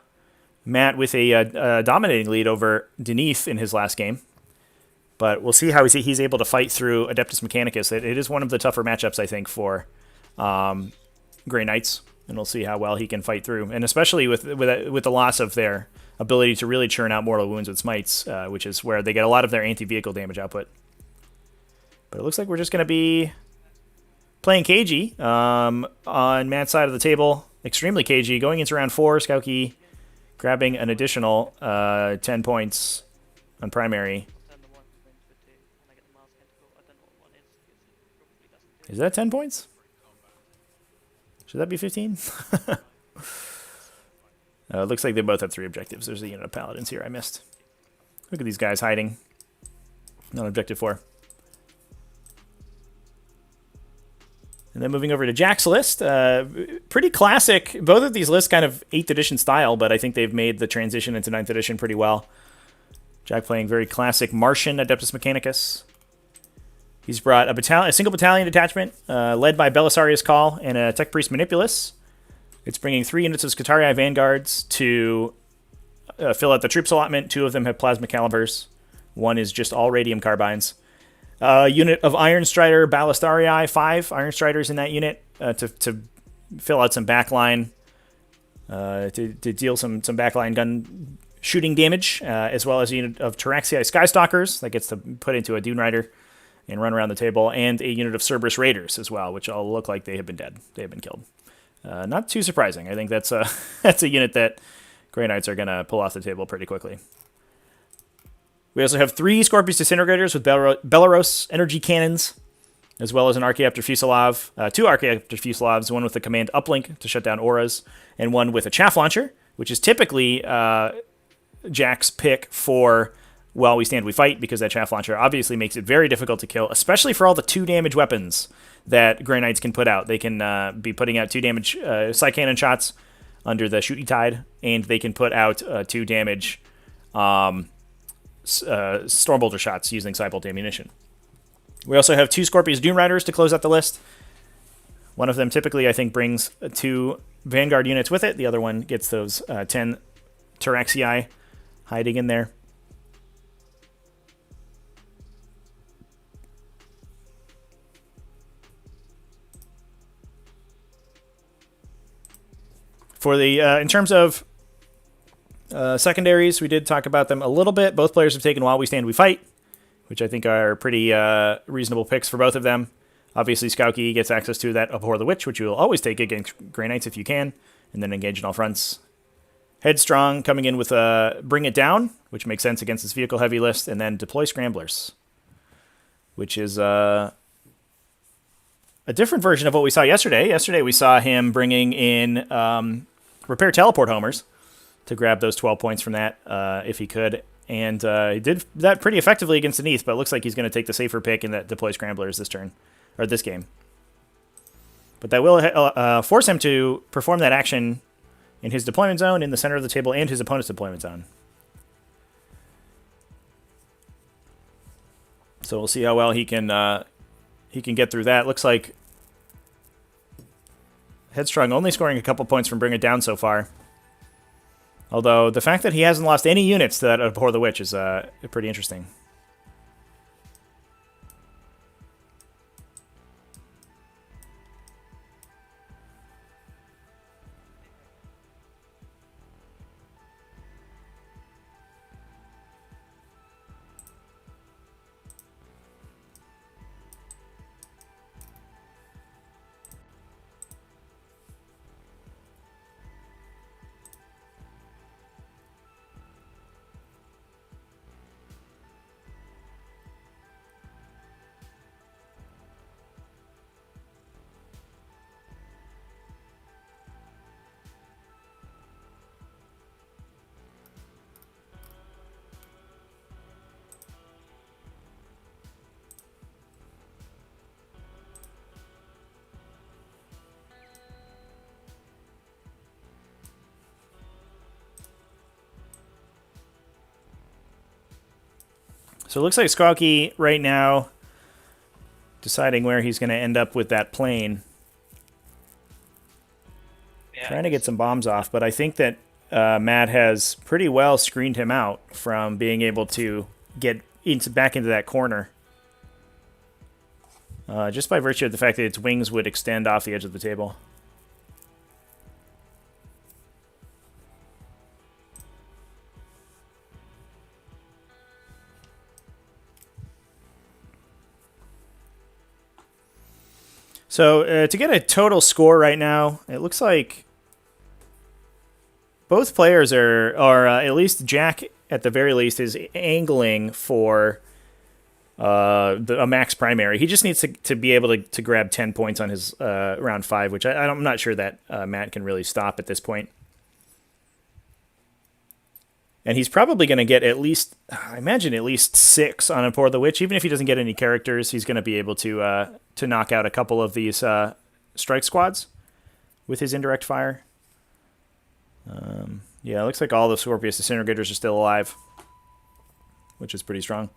Matt with a dominating lead over Deneth in his last game. But we'll see how he's able to fight through Adeptus Mechanicus. It is one of the tougher matchups, I think, for Grey Knights. And we'll see how well he can fight through. And especially with the loss of their ability to really churn out mortal wounds with smites, which is where they get a lot of their anti-vehicle damage output. But it looks like we're just going to be playing cagey on Matt's side of the table. Extremely cagey. Going into round 4, Skauki grabbing an additional 10 points on primary. Is that 10 points? Should that be 15? It looks like they both have 3 objectives. There's a unit of paladins here I missed. Look at these guys hiding. On objective 4. And then moving over to Jack's list. Pretty classic. Both of these lists kind of 8th edition style, but I think they've made the transition into 9th edition pretty well. Jack playing very classic Martian Adeptus Mechanicus. He's brought a single battalion detachment led by Belisarius Call and a Tech Priest Manipulus. It's bringing 3 units of Scutarii Vanguards to fill out the troops allotment. 2 of them have Plasma Calibers. 1 is just all Radium Carbines. Unit of Iron Strider Ballastarii, 5 Iron Striders in that unit to fill out some backline, to deal some backline gun shooting damage, as well as a unit of Tyraxii Skystalkers that gets to put into a Dune Rider and run around the table, and a unit of Cerberus Raiders as well, which all look like they have been dead. They have been killed. Not too surprising. I think that's a unit that Grey Knights are going to pull off the table pretty quickly. We also have 3 Scorpius Disintegrators with Belarus Energy Cannons, as well as an Archaeopter Fusilov, 2 Archaeopter Fusilovs, one with a command uplink to shut down auras, and one with a Chaff Launcher, which is typically Jack's pick for While We Stand We Fight, because that Chaff Launcher obviously makes it very difficult to kill, especially for all the 2 damage weapons that Grey Knights can put out. They can be putting out 2 damage Psy-Cannon shots under the Shooty Tide, and they can put out 2 damage Stormbolter shots using Cybolt ammunition. We also have 2 Scorpius Dune Riders to close out the list. One of them typically, I think, brings 2 Vanguard units with it. The other one gets those 10 Tyraxii hiding in there. For the in terms of secondaries, we did talk about them a little bit. Both players have taken While We Stand We Fight, which I think are pretty reasonable picks for both of them. Obviously, Skauki gets access to that Abhor the Witch, which you will always take against Grey Knights if you can, and then engage in all fronts. Headstrong coming in with Bring It Down, which makes sense against this vehicle heavy list, and then Deploy Scramblers, which is a different version of what we saw yesterday. Yesterday we saw him bringing in Repair Teleport Homers to grab those 12 points from that if he could. And he did that pretty effectively against Deneth, but it looks like he's going to take the safer pick in that Deploy Scramblers this turn, or this game. But that will force him to perform that action in his deployment zone, in the center of the table, and his opponent's deployment zone. So we'll see how well he can get through that. Looks like Headstrong only scoring a couple points from Bring It Down so far. Although the fact that he hasn't lost any units to that Abhor the Witch is pretty interesting. So it looks like Squawky right now deciding where he's going to end up with that plane. Yeah, Trying to get some bombs off, but I think that Matt has pretty well screened him out from being able to get back into that corner. Just by virtue of the fact that its wings would extend off the edge of the table. So to get a total score right now, it looks like both players are at least Jack at the very least is angling for a max primary. He just needs to be able to grab 10 points on his round 5, which I'm not sure that Matt can really stop at this point. And he's probably going to get at least, I imagine, at least 6 on Abhor the Witch. Even if he doesn't get any characters, he's going to be able to knock out a couple of these strike squads with his indirect fire. Yeah, it looks like all the Scorpius Disintegrators are still alive, which is pretty strong.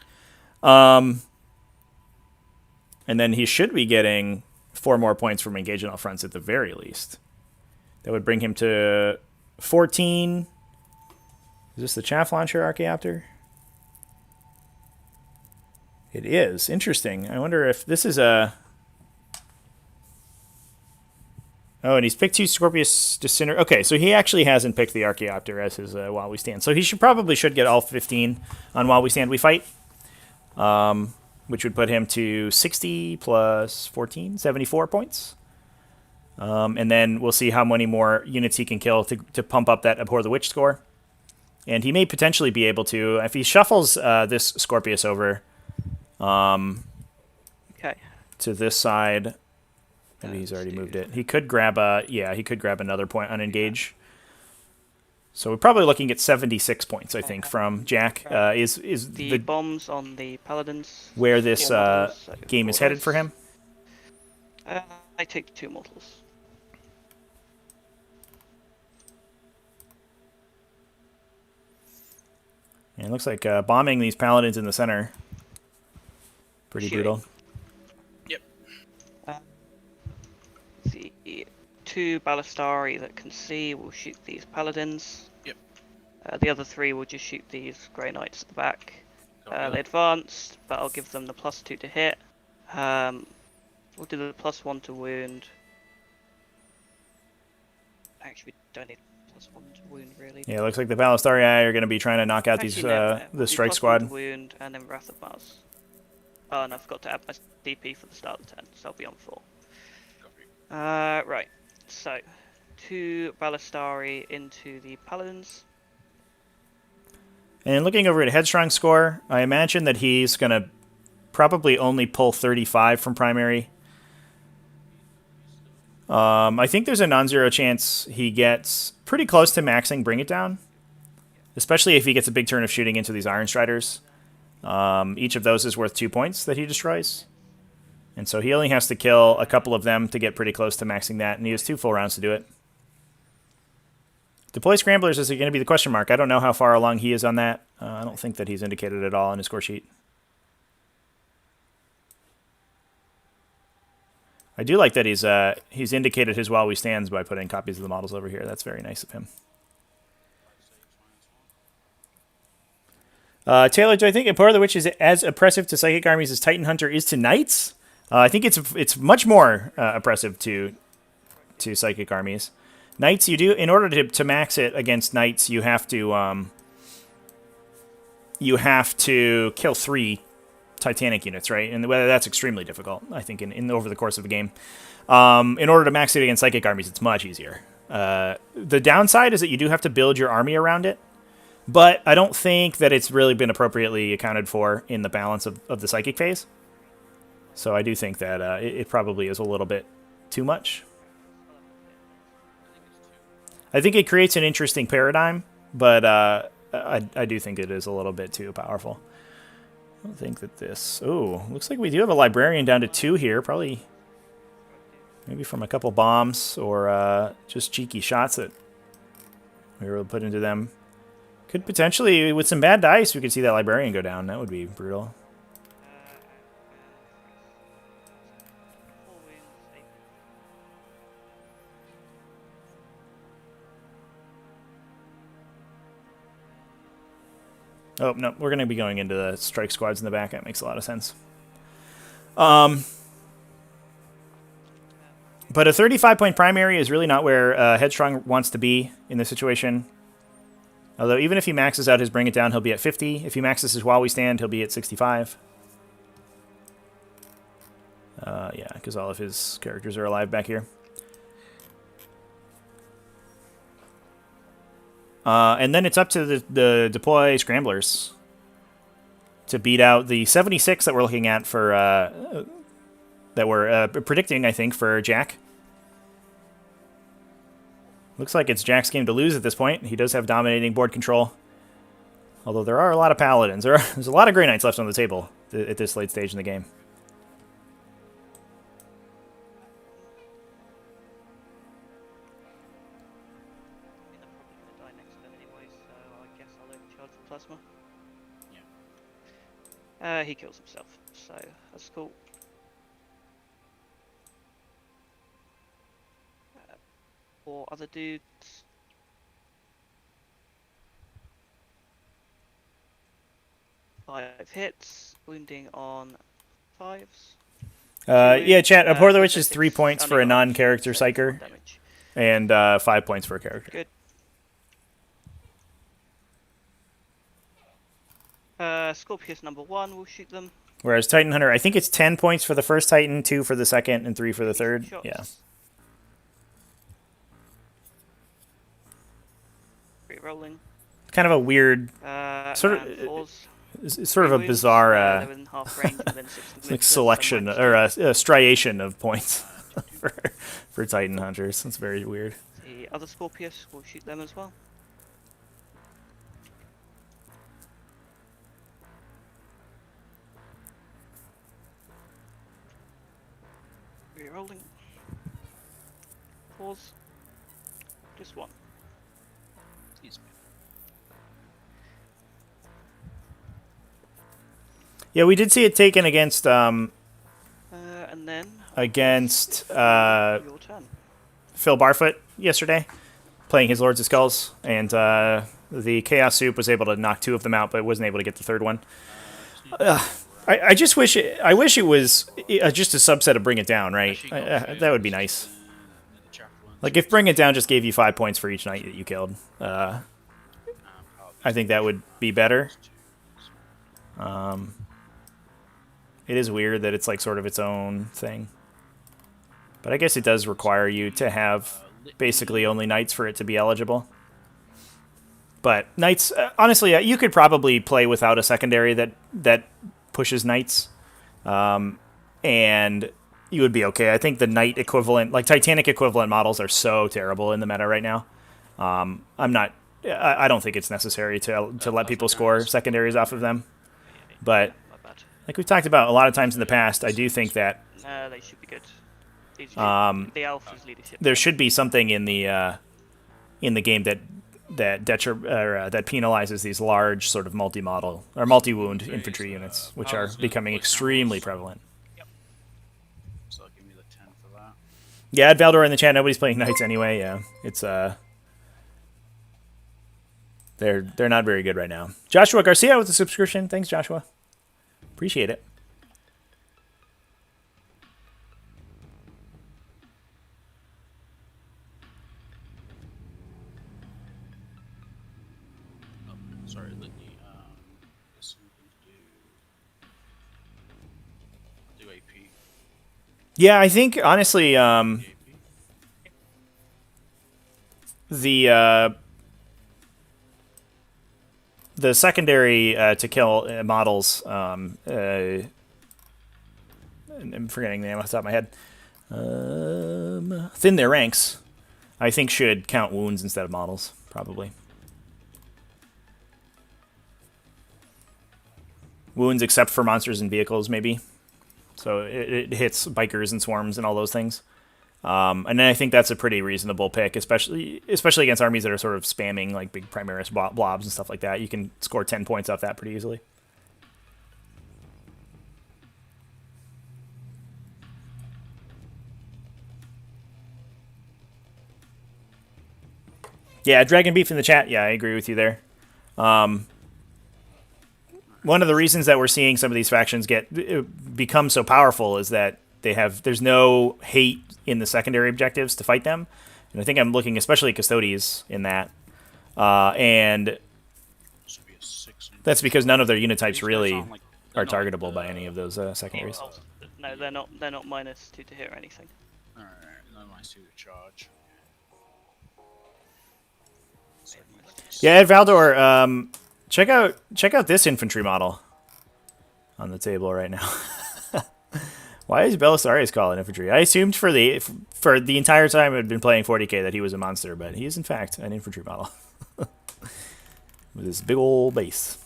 And then he should be getting 4 more points from engaging all fronts at the very least. That would bring him to 14. Is this the chaff launcher Archaeopter? It is. Interesting. I wonder if this is a... Oh, and he's picked 2 Scorpius Disintegrators. Okay, so he actually hasn't picked the Archaeopter as his While We Stand. So he should get all 15 on While We Stand We Fight. Which would put him to 60 plus 14, 74 points. And then we'll see how many more units he can kill to pump up that Abhor the Witch score. And he may potentially be able to, if he shuffles this Scorpius over to this side. Maybe he's already moved it. He could grab another point on engage. So we're probably looking at 76 points, I think, from Jack. Is the bombs on the Paladins where this game is headed for him? I take 2 mortals. And it looks like bombing these Paladins in the center. Pretty brutal. Yep. The 2 Ballistari that can see will shoot these Paladins. Yep. The other 3 will just shoot these Grey Knights at the back. They advanced, but I'll give them the +2 to hit. We'll do the +1 to wound. Actually, we don't need +1 to wound, really. Yeah, it looks like the Ballistari are going to be trying to knock out the strike squad. +1 to wound, and then Wrath of Mars. Oh, and I forgot to add my DP for the start of the turn, so I'll be on 4. Right, so 2 Ballistari into the Paladins. And looking over at Headstrong score, I imagine that he's going to probably only pull 35 from primary. I think there's a non-zero chance he gets pretty close to maxing Bring It Down, especially if he gets a big turn of shooting into these Iron Striders. Each of those is worth 2 points that he destroys. And so he only has to kill a couple of them to get pretty close to maxing that, and he has 2 full rounds to do it. Deploy Scramblers is going to be the question mark. I don't know how far along he is on that. I don't think that he's indicated at all on his score sheet. I do like that he's indicated his While We Stands by putting copies of the models over here. That's very nice of him. Taylor, do I think Abhor the Witch is as oppressive to Psychic armies as Titan Hunter is to Knights? I think it's much more oppressive to Psychic armies. Knights, you do, in order to max it against Knights, you have to kill 3 Titanic units, right? And that's extremely difficult, I think, in over the course of a game. In order to max it against Psychic armies, it's much easier. The downside is that you do have to build your army around it, but I don't think that it's really been appropriately accounted for in the balance of the Psychic phase. So I do think that it probably is a little bit too much. I think it creates an interesting paradigm, but I do think it is a little bit too powerful. I don't think that this... Oh, looks like we do have a Librarian down to 2 here. Probably maybe from a couple bombs or just cheeky shots that we were able to put into them. Could potentially, with some bad dice, we could see that Librarian go down. That would be brutal. Oh, no, we're going to be going into the strike squads in the back. That makes a lot of sense. But a 35-point primary is really not where Headstrong wants to be in this situation. Although even if he maxes out his Bring It Down, he'll be at 50. If he maxes his While We Stand, he'll be at 65. Yeah, because all of his characters are alive back here. And then it's up to the deploy scramblers to beat out the 76 that we're looking at for that we're predicting, I think, for Jack. Looks like it's Jack's game to lose at this point. He does have dominating board control. Although there are a lot of paladins. There's a lot of Grey Knights left on the table at this late stage in the game. He kills himself, so that's cool. Four other dudes. Five hits, wounding on fives. Yeah, chat. Abhor the Witch is 3 points for a non-character psyker, and 5 points for a character. Good. Scorpius number 1 will shoot them. Whereas Titan Hunter, I think it's 10 points for the first Titan, 2 for the second, and 3 for the third. Shots. Yeah. Rolling. Kind of a weird, sort of a bizarre, like selection or a striation of points for Titan Hunters. It's very weird. The other Scorpius will shoot them as well. Rerolling. Pause. Just one. Yeah, we did see it taken against and then against your turn. Phil Barfoot yesterday, playing his Lords of Skulls, and the Chaos Soup was able to knock 2 of them out, but wasn't able to get the third one. I just wish I wish it was just a subset of Bring It Down, right? That would be nice. Like if Bring It Down just gave you 5 points for each knight that you killed, I think that would be better. It is weird that it's like sort of its own thing. But I guess it does require you to have basically only knights for it to be eligible. But knights, honestly, you could probably play without a secondary that pushes knights. And you would be okay. I think the knight equivalent, like Titanic equivalent models are so terrible in the meta right now. I don't think it's necessary to let people score secondaries off of them. But like we've talked about a lot of times in the past, I do think that they should be good. The Alpha's leadership. There should be something in the game that penalizes these large sort of multi-model or multi-wound infantry units, which are becoming extremely prevalent. Yep. So give me the 10 for that. Yeah, add Valdor in the chat. Nobody's playing knights anyway. Yeah, it's they're not very good right now. Joshua Garcia with the subscription. Thanks, Joshua. Appreciate it. Sorry, let me do AP. Yeah, I think honestly, the secondary to kill models, I'm forgetting the name off the top of my head, thin their ranks, I think should count wounds instead of models, probably. Wounds except for monsters and vehicles, maybe. So it hits bikers and swarms and all those things. And then I think that's a pretty reasonable pick, especially against armies that are sort of spamming like big Primaris blobs and stuff like that. You can score 10 points off that pretty easily. Yeah, Dragon Beef in the chat. Yeah, I agree with you there. One of the reasons that we're seeing some of these factions become so powerful is that there's no hate in the secondary objectives to fight them. And I think I'm looking especially at Custodes in that. And that's because none of their unit types really are targetable by any of those secondaries. No, they're not. They're not -2 to hit or anything. Alright, no -2 to charge. Yeah, Ed Valdor, check out this infantry model on the table right now. Why is Belisarius calling infantry? I assumed for the entire time I'd been playing 40k that he was a monster, but he is in fact an infantry model with his big old base.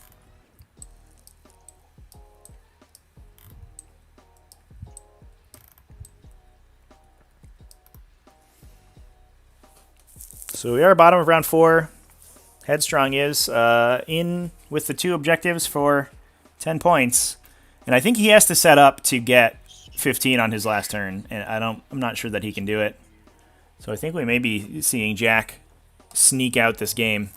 So we are bottom of round 4. Headstrong is in with the 2 objectives for 10 points, and I think he has to set up to get 15 on his last turn, and I'm not sure that he can do it. So I think we may be seeing Jack sneak out this game.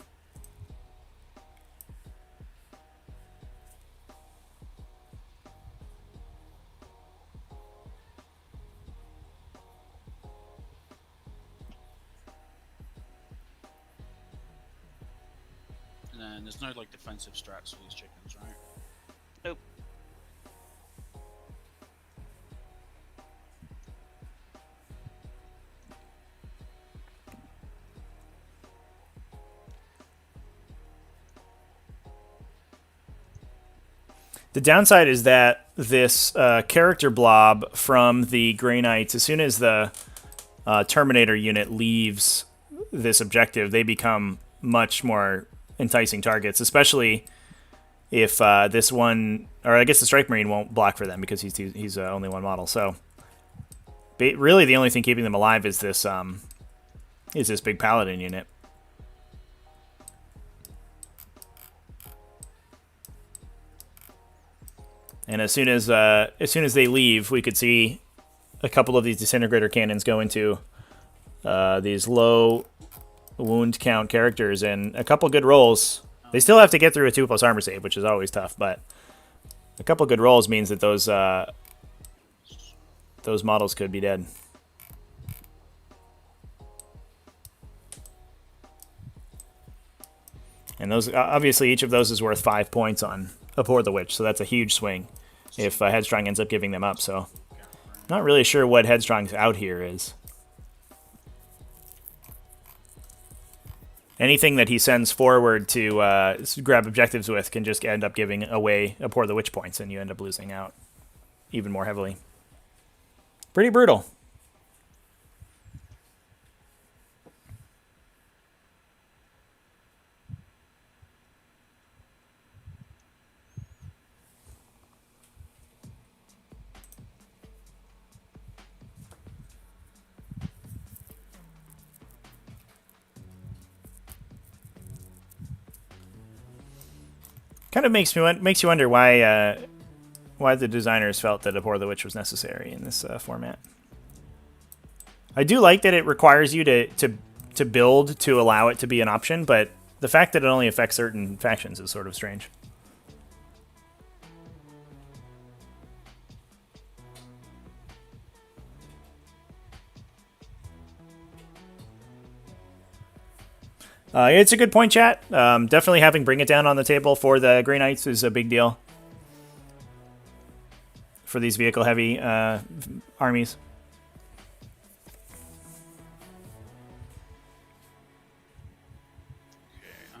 And then there's no like defensive strats for these chickens, right? Nope. The downside is that this character blob from the Grey Knights, as soon as the Terminator unit leaves this objective, they become much more enticing targets, especially if this one, or I guess the Strike Marine won't block for them because he's only one model. So really the only thing keeping them alive is this big Paladin unit. And as soon as they leave, we could see a couple of these disintegrator cannons go into these low wound count characters, and a couple good rolls. They still have to get through a 2+ armor save, which is always tough, but a couple good rolls means that those models could be dead. And those, obviously, each of those is worth 5 points on Abhor the Witch, so that's a huge swing if Headstrong ends up giving them up. So, not really sure what Headstrong's out here is. Anything that he sends forward to grab objectives with can just end up giving away Abhor the Witch points, and you end up losing out even more heavily. Pretty brutal. Kind of makes you wonder why the designers felt that Abhor the Witch was necessary in this format. I do like that it requires you to build to allow it to be an option, but the fact that it only affects certain factions is sort of strange. It's a good point, chat. Definitely having Bring It Down on the table for the Grey Knights is a big deal for these vehicle-heavy armies.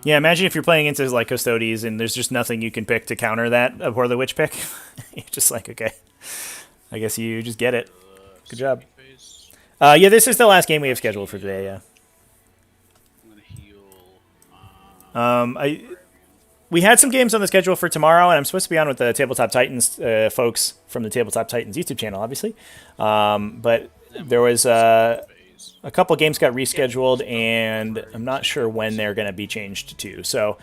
Yeah, imagine if you're playing into like Custodes and there's just nothing you can pick to counter that Abhor the Witch pick. You're just like, okay, I guess you just get it. Good job. Yeah, this is the last game we have scheduled for today, yeah. We had some games on the schedule for tomorrow, and I'm supposed to be on with the Tabletop Titans folks from the Tabletop Titans YouTube channel, obviously. But there was a couple games got rescheduled, and I'm not sure when they're going to be changed to. So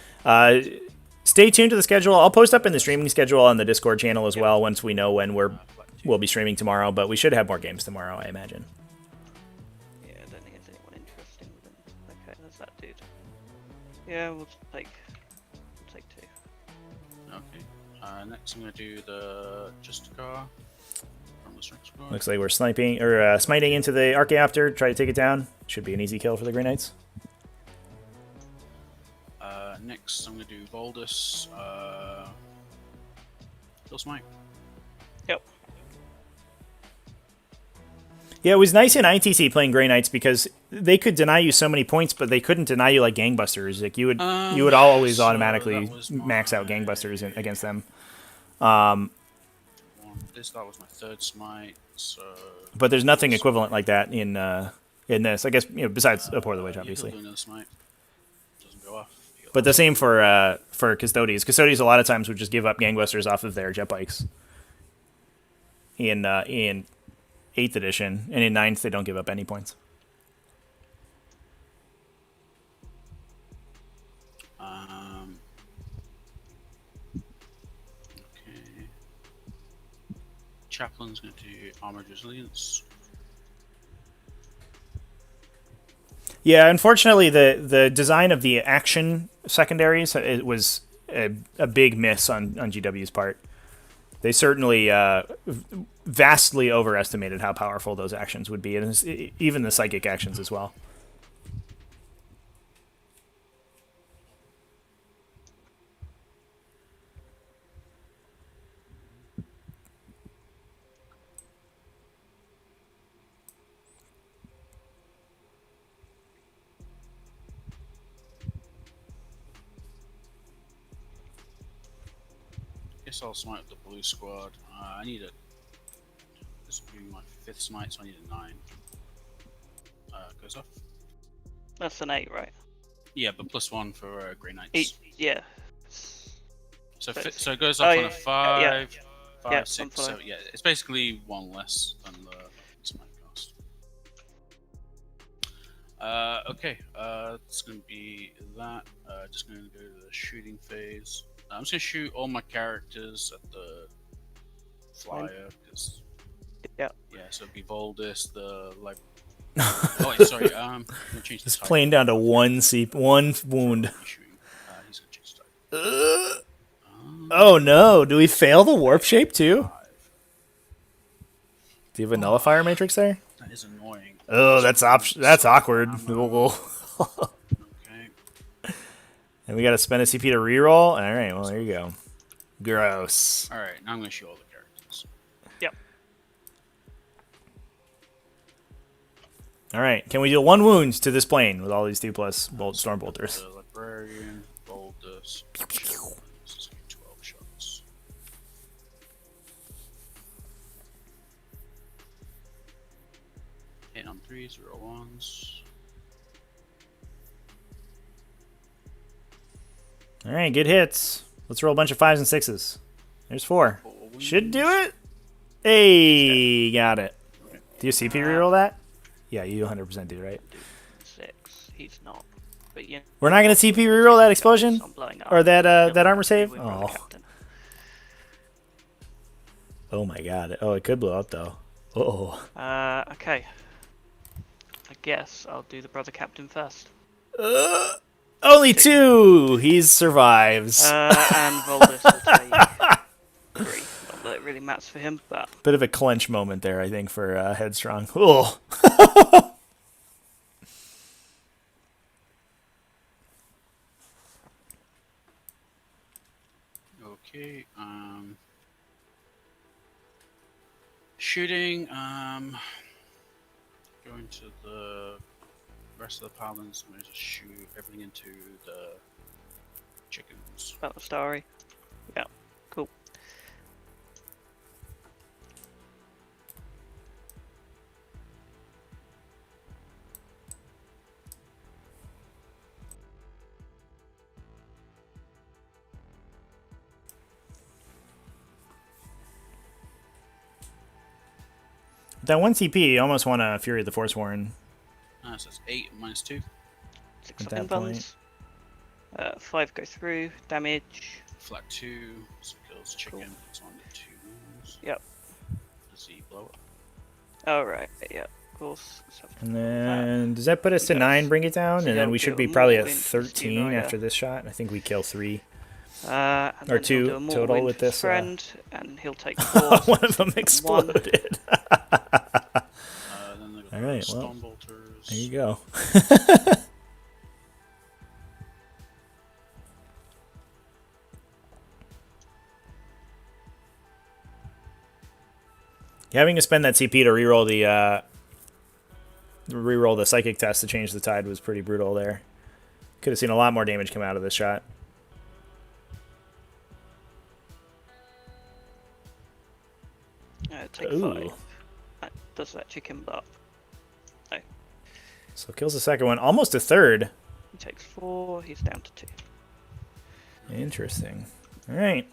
stay tuned to the schedule. I'll post up in the streaming schedule on the Discord channel as well once we know when we'll be streaming tomorrow. But we should have more games tomorrow, I imagine. Yeah, I don't think there's anyone interesting with him. Okay, there's that dude. Yeah, we'll take 2. Okay. Next, I'm gonna do the Justicar from the strength squad. Looks like we're sniping or smiting into the Archaeopter. Try to take it down. Should be an easy kill for the Grey Knights. Next, I'm gonna do Voldus. Kill Smite. Yep. Yeah, it was nice in ITC playing Grey Knights because they could deny you so many points, but they couldn't deny you like Gangbusters. Like you would always automatically max out Gangbusters against them. That was my 3rd Smite. So. But there's nothing equivalent like that in this. I guess besides a Pour the Witch, obviously. Smite. Doesn't go off. But the same for Custodies. Custodies a lot of times would just give up Gangbusters off of their jet bikes. In 8th edition, and in 9th they don't give up any points. Okay. Chaplain's going to do Armored Resilience. Yeah, unfortunately, the design of the action secondaries it was a big miss on GW's part. They certainly vastly overestimated how powerful those actions would be, and even the psychic actions as well. Guess I'll smite the blue squad. I need this will be my 5th smite, so I need a 9. Goes off. That's an 8, right? Yeah, but +1 for Grey Knights. 8, yeah. So it goes off on a 5, 5, Yeah, 6. So yeah, it's basically 1 less than the smite cost. Okay, it's going to be that. Just going to go to the shooting phase. I'm just going to shoot all my characters at the flyer because yeah, so it'd be Voldus, the like. Oh wait, sorry. I'm gonna change this. It's playing down to one wound. He's gonna change the type. Oh no! Do we fail the warp shape too? Do you have a nullifier matrix there? That is annoying. Oh, that's awkward. Okay. And we got to spend a CP to reroll. All right, well there you go. Gross. All right, now I'm gonna show all the characters. Yep. All right, can we do 1 wound to this plane with all these 2+ storm bolters? The librarian, Voldus, 12 shots. Hitting on 3s, 1s. All right, good hits. Let's roll a bunch of 5s and 6s. There's 4. Should do it. Hey, got it. Do you CP reroll that? Yeah, you 100% do, right? 6. He's not. But yeah. We're not gonna CP reroll that explosion or that armor save. Oh. Oh my god. Oh, it could blow up though. Oh. Okay. I guess I'll do the brother captain first. Only 2. He survives. And Voldus will take 3. Not that it really matters for him, but bit of a clench moment there, I think, for Headstrong. Oh. Okay. Shooting. Going to the rest of the paladins. I'm going to just shoot everything into the chickens. about the story. Yeah, cool. That 1 TP, you almost want to Fury of the Forsworn So it's 8 minus 2. 6 at up that in buns. 5 go through. Damage. Flat 2. So kills chicken. Cool. It's on the 2 wounds. Yep. Does he blow up? Alright, yeah, of course. Let's have to And roll that. then, does that put us to 9, bring it down? So And then they'll we do should a be probably mortal at into the 13 Steam after Rider. this shot. I think we kill 3. And Or then he'll 2 do a mortal total wound with for his this, friend, and he'll take 4. One of them exploded. Then they got All right, the well, Stormbolters. There you go. Having to spend that CP to reroll the psychic test to change the tide was pretty brutal there. Could have seen a lot more damage come out of this shot. Take Ooh. 5. That does actually kill up. No. So kills the second one, almost a third. He takes 4, he's down to 2. Interesting. All right.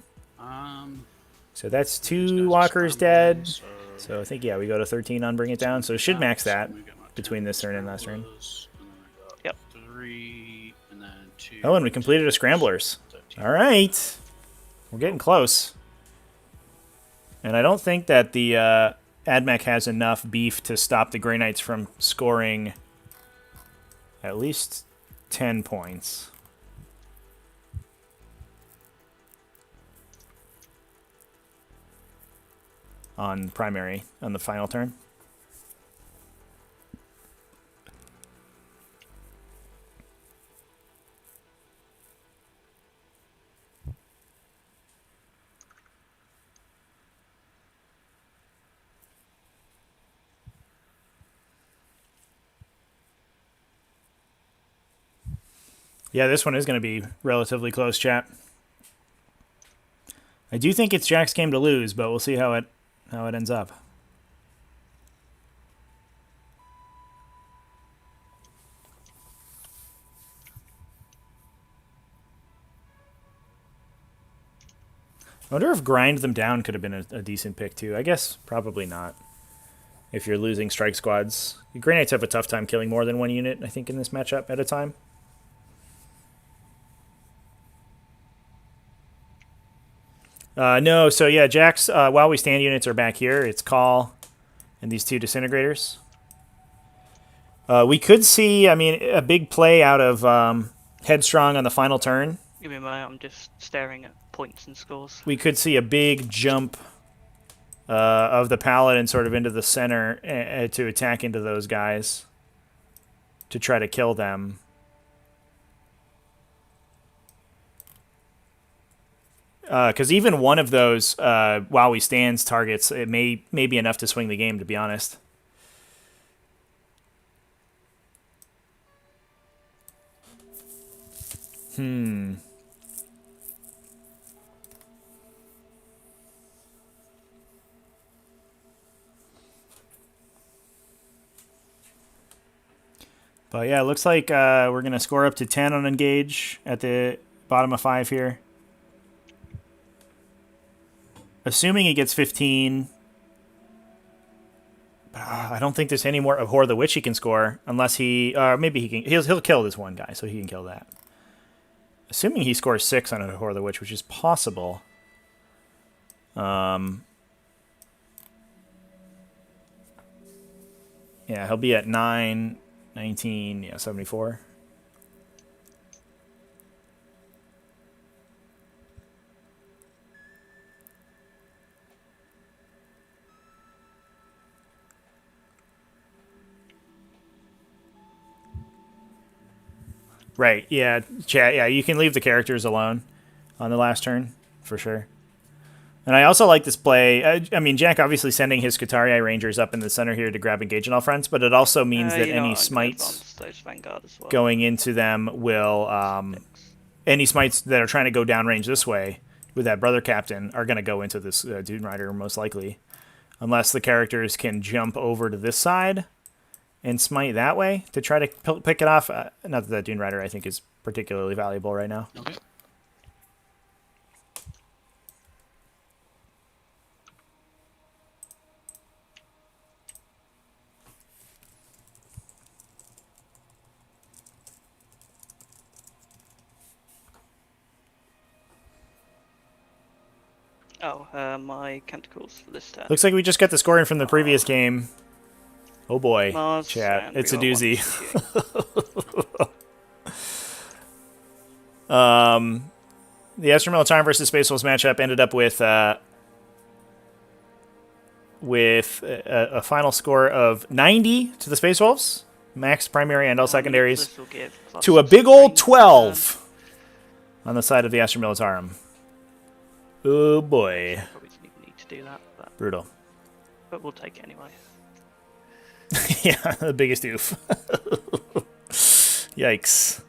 So that's these guys 2 are walkers scrambling, dead. So I think, yeah, we go to 13 on Bring It Down. So it should max so that we get my between 10 this turn and last turn. scramblers, and then I got Yep. 3, and then 2. Oh, and we completed a Scramblers. 13. All right. We're getting close. And I don't think that the Admech has enough beef to stop the Grey Knights from scoring at least 10 points. On primary, on the final turn. Yeah, this one is going to be relatively close, chat. I do think it's Jack's game to lose, but we'll see how it ends up. I wonder if Grind Them Down could have been a decent pick too. I guess probably not. If you're losing strike squads. The Grey Knights have a tough time killing more than one unit, I think, in this matchup at a time. No, so yeah, Jack's While We Stand units are back here. It's Call and these 2 Disintegrators. We could see, I mean, a big play out of Headstrong on the final turn. Give me a moment, I'm just staring at points and scores. We could see a big jump of the Paladin sort of into the center to attack into those guys to try to kill them. Because even one of those While We Stand's targets, it may be enough to swing the game, to be honest. But yeah, it looks like we're going to score up to 10 on Engage at the bottom of 5 here. Assuming he gets 15. I don't think there's any more of Whore the Witch he can score unless he... maybe he can... He'll kill this one guy, so he can kill that. Assuming he scores 6 on a Whore the Witch, which is possible. Yeah, he'll be at 9, 19, yeah, 74. Right, yeah, chat, yeah, you can leave the characters alone on the last turn, for sure. And I also like this play. I mean, Jack obviously sending his Skitarii Rangers up in the center here to grab engage on all fronts, but it also means that any smites going into them will... any smites that are trying to go downrange this way with that Brother Captain are going to go into this Dune Rider, most likely. Unless the characters can jump over to this side and smite that way to try to pick it off. Not that Dune Rider, I think, is particularly valuable right now. Okay. Oh, my canticles for this turn. Looks like we just got the score in from the previous game. Oh boy, Mars, chat. and It's we a got one doozy. for shooting. The Astronomical Tallarn versus Space Wolves matchup ended up with a final score of 90 to the Space Wolves, max primary and all secondaries, This will give plus to a big old strength 12 on the side of the Astra Militarum. Oh boy. Probably didn't even need to do that, Brutal. but we'll take it anyway. Yeah, the biggest oof. Yikes.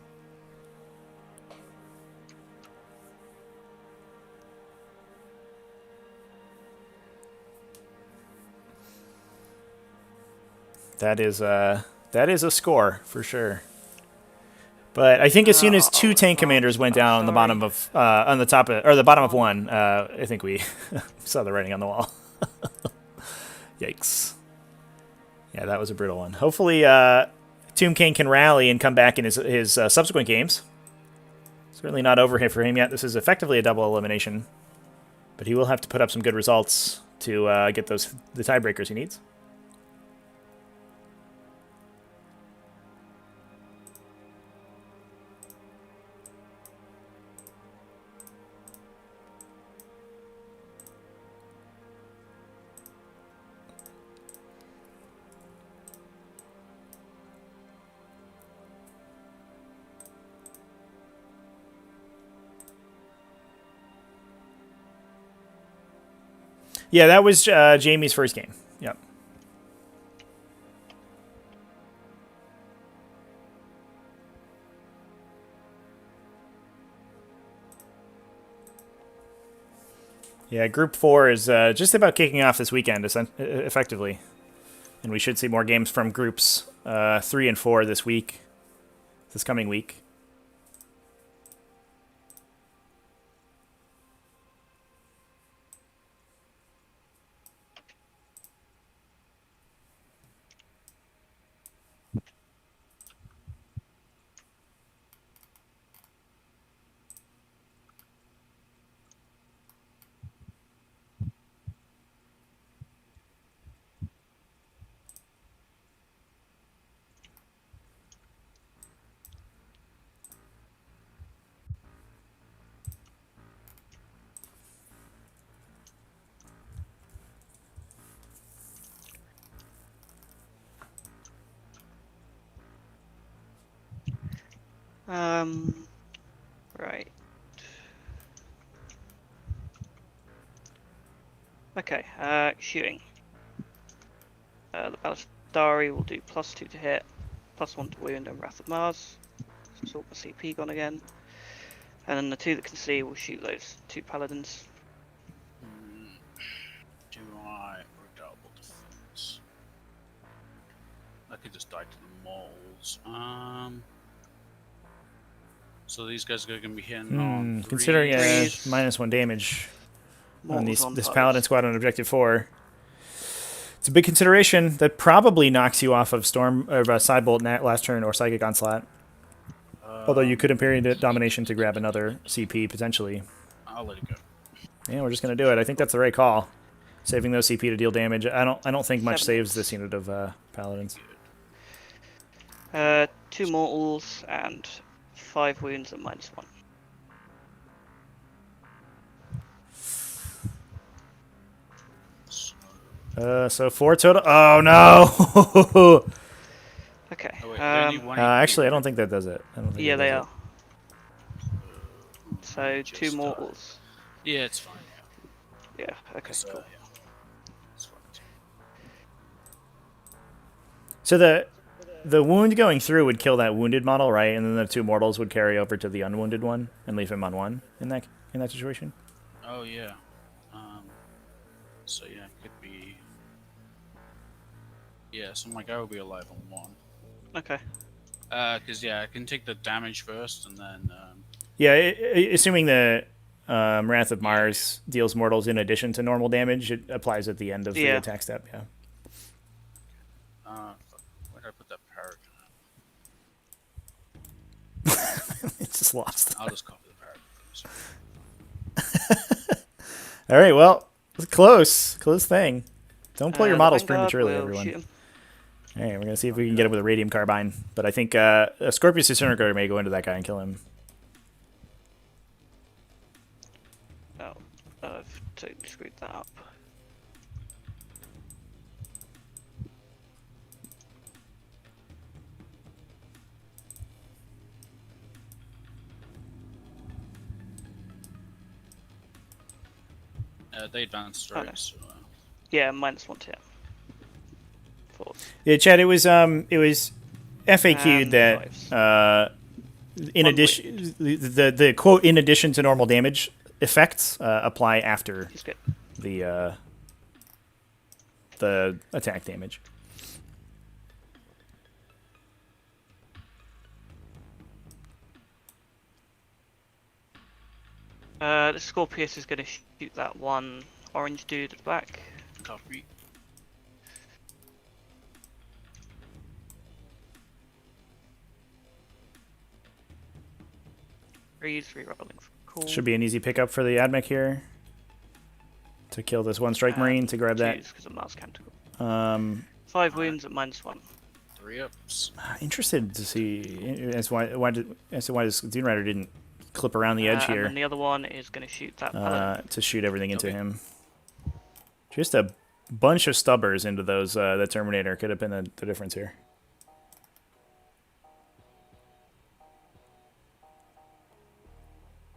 That is a score for sure. But I think as soon as two tank commanders went down on the bottom of on the top of, or the bottom of one, I think we saw the writing on the wall. Yikes. Yeah, that was a brutal one. Hopefully, Tomb King can rally and come back in his subsequent games. Certainly not over here for him yet. This is effectively a double elimination, but he will have to put up some good results to get the tiebreakers he needs. Yeah, that was Jamie's first game. Yep. Yeah, Group 4 is just about kicking off this weekend, effectively. And we should see more games from Groups 3 and 4 this coming week. Right. Okay, shooting. The Ballistari will do +2 to hit, +1 to wound, and Wrath of Mars. So it's all my CP gone again. And then the two that can see will shoot those two paladins. Do I redoubtable defense? I could just die to the moles. So these guys are going to be hitting on Considering threes. -1 damage on Mortals this foes. Paladin squad on Objective 4. It's a big consideration that probably knocks you off of Sidebolt last turn or Psychic Onslaught. Although you could Imperial Domination to grab another CP potentially. I'll let it go. Yeah, we're just gonna do it. I think that's the right call. Saving those CP to deal damage. I don't think much 7 saves this unit of Paladins. 2 mortals and 5 wounds at -1. So 4 total. Oh no! Okay. Oh, wait, they only one Actually, I don't think that does it. I don't think yeah, it they does are. So 2 mortals. Yeah, it's fine. Yeah. Okay. Cool. Yeah. It's fine. So the wound going through would kill that wounded model, right? And then the 2 mortals would carry over to the unwounded one and leave him on 1 in that situation. Oh yeah. So yeah, it could be. Yeah, so my guy will be alive on 1. Okay. Because yeah, I can take the damage first, and then. Yeah, assuming the Wrath of Mars deals mortals in addition to normal damage, it applies at the end of the attack step. Yeah. Where did I put that paragraph? It's just lost. I'll just copy the paragraph. All right, well, close thing. Don't pull your The models Vanguard prematurely, will everyone. shoot him. All right, we're gonna see if we can get him with a radium carbine, but I think a Scorpius Disintegrator may go into that guy and kill him. Oh, I've totally screwed that up. They advanced, Oh, right? no. So, Yeah, -1 to hit. Force. Yeah, Chad, it was FAQ'd And that fives. in One addition the quote in addition to normal damage effects apply after He's good. the attack damage. The Scorpius is going to shoot that one orange dude at the back. copy. He's re-rolling. Cool. Should be an easy pickup for the Admech here to kill this one strike marine to grab that. Because of Mars Canticle. 5 Alright. wounds at -1. 3 ups. Interested to see as to why this Dune Rider didn't clip around the edge And here then the other one is going to shoot that paladin. to shoot everything into Okay. him. Just a bunch of stubbers into those that Terminator could have been the difference here.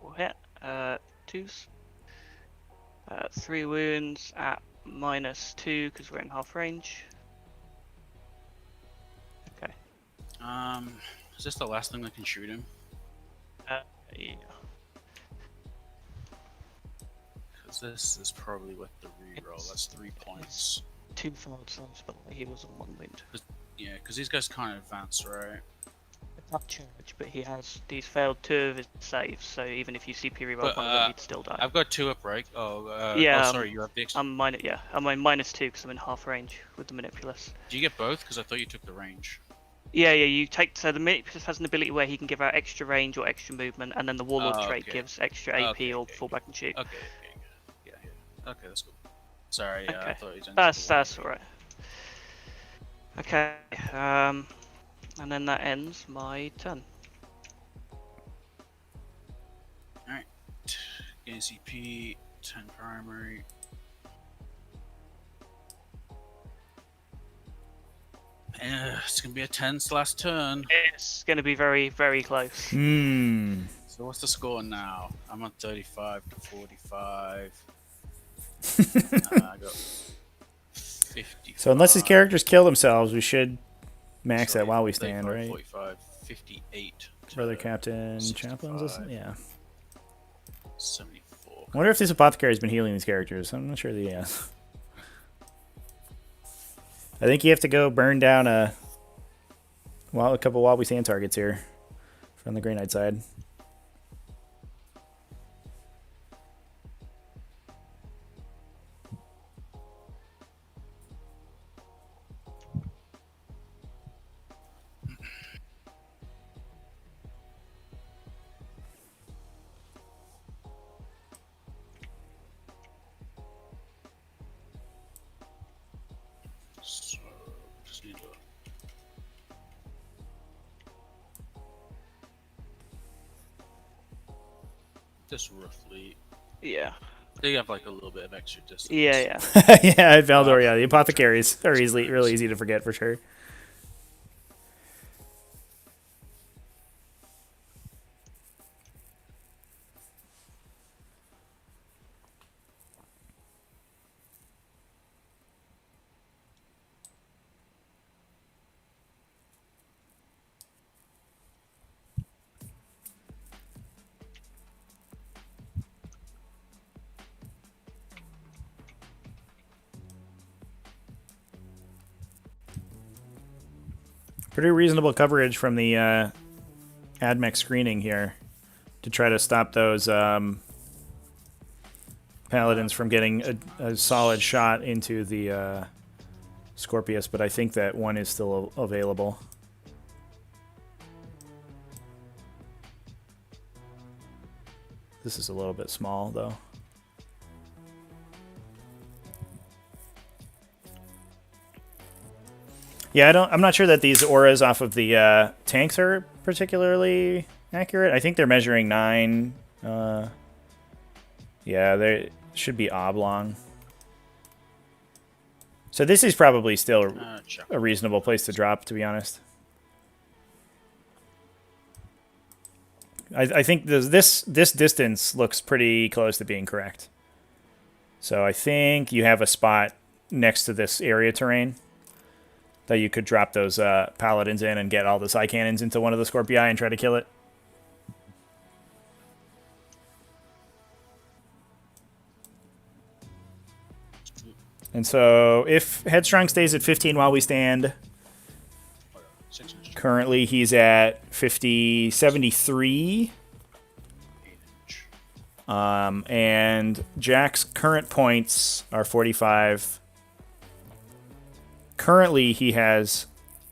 Will hit. 2s. 3 wounds at -2 because we're in half range. Okay. Is this the last thing that can shoot him? Yeah. Because this is probably with the reroll. That's 3 points. 2 failed saves, but he was on 1 wound. Yeah, because these guys can't advance, right? Not charge, but he's failed 2 of his saves, so even if you CP reroll But, one of them, he'd still die. I've got 2 up, right? Yeah, Oh, sorry, you have the extra. I'm -2 because I'm in half range with the Manipulus. Do you get both? Because I thought you took the range. Yeah, you take, so the Manipulus has an ability where he can give out extra range or extra movement, and then the Warlord Oh, trait okay. gives extra AP Okay, or okay, fall back and shoot. Okay. Yeah. Okay, that's cool. Sorry, I Okay. thought you didn't. That's alright. Okay, and then that ends my turn. Alright. Gain CP, 10 primary. It's gonna be a tense last turn. It's going to be very, very close. So what's the score now? I'm on 35 to 45. I got 50. So unless his characters kill themselves, we should max that while we stand, 35, right? 45, 58. to Brother Captain 65, Chaplains, yeah. 74. I wonder if this apothecary's been healing these characters. I'm not sure that he has. I think you have to go burn down a couple while we stand targets here from the Grey Knight side. So, just need to... Just roughly. Yeah. They have like a little bit of extra distance. Yeah. Yeah, Valdor, yeah. The apothecaries are really easy to forget for sure. Pretty reasonable coverage from the Admech screening here to try to stop those paladins from getting a solid shot into the Scorpius, but I think that one is still available. This is a little bit small, though. Yeah, I'm not sure that these auras off of the tanks are particularly accurate. I think they're measuring 9. Yeah, they should be oblong. So this is probably still a reasonable place to drop, to be honest. I think this distance looks pretty close to being correct. So I think you have a spot next to this area terrain that you could drop those paladins in and get all the Psy cannons into one of the Scorpii and try to kill it. And so if Headstrong stays at 15 while we stand, currently he's at 73. And Jack's current points are 45. Currently he has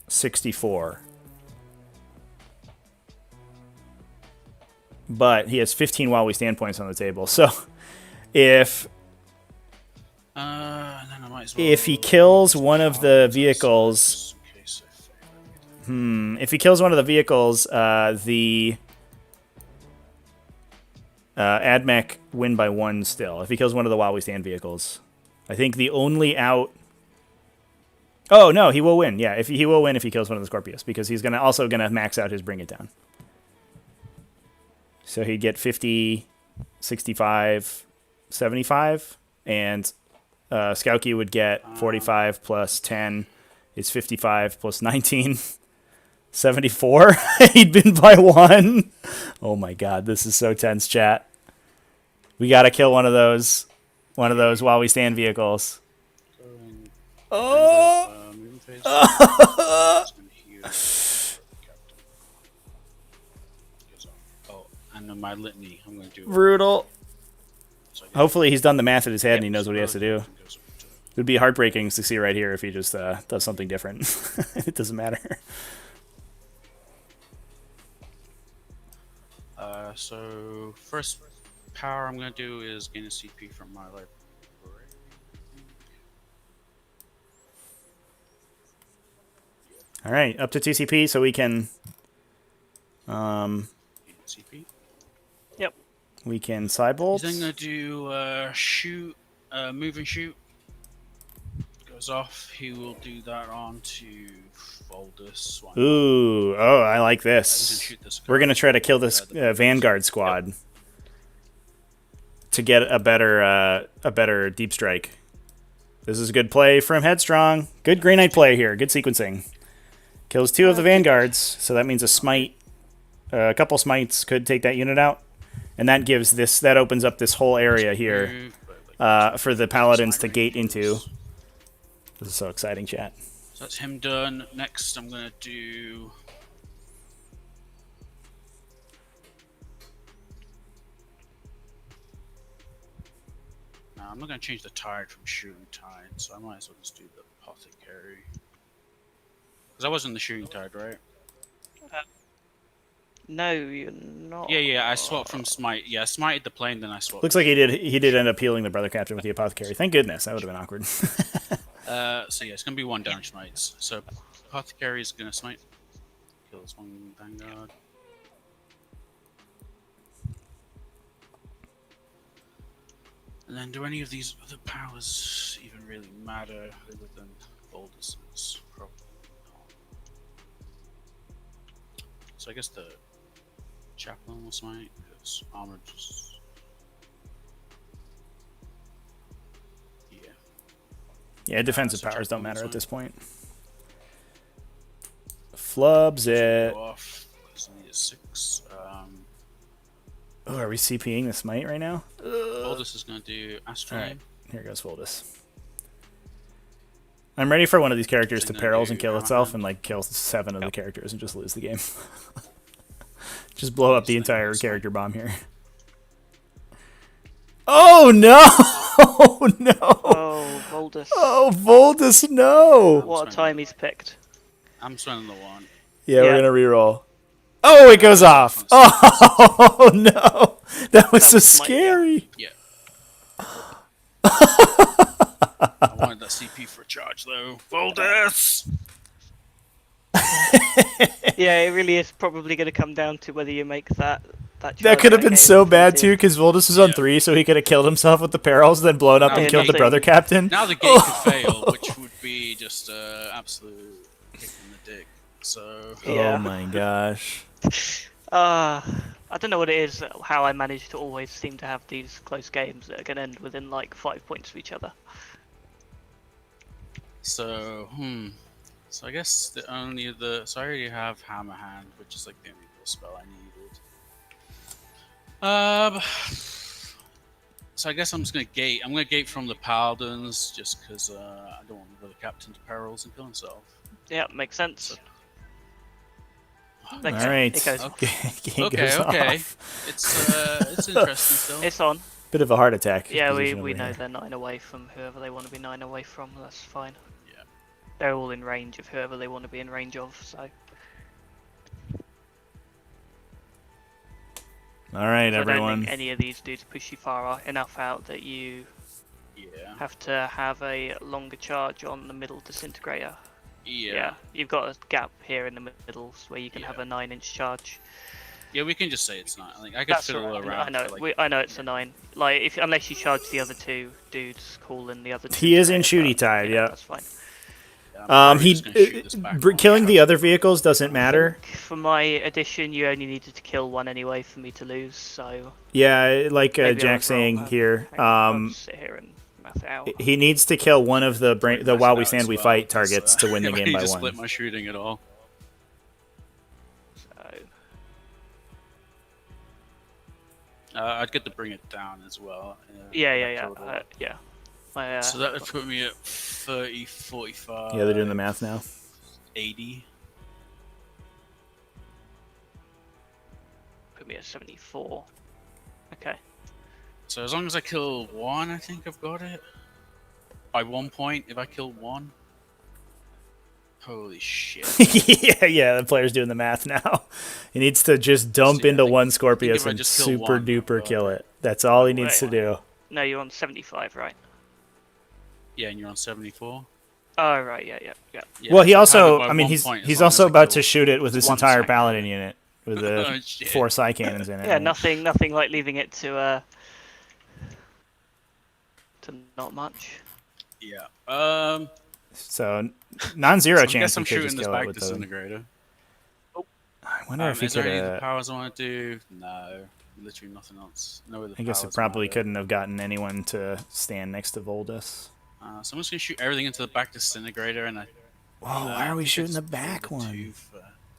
64. But he has 15 while we stand points on the table. So if he kills one of the vehicles, the Admech win by 1 still. If he kills one of the while we stand vehicles, I think the only out. Oh no, he will win. Yeah, if he will win if he kills one of the Scorpius, because he's also gonna max out his bring it down. So he'd get 50, 65, 75, and Skauki would get 45 plus 10 is 55 plus 19, 74. He'd been by 1. Oh my god, this is so tense, chat. We gotta kill one of those while we stand vehicles. Oh! And my litany, I'm going to do brutal. Hopefully he's done the math in his head and he knows what he has to do. It would be heartbreaking to see right here if he just does something different. It doesn't matter. So first power I'm going to do is gain a CP from my library. All right, up to 2 CP so we can CP. Yep. We can Cybolt. He's then going to do shoot, move and shoot. Goes off. He will do that on to Voldus. Ooh, oh, I like this. We're going to try to kill this Vanguard squad to get a better deep strike. This is a good play from Headstrong. Good Grey Knight play here. Good sequencing. Kills 2 of the Vanguards, so that means a smite. A couple smites could take that unit out, and that opens up this whole area here for the Paladins to gate into. This is so exciting, chat. So that's him done. Next, I'm gonna do. I'm not gonna change the tide from shooting tide, so I might as well just do the apothecary. Because I was in the shooting tide, right? No, you're not. Yeah, I swapped from smite. Yeah, I smited the plane, then I swapped. Looks like he did end up healing the brother captain with the apothecary. Thank goodness, that would have been awkward. So yeah, it's gonna be 1 damage smites. So apothecary is gonna smite. Kills 1 vanguard. And then do any of these other powers even really matter other than Voldus's? Probably not. So I guess the chaplain will smite because armor just. Yeah, defensive powers don't matter at this point. Flubs it. Oh, are we CPing the smite right now? Voldus is going to do Astral. Alright, here goes Voldus. I'm ready for one of these characters to perils and kill itself and like kill 7 of the characters and just lose the game. Just blow up the entire character bomb here. Oh no! Oh no! Oh, Voldus. Oh, Voldus, no! What a time he's picked. I'm spending the 1. Yeah, we're gonna reroll. Oh, it goes off! Oh no! That was so scary! Yeah. I wanted that CP for a charge though. Voldus! Yeah, it really is probably going to come down to whether you make that. That could have been so bad too, because because Voldus was on 3, so he could have killed himself with the perils, then blown up Now and the killed the gate- brother captain. Now the gate could fail, which would be just absolute kick in the dick. So Yeah. Oh my gosh. I don't know what it is, how I manage to always seem to have these close games that are going to end within like 5 points of each other. So I guess so I already have Hammer Hand, which is like the only real spell I needed. So I guess I'm just gonna gate. I'm gonna gate from the Paladins just because I don't want the captain to perils and kill himself. Yeah, makes sense. So- All Okay, right. it goes off. Game goes Okay. off. It's interesting still. It's on. Bit of a heart attack. Yeah, position we over know here. they're 9 away from whoever they want to be 9 away from. That's fine. Yeah. They're all in range of whoever they want to be in range of. So All right, I don't everyone. think any of these dudes push you far enough out that you Yeah. have to have a longer charge on the middle disintegrator. Yeah. You've got a gap here in the middle where you can have Yeah. a 9-inch charge. Yeah, we can just say it's not. Like I could That's fiddle all right. around. I know. for, like, I know it's a 9. Like unless you charge the other 2 dudes, calling the other. He is in shooty shooty tide, yeah. That's fine. I'm probably just gonna shoot this back one. killing the other vehicles doesn't matter. For my addition, you only needed to kill 1 anyway for me to lose. So Yeah, like maybe I Jack's was wrong. saying here, Hang on, I'll just sit here and math it out. he needs to kill one of the Pretty while we maxed out stand as we well, fight 'cause, targets to win the if game I need by to 1. split my shooting at all. So I'd get to bring it down as well. yeah. total. Yeah. So that would put me at 30, 45. Yeah, they're doing the math now. 80. Put me at 74. Okay. So as long as I kill 1, I think I've got it. By 1 point, if I kill 1. Holy shit. yeah, the player's doing the math now. He needs to just dump See, I into think- one I Scorpius think if I and just kill super one, duper I've kill got it. That's all he needs to Wait. do. No, you're on 75, right? Yeah, and you're on 74. Oh, right. Yeah. Yeah, Well, he so have also, it by I mean, 1 point as he's long also as I about kill to shoot it with his 1 entire second. paladin unit with the Oh, shit. 4 psi cannons in it. Yeah, right? nothing like leaving it to not much. Yeah. So non-zero So I chance guess he I'm could shooting just this kill it back with the. disintegrator. I wonder if he Is there could any other have. powers I want to do? No. Literally nothing else. No other I guess it powers probably matter. couldn't have gotten anyone to stand next to Voldus. So I'm just gonna shoot everything into the back disintegrator, and I. Whoa, why are we shooting the back one?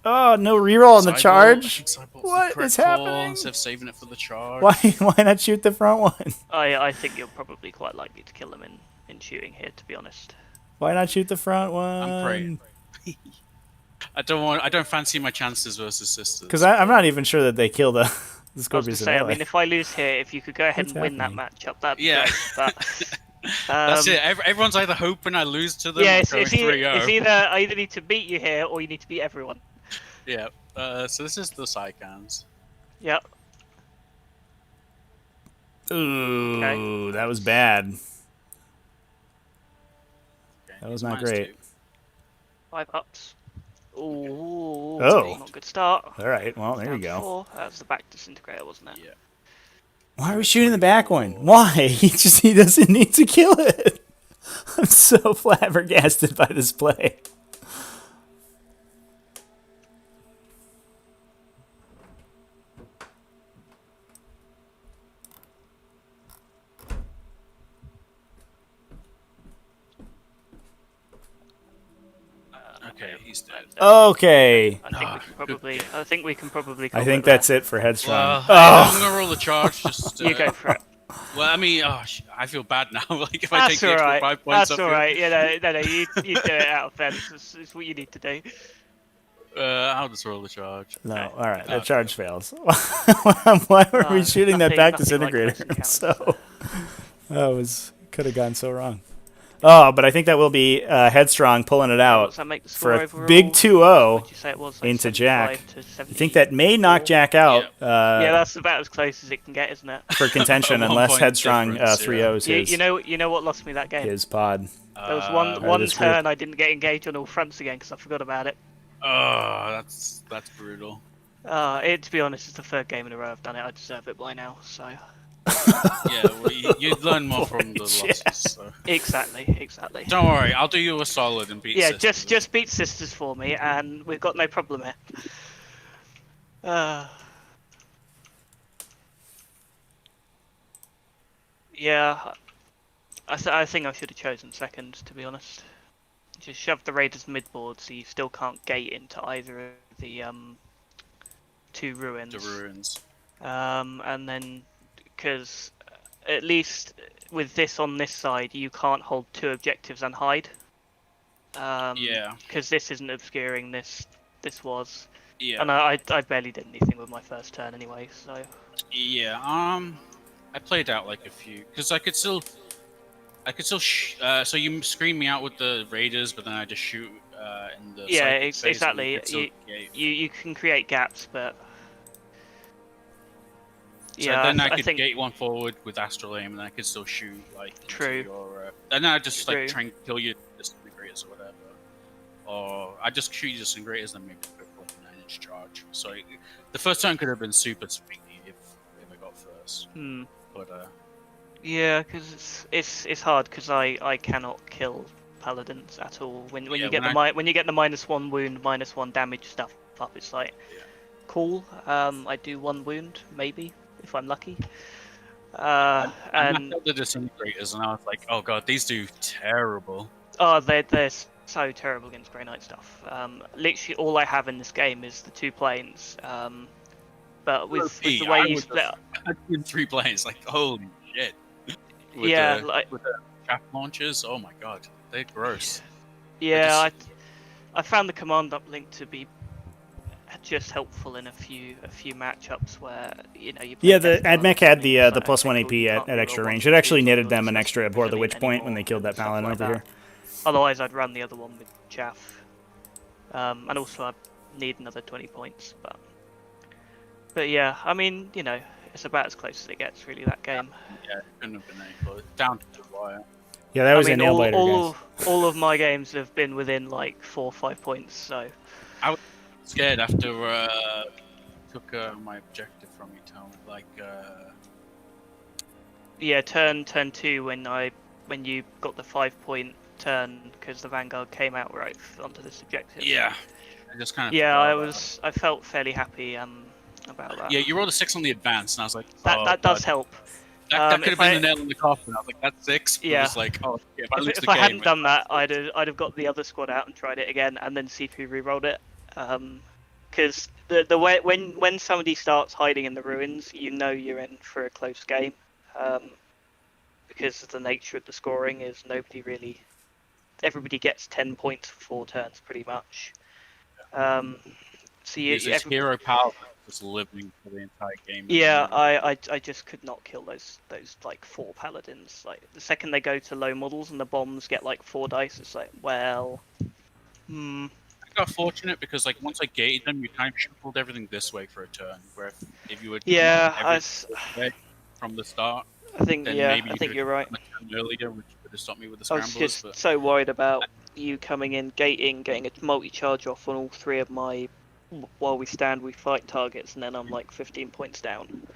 Oh, no reroll on the charge? What is happening? Instead of saving it for the charge. Why not shoot the front one? I think you're probably quite likely to kill them in shooting here, to be honest. Why not shoot the front one? I'm praying. I don't fancy my chances versus sisters. Because I'm not even sure that they kill the I was Scorpius gonna in say, I melee. mean, if I lose here, if you could go ahead What's and win that happening? matchup, that'd be Yeah. great. But, That's it. Everyone's either hoping I lose to them yeah, or it's going 3-0. either I either need to beat you here or you need to beat everyone. Yeah. So this is the Psycans. Yep. Ooh, Okay. that was bad. Okay, That was it's not -2. great. 5 ups. Ooh. Oh. Not a good start. All right, well, there you Down to go. 4. That was the back disintegrator, wasn't it? Yeah. Why are we shooting the back one? Why? He doesn't need to kill it. I'm so flabbergasted by this play. Okay, he's dead. Okay. I think we can probably. I think that's it for Headstrong. Well, Oh. I'm gonna roll the charge. Just You go for it. Well, I mean, I feel bad now. Like if I take That's the extra alright. 5 points That's off alright. No, you do it out of fairness. It's what you need to do. I'll just roll the charge. No, all right, the Okay. charge fails. Why were we shooting that back nothing like disintegrator? close encounters. So that could have gone so wrong. Oh, but I think that will be Headstrong pulling it What out does that make the for score a overall? big 2-0 What'd you say it was? Like into 75 Jack. to I think that may knock 74? Jack out Yeah, that's about as close as it can get, isn't it? for contention, 1 unless point Headstrong difference, 3-0s You know what lost me that game? his pod. There was one this group. turn I didn't get engaged on all fronts again because I forgot about it. Oh, that's brutal. To be honest, it's the third game in a row I've done it. I deserve it by now. So Yeah, well, you'd learn more from the Yeah. losses. So. exactly. Don't worry, I'll do you a solid and beat Yeah, Sisters. just beat Sisters for me, and we've got no problem here. Yeah, I think I should have chosen second, to be honest. Just shove the Raiders midboard so you still can't gate into either of the two ruins. The ruins. And then, because at least with this on this side, you can't hold two objectives and hide. Yeah. Because this isn't obscuring this. This was. Yeah. And I barely did anything with my first turn anyway, so. Yeah. I played out like a few because I could still. So you screen me out with the Raiders, but then I just shoot in the Yeah, psychic phase, exactly. and you could still You can create gaps, but. So Yeah, then I I could think gate one forward with Astral Aim, and then I could still shoot like into True. your. And then I just True. like try and kill your disintegrators or whatever, or I just shoot your disintegrators and maybe go for like a 9-inch charge. So the first turn could have been super swingy if I got first. But Yeah, because it's hard because I cannot kill paladins at all. When Yeah, you get when you get the -1 wound, -1 damage stuff up, it's like Yeah. cool. I do 1 wound maybe if I'm lucky. I And knocked out the disintegrators, and I was like, oh god, these do terrible. oh, they're so terrible against Grey Knight stuff. Literally all I have in this game is the 2 planes. But with the way you split up, in 3 planes, like holy shit. With yeah, with the trap launchers, oh my god, they're gross. yeah, I found the command uplink to be just helpful in a few matchups where you play Yeah, the Death Guard Admech had the like, +1 okay, AP cool, you at can't reroll extra 1 range. for It actually 2s, netted or them an it's extra not Abhor the gonna Witch mean point when they anymore, killed that and stuff Paladin like over that. here. Otherwise, I'd run the other one with Chaff, and also I need another 20 points. But yeah, I mean, it's about as close as it gets, really, that game. Yeah, it couldn't have been any close. Down to the wire. Yeah, that was I mean, a nail biter, guys. all of my games have been within like 4 or 5 points, so. I was scared after took my objective from me, Tom. Like, Yeah, turn 2 when you got the 5-point turn because the Vanguard came out right onto this objective. yeah, I just kind of. Yeah, I felt fairly happy about that. Yeah, you rolled a 6 on the advance, and I was like, That does help. That could If have been the nail in the coffin. I was like, that's 6. But Yeah. it was like, oh, yeah, if I lose If the I game, hadn't done that, I'd have got the other squad out and tried it again, and then CP re-rolled it. Because the way when somebody starts hiding in the ruins, you're in for a close game. Because of the nature of the scoring is everybody gets 10 points for 4 turns pretty much. So His hero power was living for the entire game. Yeah, I just could not kill those like 4 paladins. Like the second they go to low models and the bombs get like 4 dice, it's like, well, I got fortunate because like once I gated them, you kind of shuffled everything this way for a turn. Where if you would from the start, I think then yeah, maybe I think you're right. Earlier, which would have stopped me with the I was scramblers. just But so worried about you coming in, gating, getting a multi-charge off on all 3 of my while we fight targets, and then I'm like 15 points down.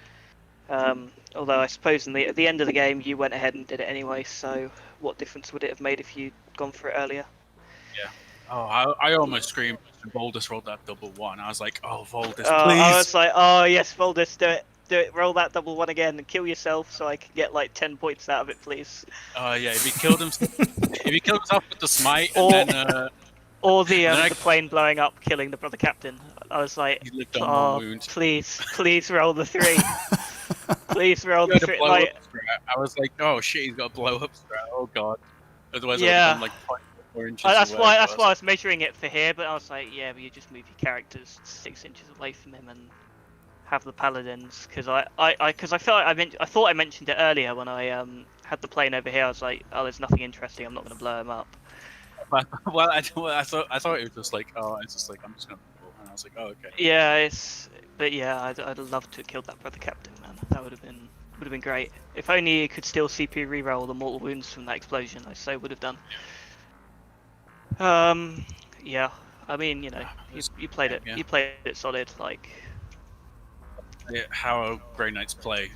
Although I suppose at the end of the game you went ahead and did it anyway, so what difference would it have made if you'd gone for it earlier? yeah. Oh, I almost screamed when Voldus rolled that double 1. I was like, oh, Voldus, please. I was like, oh yes, Voldus, do it, roll that double 1 again and kill yourself so I can get like 10 points out of it, please. Oh yeah, if he killed himself with the smite, and then or the plane blowing up, killing the brother captain. I was like, he lived on 1 wound. please roll the 3. Please roll the 3. Like, I was like, oh shit, he's got a blow up strat. Oh god. Otherwise, Yeah. I would have done like 4 inches that's away. why I was measuring it for here, but I was like, yeah, but you just move your characters 6 inches away from him and have the paladins, because I thought I mentioned it earlier when I had the plane over here. I was like, oh, there's nothing interesting. I'm not going to blow him up. Well, I thought it was just like, oh, it's just like I'm just gonna. And I was like, oh, okay. Yeah, but yeah, I'd love to have killed that brother captain, man. That would have been great. If only you could still CP reroll the mortal wounds from that explosion. I so would have done. Yeah, I mean, you played it. Yeah. You played it solid. Like, How Grey Knights play.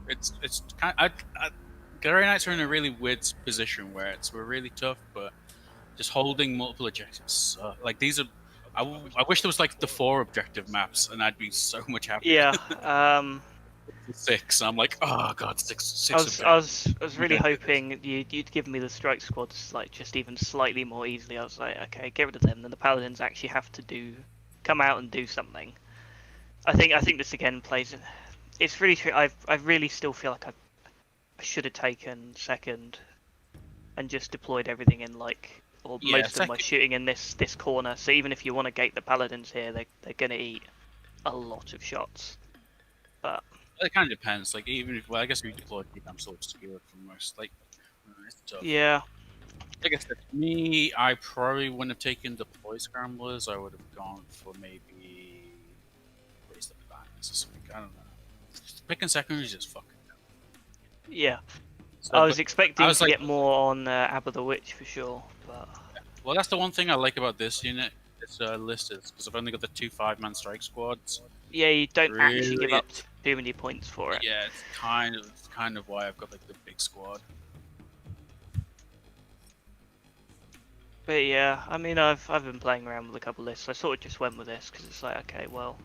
It's kind. Grey Knights are in a really weird position where we're really tough, but just holding multiple objectives. Like these are. I wish there was like the 4 objective maps, and I'd be so much happier. yeah. 6. I'm like, oh god, I six was I objectives. was I was really hoping you'd give me the strike squads like just even slightly more easily. I was like, okay, get rid of them. Then the paladins actually have to come out and do something. I think this again plays. It's really true. I really still feel like I should have taken second and just deployed everything in like or most of my shooting in this corner. So even if you want to gate the paladins here, they're gonna eat a lot of shots. But it kind of depends. Like even if, well, I guess if you deploy, I'm still obscured from most. Like it's tough. yeah, Like I said, me, I probably wouldn't have taken deploy scramblers. I would have gone for maybe raise the badness or something. I don't know. Picking second is just fucking dumb. yeah. So, I was expecting to like, get more on Abba the Witch for sure, but well, that's the one thing I like about this unit. This list is because I've only got the 2 5-man strike squads. yeah, you don't actually give Really? up too many points for it. Yeah, it's kind of why I've got like the big squad. But yeah, I mean, I've been playing around with a couple lists. I sort of just went with this because it's like, okay, well,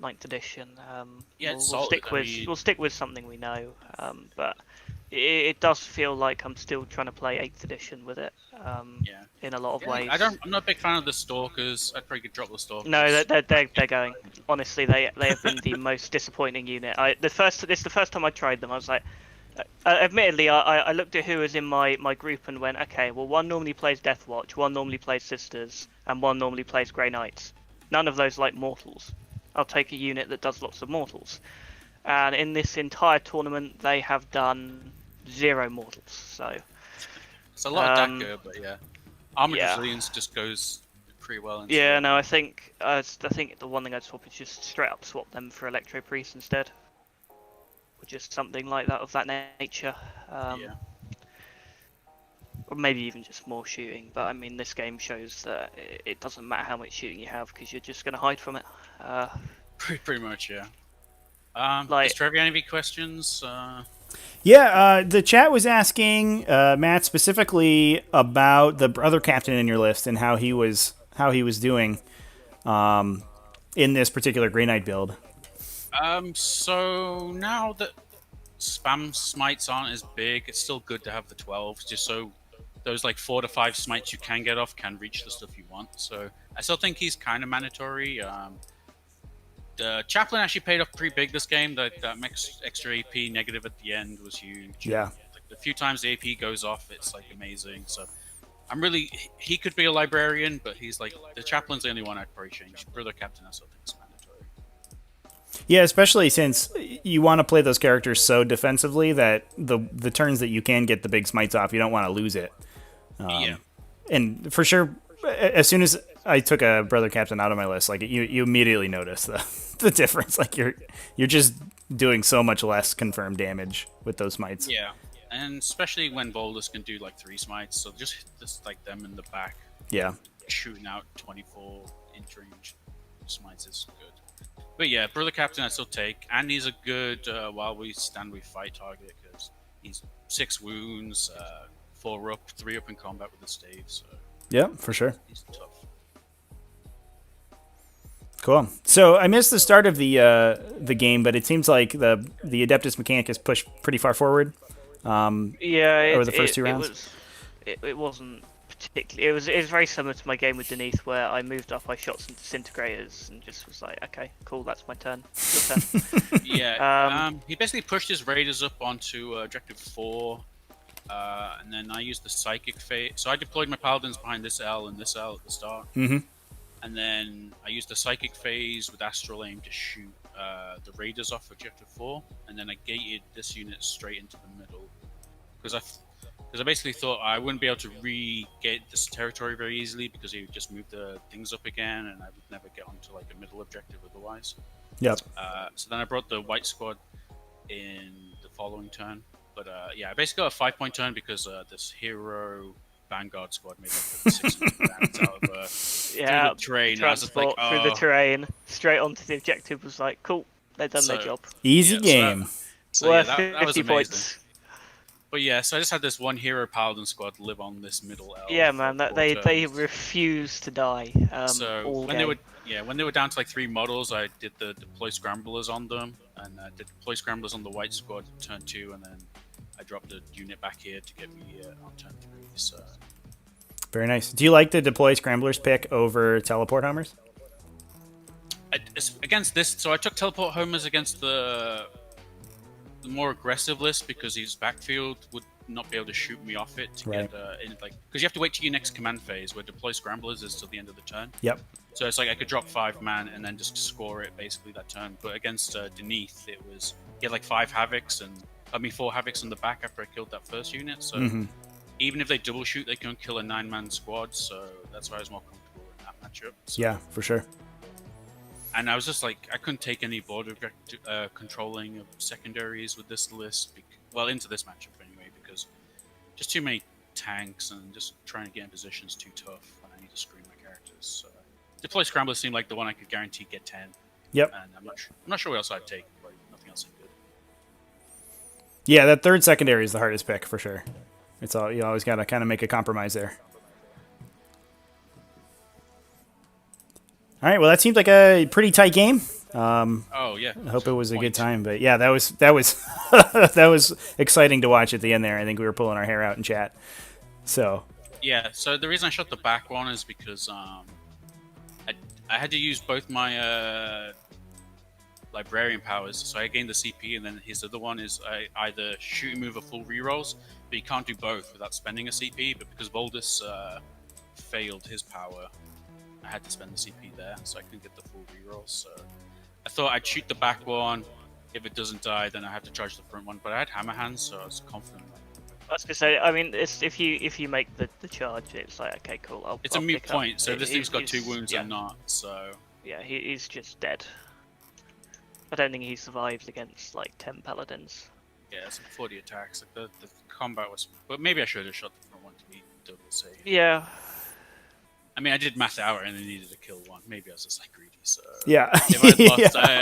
9th edition. Yeah, we'll it's solid. stick with we'll stick with something we know. But it does feel like I'm still trying to play 8th edition with it. Yeah. In a lot of ways. I'm not a big fan of the stalkers. I'd probably drop the stalkers. No, they're going. Honestly, they have been the most disappointing unit. This is the first time I tried them. I was like, admittedly, I looked at who was in my group and went, okay, well, one normally plays Deathwatch, one normally plays Sisters, and one normally plays Grey Knights. None of those like Mortals. I'll take a unit that does lots of Mortals. And in this entire tournament, they have done 0 Mortals. So it's a lot of Dagger, but yeah, Armored yeah. Resilience just goes pretty well. Yeah, no, I think the one thing I'd swap is just straight up swap them for Electro Priest instead. Or just something like that of that nature. Yeah. Or maybe even just more shooting. But I mean, this game shows that it doesn't matter how much shooting you have because you're just going to hide from it. Pretty much, yeah. Like, does Trevor have any questions? Yeah, the chat was asking Matt specifically about the other captain in your list and how he was doing in this particular Grey Knight build. So now that spam smites aren't as big, it's still good to have the 12s, just so those like 4 to 5 smites you can get off can reach the stuff you want. So I still think he's kind of mandatory. The Chaplain actually paid off pretty big this game. That extra AP negative at the end was huge. Yeah. Like, the few times the AP goes off, it's like amazing. So he could be a librarian, but he's like, the Chaplain's the only one I'd probably change. Brother Captain, I still think is mandatory. Yeah, especially since you want to play those characters so defensively that the turns that you can get the big smites off, you don't want to lose it. Yeah. And for sure, as soon as I took a Brother Captain out of my list, like you immediately notice the difference. Like you're just doing so much less confirmed damage with those smites. Yeah, and especially when boulders can do like 3 smites, so just like them in the back. Yeah. Shooting out 24-inch range smites is good. But yeah, Brother Captain I still take, and he's a good while we stand we fight target because he's 6 wounds, 4 up, 3 up in combat with the stave. So yeah, for sure. He's tough. Cool. So I missed the start of the game, but it seems like the Adeptus mechanic is pushed pretty far forward. Over the first 2 rounds. It wasn't particularly. It was very similar to my game with Denise, where I moved up, I shot some disintegrators, and just was like, okay, cool, that's my turn. Your turn. Yeah. He basically pushed his raiders up onto objective 4, and then I used the psychic phase. So I deployed my paladins behind this L and this L at the start. Mm-hmm. And then I used the psychic phase with astral aim to shoot the raiders off objective 4, and then I gated this unit straight into the middle because I basically thought I wouldn't be able to re-gate this territory very easily because he would just move the things up again, and I would never get onto like a middle objective otherwise. Yep. So then I brought the white squad in the following turn, but yeah, I basically got a 5-point turn because this hero Vanguard squad made like 600 rounds out of Yeah, through the terrain. I was just like, transport through the terrain, straight onto the objective. Was like, cool, they've done their So, job. Easy yeah, game. So yeah, Worth that was 50 amazing. points. But yeah, so I just had this one hero paladin squad live on this middle elf. Yeah, man, for they 4 they turns. refuse to die. So All when game. they were down to like 3 models, I did the deploy scramblers on them, and I did deploy scramblers on the white squad turn 2, and then I dropped a unit back here to get me on turn 3. So Very nice. Do you like the deploy scramblers pick over teleport homers? against this, so I took teleport homers against the more aggressive list because his backfield would not be able to shoot me off it to Right. get in, like, because you have to wait till your next command phase where deploy scramblers is till the end of the turn. Yep. So it's like I could drop 5 man and then just score it basically that turn. But against Deneath, it was he had like 4 havocs on the back after I killed that first unit. So even if they double shoot, they can kill a 9-man squad. So that's why I was more comfortable in that matchup. So, Yeah, for sure. and I was just like, I couldn't take any border controlling of secondaries with this list. Into this matchup anyway, because just too many tanks and just trying to get in positions too tough when I need to screen my characters. So deploy scrambler seemed like the one I could guarantee get 10. Yep. And I'm not sure what else I'd take, but nothing else seemed good. Yeah, that third secondary is the hardest pick for sure. It's all you always got to kind of make a compromise there. All right, well that seems like a pretty tight game. Oh yeah. I hope it was a good time, but yeah, that was that was exciting to watch at the end there. I think we were pulling our hair out in chat. So Yeah. So the reason I shot the back one is because I had to use both my librarian powers, so I gained the CP, and then his other one is I either shoot and move or full rerolls, but you can't do both without spending a CP. But because Voldus failed his power, I had to spend the CP there, so I couldn't get the full reroll. So I thought I'd shoot the back one. If it doesn't die, then I have to charge the front one. But I had hammer hands, so I was confident. I was gonna say, I mean, it's if you make the charge, it's like, okay, cool. It's I'll a moot pick up. point. So this thing's got 2 He's- wounds yeah. and not. So Yeah, he's just dead. I don't think he survives against like 10 paladins. yeah, it's like 40 attacks. Like the combat was, but maybe I should have shot the front one to be double save. Yeah. I mean, I did math out and I needed to kill one. Maybe I was just like greedy. So yeah, if I had lost, Yeah.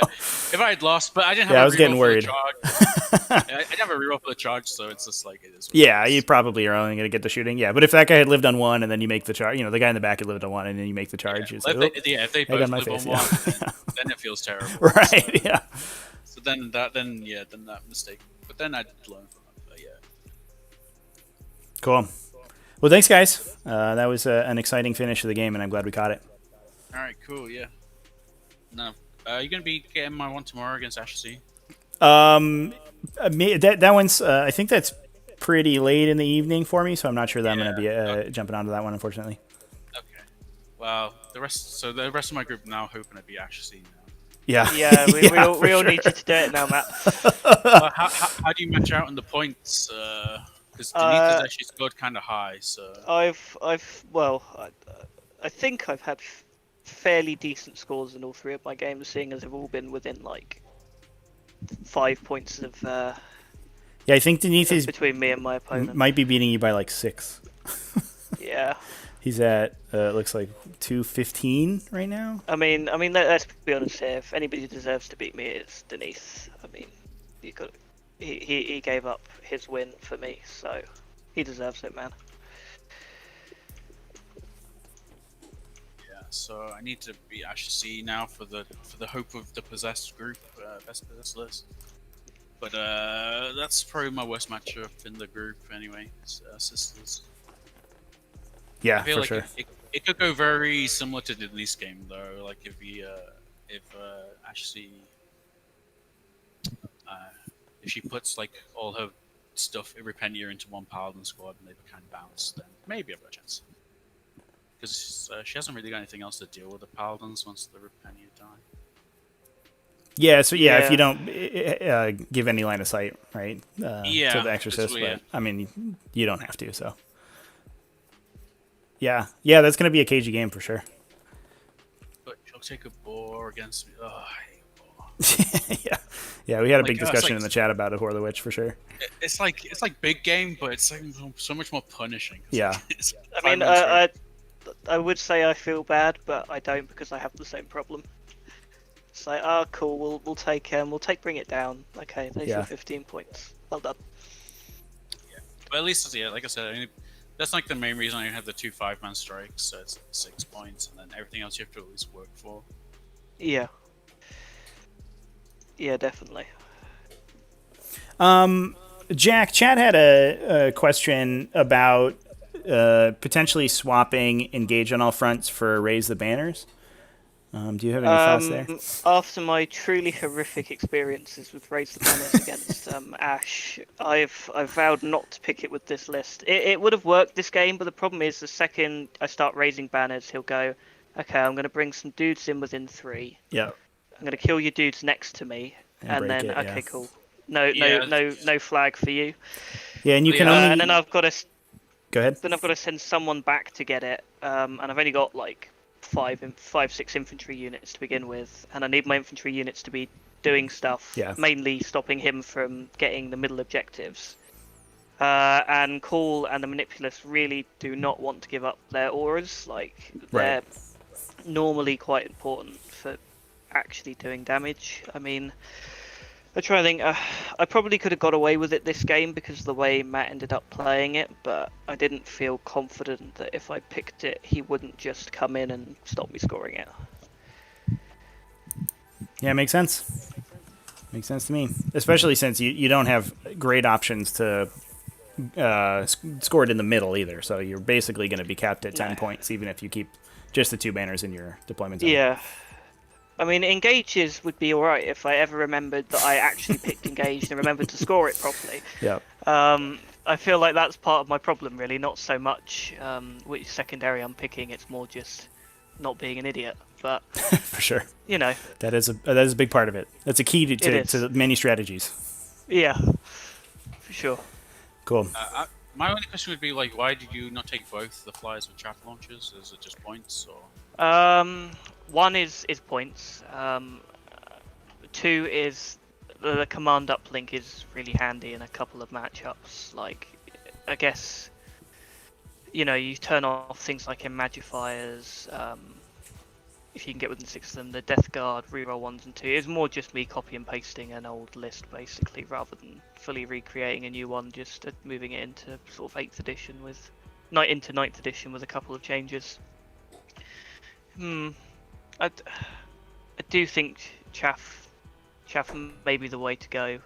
if I had lost, but I didn't have. Yeah, a I was getting reroll for the worried. charge. I didn't have a reroll for the charge, so it's just like it is. what it Yeah, is. you probably are only going to get the shooting. Yeah, but if that guy had lived on 1 and then you make the charge, the guy in the back had lived on 1 and then you make the charge, Yeah, it's well, like, if they I got both my live face, on yeah. one, then it feels terrible. right, So, yeah. so then that mistake. But then I did learn from it. But yeah. Cool. Well, thanks, guys. That was an exciting finish of the game, and I'm glad we caught it. All right, cool. Yeah. No, you gonna be getting my one tomorrow against Asher C? That one's, I think that's pretty late in the evening for me, so I'm not sure that I'm going to be okay. jumping onto that one, unfortunately. Okay. Well, the rest of my group now hoping to be Asher C now. Yeah. Yeah, we all for sure. need you to do it now, Matt. How do you match out on the points? Because Denise has actually scored kind of high, so I think I've had fairly decent scores in all 3 of my games, seeing as they've all been within like 5 points of Yeah, I think Denise is between me and my opponent. might be beating you by like 6. Yeah. He's at looks like 215 right now. I mean, let's be honest here. If anybody deserves to beat me, it's Denise. I mean, he gave up his win for me, so he deserves it, man. yeah. So I need to be Asher C now for the hope of the possessed group, best possessed list. But that's probably my worst matchup in the group anyway. Sisters. Yeah, I feel for like sure. it could go very similar to the Denise game though. Like if Ashley, if she puts like all her stuff every pennier into one paladin squad and they kind of bounce, then maybe I've got a chance. Because she hasn't really got anything else to deal with the paladins once the Repenia die. Yeah, so Yeah. if you don't give any line of sight, right? Yeah, To the exorcist, that's weird. but I mean, you don't have to. So, yeah, that's gonna be a cagey game for sure. But she'll take a boar against me. Oh, I hate boar. Yeah, we had a Like, big it's discussion like- in the chat about it, Horlowitz, for sure. It's like big game, but it's like so much more punishing. It's Yeah. like, it's I 5 mean, minutes straight. I would say I feel bad, but I don't because I have the same problem. It's like, oh, cool. We'll take bring it down. Okay, there's Yeah. your 15 points. Well done. But at least, yeah, like I said, I mean, that's like the main reason I have the 2 5-man strikes. So it's 6 points, and then everything else you have to at least work for. Yeah. Yeah, definitely. Jack, Chad had a question about potentially swapping Engage on All Fronts for Raise the Banners. Do you have any thoughts there? After my truly horrific experiences with Raise the Banners against Ash, I've vowed not to pick it with this list. It would have worked this game, but the problem is the second I start raising banners, he'll go, okay, I'm going to bring some dudes in within 3. Yeah. I'm going to kill your dudes next to me, and break then it, okay, yeah. cool. No, Yeah. no flag for you. Yeah, and you can Yeah, only And then I've got to go ahead. send someone back to get it. And I've only got like 6 infantry units to begin with, and I need my infantry units to be doing stuff, Yeah. mainly stopping him from getting the middle objectives. And Call and the Manipulus really do not want to give up their auras. Like, they're normally quite important for actually doing damage. I mean, I try to think. I probably could have got away with it this game because of the way Matt ended up playing it, but I didn't feel confident that if I picked it, he wouldn't just come in and stop me scoring it. Yeah, makes sense. Makes sense to me, especially since you don't have great options to score it in the middle either. So you're basically going to be capped at 10 points, even if you keep just the 2 banners in your deployment zone. Yeah. I mean, engages would be alright if I ever remembered that I actually picked engaged and remembered to score it properly. Yeah. I feel like that's part of my problem, really, not so much which secondary I'm picking, it's more just not being an idiot. But, For sure. you know. That is a big part of it. That's a key to many strategies. Yeah, for sure. Cool. My only question would be, like, why did you not take both the flyers with chaff launchers? Is it just points, or...? One is points. 2 is the command uplink is really handy in a couple of matchups. Like, I guess, you know, you turn off things like Magifiers. If you can get within 6 of them, the Death Guard, reroll 1s and 2. It's more just me copy and pasting an old list, basically, rather than fully recreating a new one, just moving it into sort of 8th edition with... into 9th edition with a couple of changes. I do think chaff may be the way to go.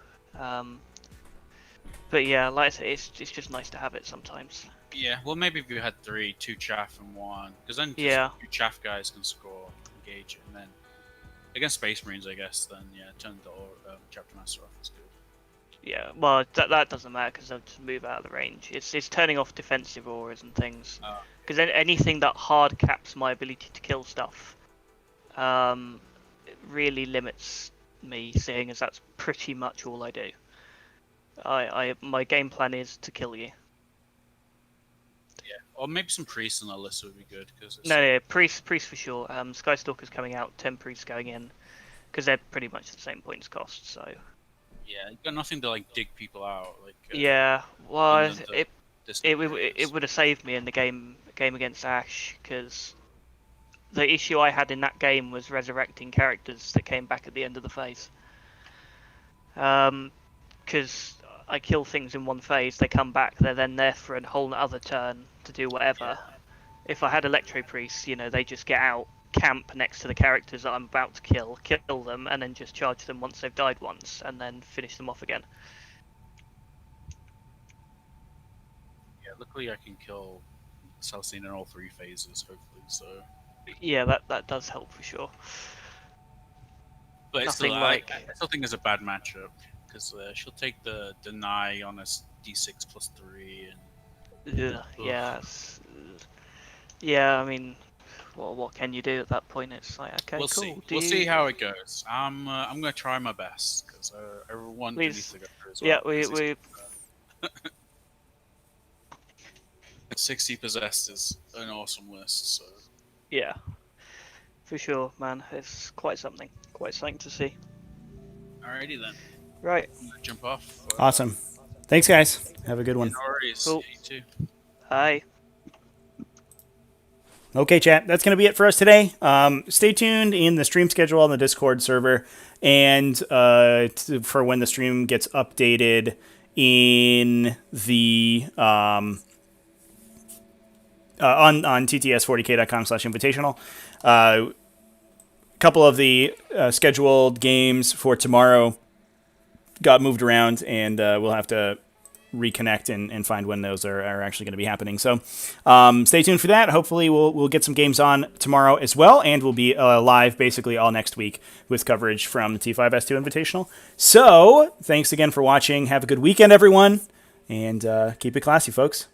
But yeah, like I say, it's just nice to have it sometimes. Yeah, well, maybe if you had 3, 2 chaff and 1, because then Yeah. 2 chaff guys can score, engage, and then against Space Marines, I guess, then yeah, turn the Chapter Master off is good. Yeah, well, that doesn't matter because they'll just move out of the range. It's turning off defensive auras and things. Because anything that hard caps my ability to kill stuff, it really limits me, seeing as that's pretty much all I do. My game plan is to kill you. Yeah, or maybe some priests on the list would be good because No, priest for sure. Skystalker's coming out, 10 priests going in, because they're pretty much the same points cost. So. Yeah, you got nothing to like dig people out. Like yeah, well, it it would have saved me in the game against Ash, because the issue I had in that game was resurrecting characters that came back at the end of the phase. Because I kill things in one phase, they come back, they're then there for a whole other turn to do whatever. If I had Electro Priests, you know, they just get out, camp next to the characters that I'm about to kill them, and then just charge them once they've died once, and then finish them off again. Yeah, luckily I can kill Celestine in all 3 phases, hopefully. So. Yeah, that does help for sure. But Nothing still, like... I still think it's a bad matchup because she'll take the deny on a d6 plus 3 and. Yeah, I mean, what can you do at that point? It's like, okay, we'll cool. see. We'll see how it goes. I'm gonna try my best because I want to go through as well. Yeah, we 60 possessed is an awesome list. So. Yeah, for sure, man. It's quite something to see. Alrighty then. Right. I'm gonna jump off. Awesome. Thanks, guys. Have a good one. No worries. Cool. You too. Bye. Okay, chat. That's going to be it for us today. Stay tuned in the stream schedule on the Discord server, and for when the stream gets updated in the on tts40k.com/invitational. A couple of the scheduled games for tomorrow got moved around, and we'll have to reconnect and find when those are actually going to be happening. So stay tuned for that. Hopefully we'll get some games on tomorrow as well, and we'll be live basically all next week with coverage from the T5S2 Invitational. So thanks again for watching. Have a good weekend, everyone, and keep it classy, folks.